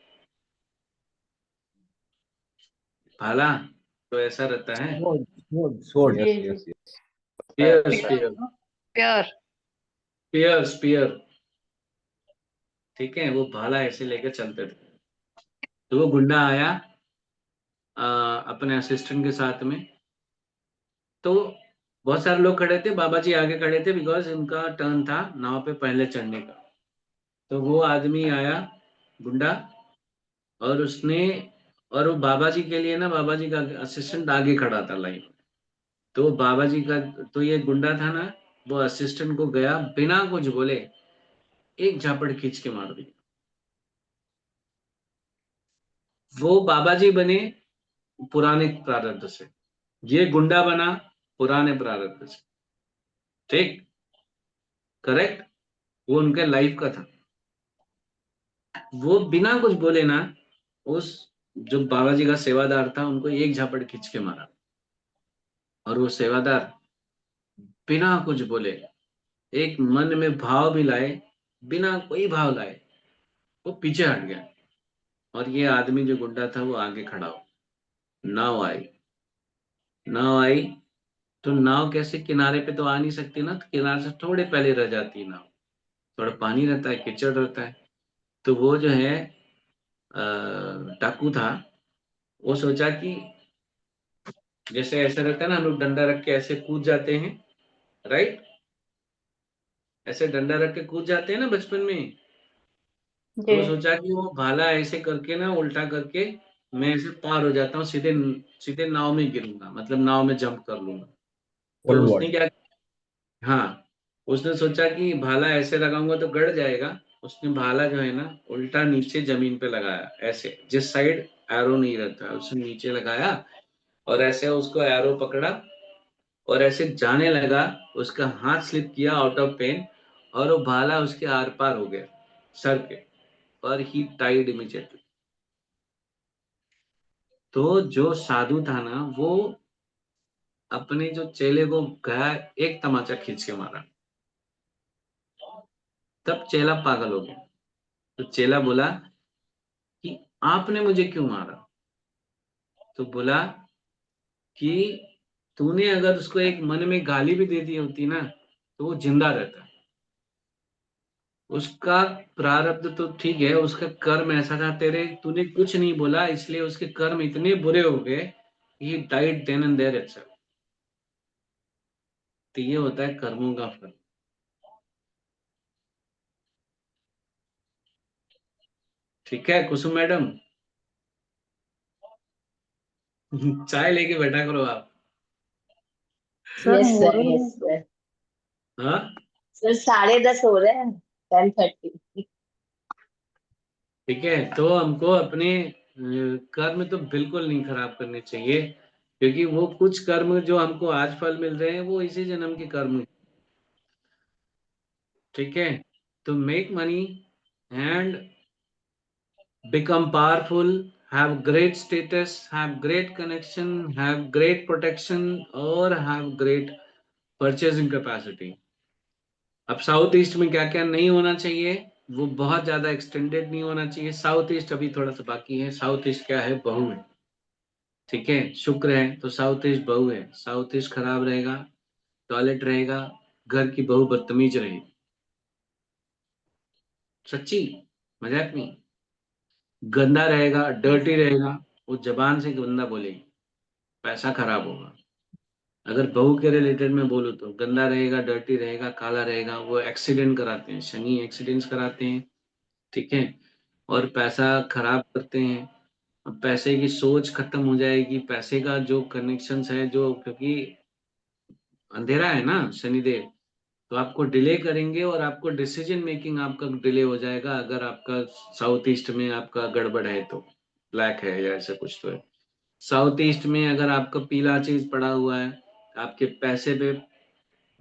भाला तो ऐसा रहता है, sword. जी जी। स्पीयर प्यार स्पीयर प्यार स्पीयर स्पीयर। ठीक है, वो भाला ऐसे लेके चलते थे। तो वो गुंडा आया अपने असिस्टेंट के साथ में। तो बहुत सारे लोग खड़े थे, बाबा जी आगे खड़े थे, बिकॉज उनका टर्न था नाव पे पहले चढ़ने का। तो वो आदमी आया, गुंडा, और उसने, और वो बाबा जी के लिए ना, बाबा जी का असिस्टेंट आगे खड़ा था लाइन में। तो बाबा जी का, तो ये गुंडा था ना, वो असिस्टेंट को गया बिना कुछ बोले एक झापड़ खींच के मार दी। वो बाबा जी बने पुराने प्रारब्ध से, ये गुंडा बना पुराने प्रारब्ध से। ठीक, करेक्ट। वो उनके लाइफ का था। वो बिना कुछ बोले ना, उस जो बाबा जी का सेवादार था उनको एक झापड़ खींच के मारा। और वो सेवादार बिना कुछ बोले, एक मन में भाव भी लाए, बिना कोई भाव लाए वो पीछे हट गया। और ये आदमी जो गुंडा था वो आगे खड़ा हो। नाव आई, नाव आई, तो नाव कैसे किनारे पे तो आ नहीं सकती ना, तो किनारे से थोड़े पहले रह जाती है नाव, थोड़ा पानी रहता है, कीचड़ रहता है। तो वो जो है टाकू था, वो सोचा कि जैसे ऐसा रहता है ना, हम लोग डंडा रख के ऐसे कूद जाते हैं, राइट, ऐसे डंडा रख के कूद जाते हैं ना बचपन में। जी। तो सोचा कि वो भाला ऐसे करके ना उल्टा करके मैं ऐसे पार हो जाता हूँ, सीधे सीधे नाव में गिरूंगा, मतलब नाव में जंप कर लूंगा। तो फुल उसने वॉल्ट। क्या, हाँ, उसने सोचा कि भाला ऐसे लगाऊंगा तो गड़ जाएगा। उसने भाला जो है ना उल्टा नीचे जमीन पे लगाया, ऐसे जिस साइड एरो नहीं रहता है उसने नीचे लगाया, और ऐसे उसको एरो पकड़ा और ऐसे जाने लगा। उसका हाथ स्लिप किया आउट ऑफ पेन, और वो भाला उसके आर पार हो गया सर पे, और ही टाइड इमीडिएटली। तो जो साधु था ना, वो अपने जो चेले को गया एक तमाचा खींच के मारा, तब चेला पागल हो गया। तो चेला बोला कि आपने मुझे क्यों मारा? तो बोला कि तूने अगर उसको एक मन में गाली भी दे दी होती ना, तो वो जिंदा रहता। उसका प्रारब्ध तो ठीक है, उसका कर्म ऐसा था, तेरे तूने कुछ नहीं बोला इसलिए उसके कर्म इतने बुरे हो गए, he died then and there itself. तो ये होता है कर्मों का फल। ठीक है कुसुम मैडम? चाय लेके बैठा करो आप। Sir yes sir, moral yes sir. हाँ, सर 10:30 हो रहे हैं, 10:30। ठीक है, तो हमको अपने कर्म तो बिल्कुल नहीं खराब करने चाहिए, क्योंकि वो कुछ कर्म जो हमको आज फल मिल रहे हैं वो इसी जन्म के कर्म। ठीक है, तो make money and become powerful, have great status, have great connection, have great protection, और have great purchasing capacity। अब साउथ ईस्ट में क्या क्या नहीं होना चाहिए, वो बहुत ज्यादा एक्सटेंडेड नहीं होना चाहिए। साउथ ईस्ट अभी थोड़ा सा बाकी है। साउथ ईस्ट क्या है? बहू है। ठीक है, शुक्र है तो साउथ ईस्ट बहू है। साउथ ईस्ट खराब रहेगा, टॉयलेट रहेगा, घर की बहू बदतमीज रहेगी। सच्ची, मजाक नहीं। गंदा रहेगा, डर्टी रहेगा, वो जबान से गंदा बोलेगी, पैसा खराब होगा। अगर बहू के रिलेटेड में बोलूँ तो गंदा रहेगा, डर्टी रहेगा, काला रहेगा, वो एक्सीडेंट कराते हैं, शनि एक्सीडेंट्स कराते हैं। ठीक है, और पैसा खराब करते हैं। अब पैसे की सोच खत्म हो जाएगी, पैसे का जो कनेक्शंस है, जो क्योंकि अंधेरा है ना शनिदेव, तो आपको डिले करेंगे, और आपको डिसीजन मेकिंग आपका डिले हो जाएगा अगर आपका साउथ ईस्ट में आपका गड़बड़ है तो, ब्लैक है या ऐसा कुछ तो है। साउथ ईस्ट में अगर आपका पीला चीज पड़ा हुआ है, आपके पैसे पे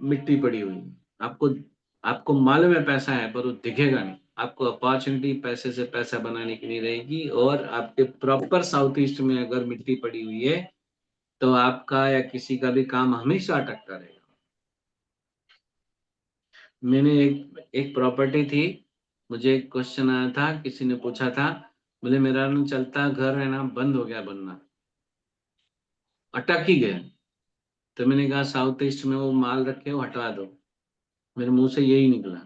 मिट्टी पड़ी हुई है, आपको आपको मालूम है पैसा है पर वो दिखेगा नहीं, आपको अपॉर्चुनिटी पैसे से पैसा बनाने की नहीं रहेगी। और आपके प्रॉपर साउथ ईस्ट में अगर मिट्टी पड़ी हुई है, तो आपका या किसी का भी काम हमेशा अटकता रहेगा। मैंने एक प्रॉपर्टी थी, मुझे एक क्वेश्चन आया था, किसी ने पूछा था, बोले मेरा ना चलता घर है ना बंद हो गया बनना, अटक ही गया। तो मैंने कहा साउथ ईस्ट में वो माल रखे हो हटवा दो, मेरे मुंह से यही निकला।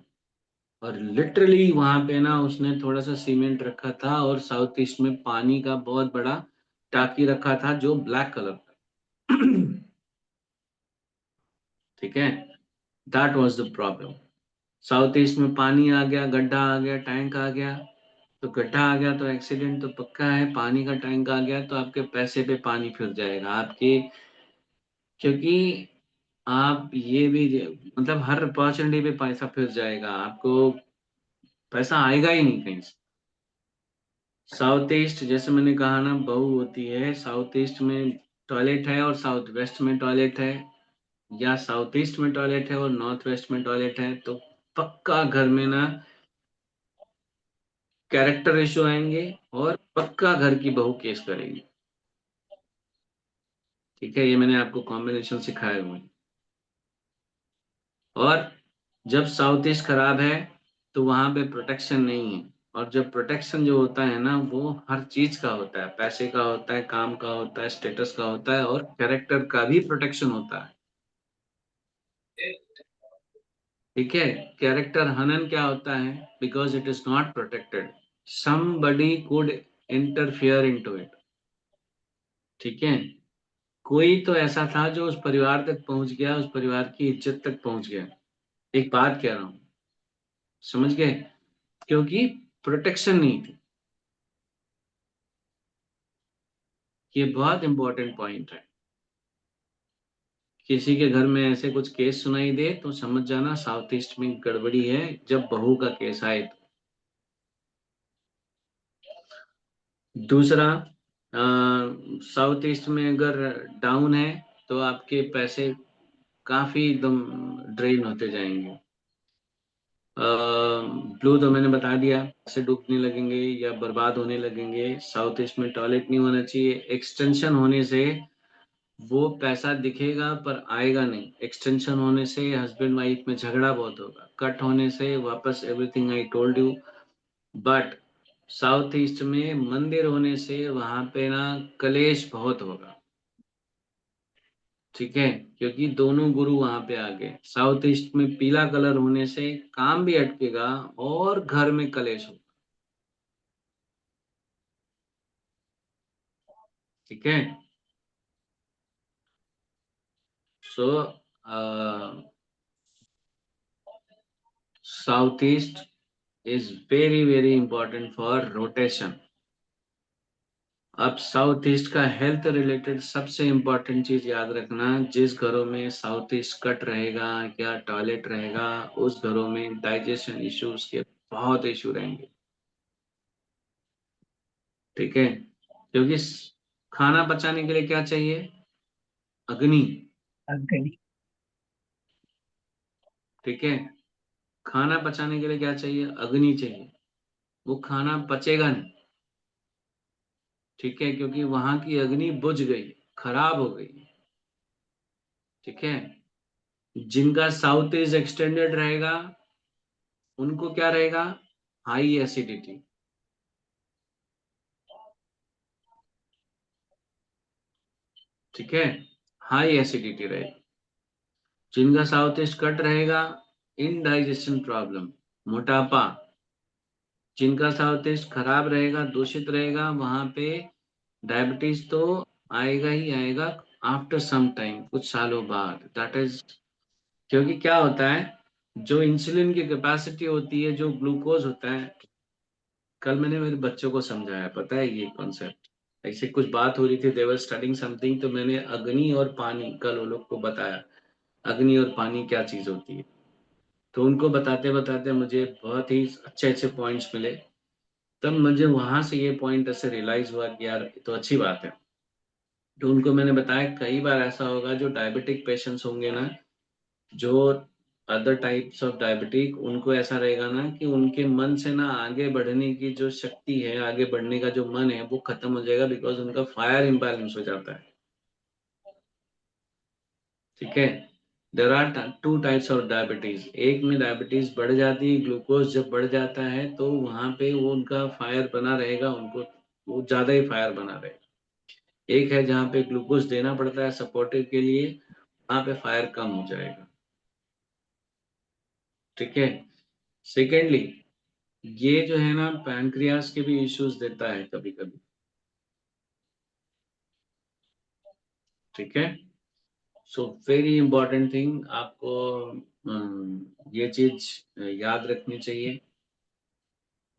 और लिटरली वहां पे ना उसने थोड़ा सा सीमेंट रखा था, और साउथ ईस्ट में पानी का बहुत बड़ा टाकी रखा था जो ब्लैक कलर का। ठीक है, that was the problem. South east में पानी आ गया, गड्ढा आ गया, टैंक आ गया, तो गड्ढा आ गया तो एक्सीडेंट तो पक्का है, पानी का टैंक आ गया तो आपके पैसे पे पानी फिर जाएगा आपके, क्योंकि आप ये भी मतलब हर अपॉर्चुनिटी पे पैसा फिर जाएगा, आपको पैसा आएगा ही नहीं कहीं से। साउथ ईस्ट जैसे मैंने कहा ना, बहू होती है। साउथ ईस्ट में टॉयलेट है और साउथ वेस्ट में टॉयलेट है, या साउथ ईस्ट में टॉयलेट है और नॉर्थ वेस्ट में टॉयलेट है, तो पक्का घर में ना कैरेक्टर इशू आएंगे, और पक्का घर की बहू केस करेगी। ठीक है, ये मैंने आपको कॉम्बिनेशन सिखाए हुए हैं। और जब साउथ ईस्ट खराब है तो वहां पे प्रोटेक्शन नहीं है, और जब प्रोटेक्शन जो होता है ना, वो हर चीज का होता है, पैसे का होता है, काम का होता है, स्टेटस का होता है, और कैरेक्टर का भी प्रोटेक्शन होता है। ठीक है। कैरेक्टर हनन क्या होता है? Because it is not protected, somebody could interfere into it। ठीक है। कोई तो ऐसा था जो उस परिवार तक पहुंच गया, उस परिवार की इज्जत तक पहुंच गया। एक बात कह रहा हूं, समझ गए? क्योंकि प्रोटेक्शन नहीं थी। ये बहुत इंपॉर्टेंट पॉइंट है। किसी के घर में ऐसे कुछ केस सुनाई दे तो समझ जाना साउथ ईस्ट में गड़बड़ी है, जब बहू का केस आए तो। दूसरा, साउथ ईस्ट में अगर डाउन है तो आपके पैसे काफी एकदम ड्रेन होते जाएंगे। ब्लू तो मैंने बता दिया, से डूबने लगेंगे या बर्बाद होने लगेंगे। साउथ ईस्ट में टॉयलेट नहीं होना चाहिए। एक्सटेंशन होने से वो पैसा दिखेगा पर आएगा नहीं। एक्सटेंशन होने से हस्बैंड वाइफ में झगड़ा बहुत होगा। कट होने से वापस everything I told you. But south east में मंदिर होने से वहां पे ना कलेश बहुत होगा। ठीक है, क्योंकि दोनों गुरु वहां पे आ गए। साउथ ईस्ट में पीला कलर होने से काम भी अटकेगा और घर में कलेश होगा। ठीक है। So south east is very very important for rotation. अब साउथ ईस्ट का हेल्थ रिलेटेड सबसे इंपॉर्टेंट चीज याद रखना, जिस घरों में साउथ ईस्ट कट रहेगा या टॉयलेट रहेगा, उस घरों में डाइजेशन इश्यूज के बहुत इशू रहेंगे। ठीक है, क्योंकि खाना पचाने के लिए क्या चाहिए? अग्नि। अग्नि। ठीक है, खाना पचाने के लिए क्या चाहिए? अग्नि चाहिए। वो खाना पचेगा नहीं। ठीक है, क्योंकि वहां की अग्नि बुझ गई, खराब हो गई। ठीक है। जिनका साउथ ईस्ट एक्सटेंडेड रहेगा उनको क्या रहेगा? High acidity. ठीक है, हाई एसिडिटी रहेगी। जिनका साउथ ईस्ट कट रहेगा, इनडाइजेशन प्रॉब्लम, मोटापा। जिनका साउथ ईस्ट खराब रहेगा, दूषित रहेगा, वहां पे डायबिटीज तो आएगा ही आएगा आफ्टर सम टाइम, कुछ सालों बाद। दैट इज, क्योंकि क्या होता है, जो इंसुलिन की कैपेसिटी होती है, जो ग्लूकोज होता है, कल मैंने मेरे बच्चों को समझाया, पता है ये कॉन्सेप्ट। ऐसे कुछ बात हो रही थी, देवर स्टडिंग समथिंग, तो मैंने अग्नि और पानी कल वो लोग को बताया, अग्नि और पानी क्या चीज होती है। तो उनको बताते बताते मुझे बहुत ही अच्छे अच्छे पॉइंट्स मिले। तब मुझे वहां से ये पॉइंट ऐसे रियलाइज हुआ कि यार ये तो अच्छी बात है। तो उनको मैंने बताया कई बार ऐसा होगा, जो डायबिटिक पेशेंट्स होंगे ना, जो अदर टाइप्स ऑफ डायबिटिक, उनको ऐसा रहेगा ना कि उनके मन से ना आगे बढ़ने की जो शक्ति है, आगे बढ़ने का जो मन है वो खत्म हो जाएगा, बिकॉज उनका फायर इम्बैलेंस हो जाता है। ठीक है। There are two types of diabetes. एक में डायबिटीज बढ़ जाती है, ग्लूकोज जब बढ़ जाता है तो वहां पे वो उनका फायर बना रहेगा, उनको वो ज्यादा ही फायर बना रहेगा। एक है जहाँ पे ग्लूकोज देना पड़ता है सपोर्टिव के लिए, वहां पे फायर कम हो जाएगा। ठीक है। सेकेंडली, ये जो है ना पैनक्रियास के भी इश्यूज देता है कभी कभी। ठीक है। सो वेरी इंपॉर्टेंट थिंग आपको ये चीज याद रखनी चाहिए।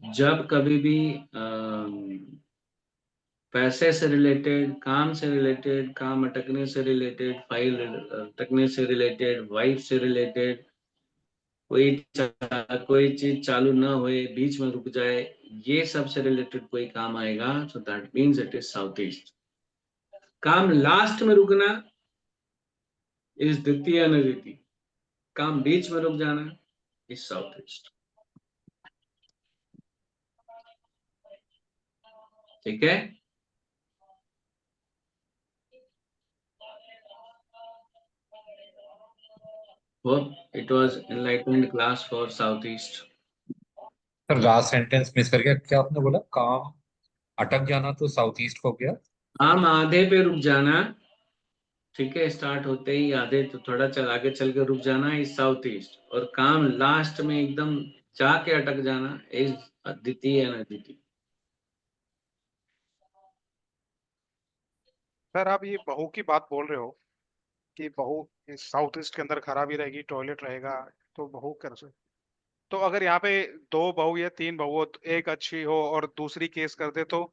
जब कभी भी पैसे से रिलेटेड, काम से रिलेटेड, काम अटकने से रिलेटेड, फाइल अटकने से रिलेटेड, वाइफ से रिलेटेड, कोई चीज चालू ना होए, बीच में रुक जाए, ये सब से रिलेटेड कोई काम आएगा, so that means it is south east. काम लास्ट में रुकना इज द्वितीय अनदिति। काम बीच में रुक जाना इज साउथ ईस्ट। ठीक है। Hope it was enlightenment class for south east. Sir last sentence miss कर गया, क्या आपने बोला? काम अटक जाना तो साउथ ईस्ट हो गया? काम आधे पे रुक जाना ठीक है, स्टार्ट होते ही आधे तो थोड़ा चल आगे चल के रुक जाना इज साउथ ईस्ट, और काम लास्ट में एकदम जाके अटक जाना इज द्वितीय एंड अद्वितीय। सर आप ये बहू की बात बोल रहे हो कि बहू साउथ ईस्ट के अंदर खराबी रहेगी, टॉयलेट रहेगा, तो बहू कैसे? तो अगर यहाँ पे दो बहू या तीन बहू हो, तो एक अच्छी हो और दूसरी केस कर दे तो?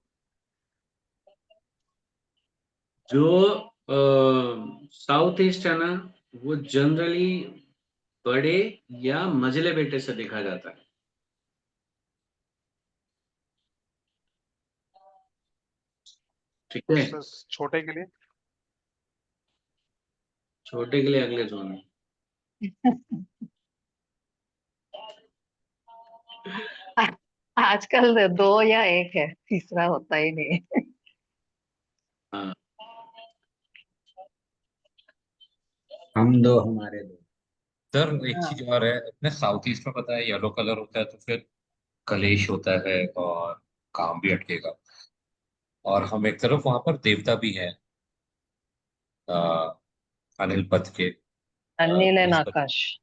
जो साउथ ईस्ट है ना, वो जनरली बड़े या मझले बेटे से देखा जाता है। ठीक है, छोटे के लिए? छोटे के लिए अगले जोन में। आजकल दो या एक है, तीसरा होता ही नहीं। हाँ, हम दो हमारे दो। सर एक हाँ। चीज और है, अपने साउथ ईस्ट में पता है येलो कलर होता है तो फिर कलेश होता है और काम भी अटकेगा। और हम एक तरफ वहां पर देवता भी हैं, अनिल पथ के, अनिल एंड बृहस्पति आकाश।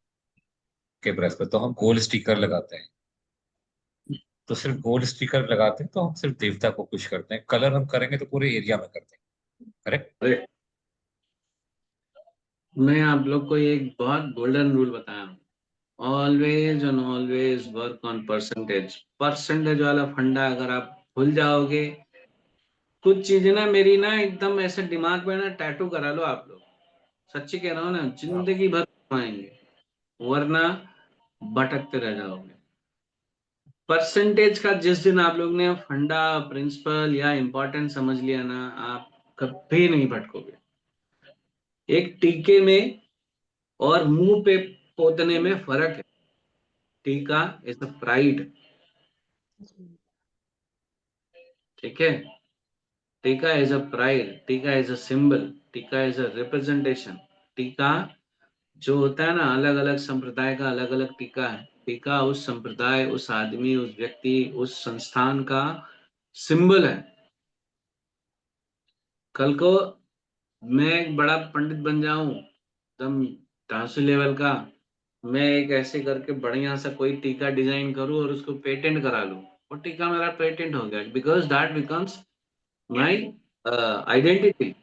के बृहस्पति, तो हम गोल स्टिकर लगाते हैं। तो सिर्फ गोल स्टिकर लगाते हैं तो हम सिर्फ देवता को खुश करते हैं, कलर हम करेंगे तो पूरे एरिया में करते हैं, करेक्ट? अरे मैं आप लोग को एक बहुत गोल्डन रूल बताया हूँ, always and always work on percentage. Percentage वाला फंडा अगर आप भूल जाओगे, कुछ चीजें ना मेरी ना एकदम ऐसे दिमाग में ना टैटू करा लो आप लोग, सच्ची कह रहा हूँ ना, जिंदगी भर पाएंगे, वरना भटकते रह जाओगे। परसेंटेज का जिस दिन आप लोग ने फंडा, प्रिंसिपल या इम्पोर्टेंट समझ लिया ना, आप कभी नहीं भटकोगे। एक टीके में और मुंह पे पोतने में फर्क है। टीका इज अ प्राइड, ठीक है, टीका इज अ प्राइड, टीका इज अ सिंबल, टीका इज अ रिप्रेजेंटेशन। टीका जो होता है ना, अलग अलग संप्रदाय का अलग अलग टीका है। टीका उस संप्रदाय, उस आदमी, उस व्यक्ति, उस संस्थान का सिंबल है। कल को मैं एक बड़ा पंडित बन जाऊं, एकदम धांसू लेवल का, मैं एक ऐसे करके बढ़िया सा कोई टीका डिजाइन करूं और उसको पेटेंट करा लूं, और टीका मेरा पेटेंट हो गया, because that becomes my identity.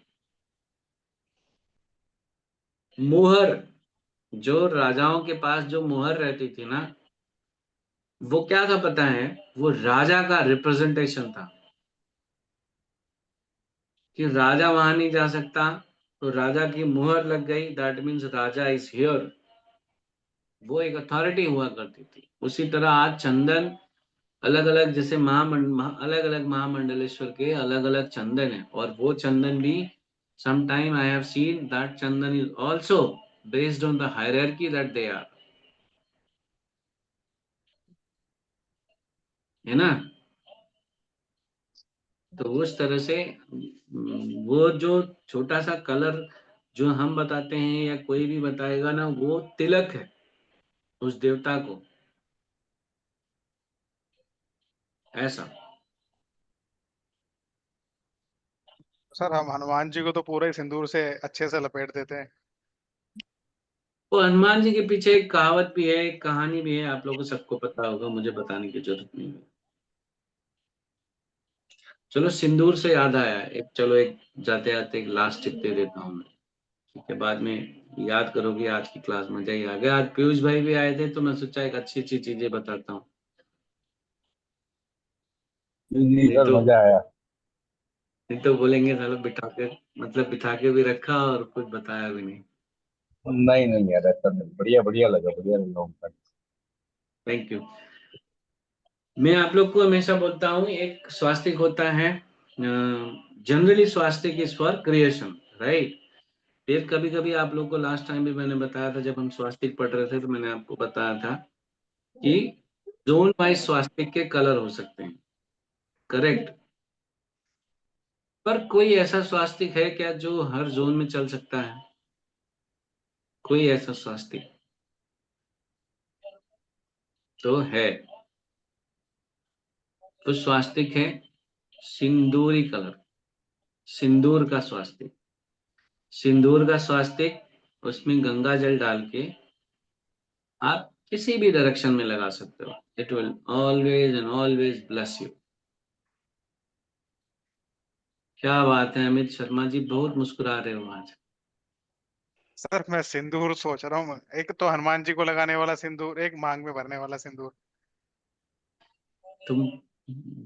मुहर, जो राजाओं के पास जो मुहर रहती थी ना, वो क्या था पता है? वो राजा का रिप्रेजेंटेशन था, कि राजा वहां नहीं जा सकता, तो राजा की मुहर लग गई, that means Raja is here. वो एक अथॉरिटी हुआ करती थी। उसी तरह आज चंदन अलग अलग, जैसे अलग अलग महामंडलेश्वर के अलग अलग चंदन है, और वो चंदन भी sometime I have seen that chandan is also based on the hierarchy that they are, है ना? तो उस तरह से वो जो छोटा सा कलर जो हम बताते हैं या कोई भी बताएगा ना, वो तिलक है उस देवता को, ऐसा। सर हम हनुमान जी को तो पूरे सिंदूर से अच्छे से लपेट देते हैं। वो हनुमान जी के पीछे एक कहावत भी है, एक कहानी भी है, आप लोगों को सबको पता होगा, मुझे बताने की जरूरत नहीं है। चलो, सिंदूर से याद आया, एक चलो एक जाते जाते एक लास्ट टिप दे देता हूँ मैं, ठीक है? बाद में याद करोगे, आज की क्लास मजा ही आ गया। आज पीयूष भाई भी आए थे तो मैं सोचा एक अच्छी अच्छी चीजें बताता हूँ। जी नहीं सर, तो मजा आया। नहीं तो बोलेंगे सालों बिठा के, मतलब बिठा के भी रखा और कुछ बताया भी नहीं। नहीं नहीं यार, ऐसा नहीं, बढ़िया बढ़िया लगा, बढ़िया लगा उनका। Thank you. मैं आप लोग को हमेशा बोलता हूँ, एक स्वास्तिक होता है, जनरली स्वास्तिक इज फॉर क्रिएशन, राइट? फिर कभी कभी आप लोग को लास्ट टाइम भी मैंने बताया था, जब हम स्वास्तिक पढ़ रहे थे, तो मैंने आपको बताया था कि जोन वाइज स्वास्तिक के कलर हो सकते हैं, करेक्ट? पर कोई ऐसा स्वास्तिक है क्या जो हर जोन में चल सकता है? कोई ऐसा स्वास्तिक तो है। तो स्वास्तिक है सिंदूरी कलर, सिंदूर का स्वास्तिक। सिंदूर का स्वास्तिक, उसमें गंगा जल डाल के आप किसी भी डायरेक्शन में लगा सकते हो। It will always and always bless you. क्या बात है अमित शर्मा जी, बहुत मुस्कुरा रहे हो आज। सर मैं सिंदूर सोच रहा हूँ, एक तो हनुमान जी को लगाने वाला सिंदूर, एक मांग में भरने वाला सिंदूर। तुम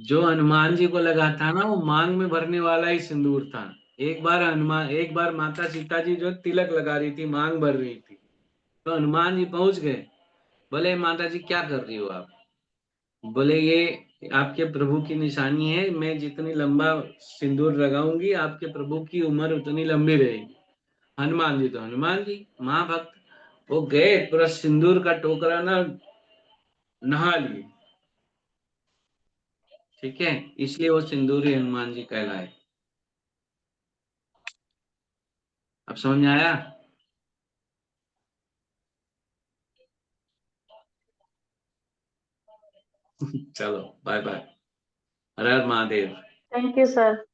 जो हनुमान जी को लगा था ना, वो मांग में भरने वाला ही सिंदूर था। एक बार माता सीता जी जो तिलक लगा रही थी, मांग भर रही थी, तो हनुमान जी पहुंच गए। बोले माता जी क्या कर रही हो आप? बोले ये आपके प्रभु की निशानी है, मैं जितनी लंबा सिंदूर लगाऊंगी आपके प्रभु की उम्र उतनी लंबी रहेगी। हनुमान जी तो हनुमान जी महाभक्त, वो गए पूरा सिंदूर का टोकरा ना नहा लिए। ठीक है, इसलिए वो सिंदूरी हनुमान जी कहलाए। अब समझ में आया? चलो बाय बाय। हर हर महादेव। Thank you sir.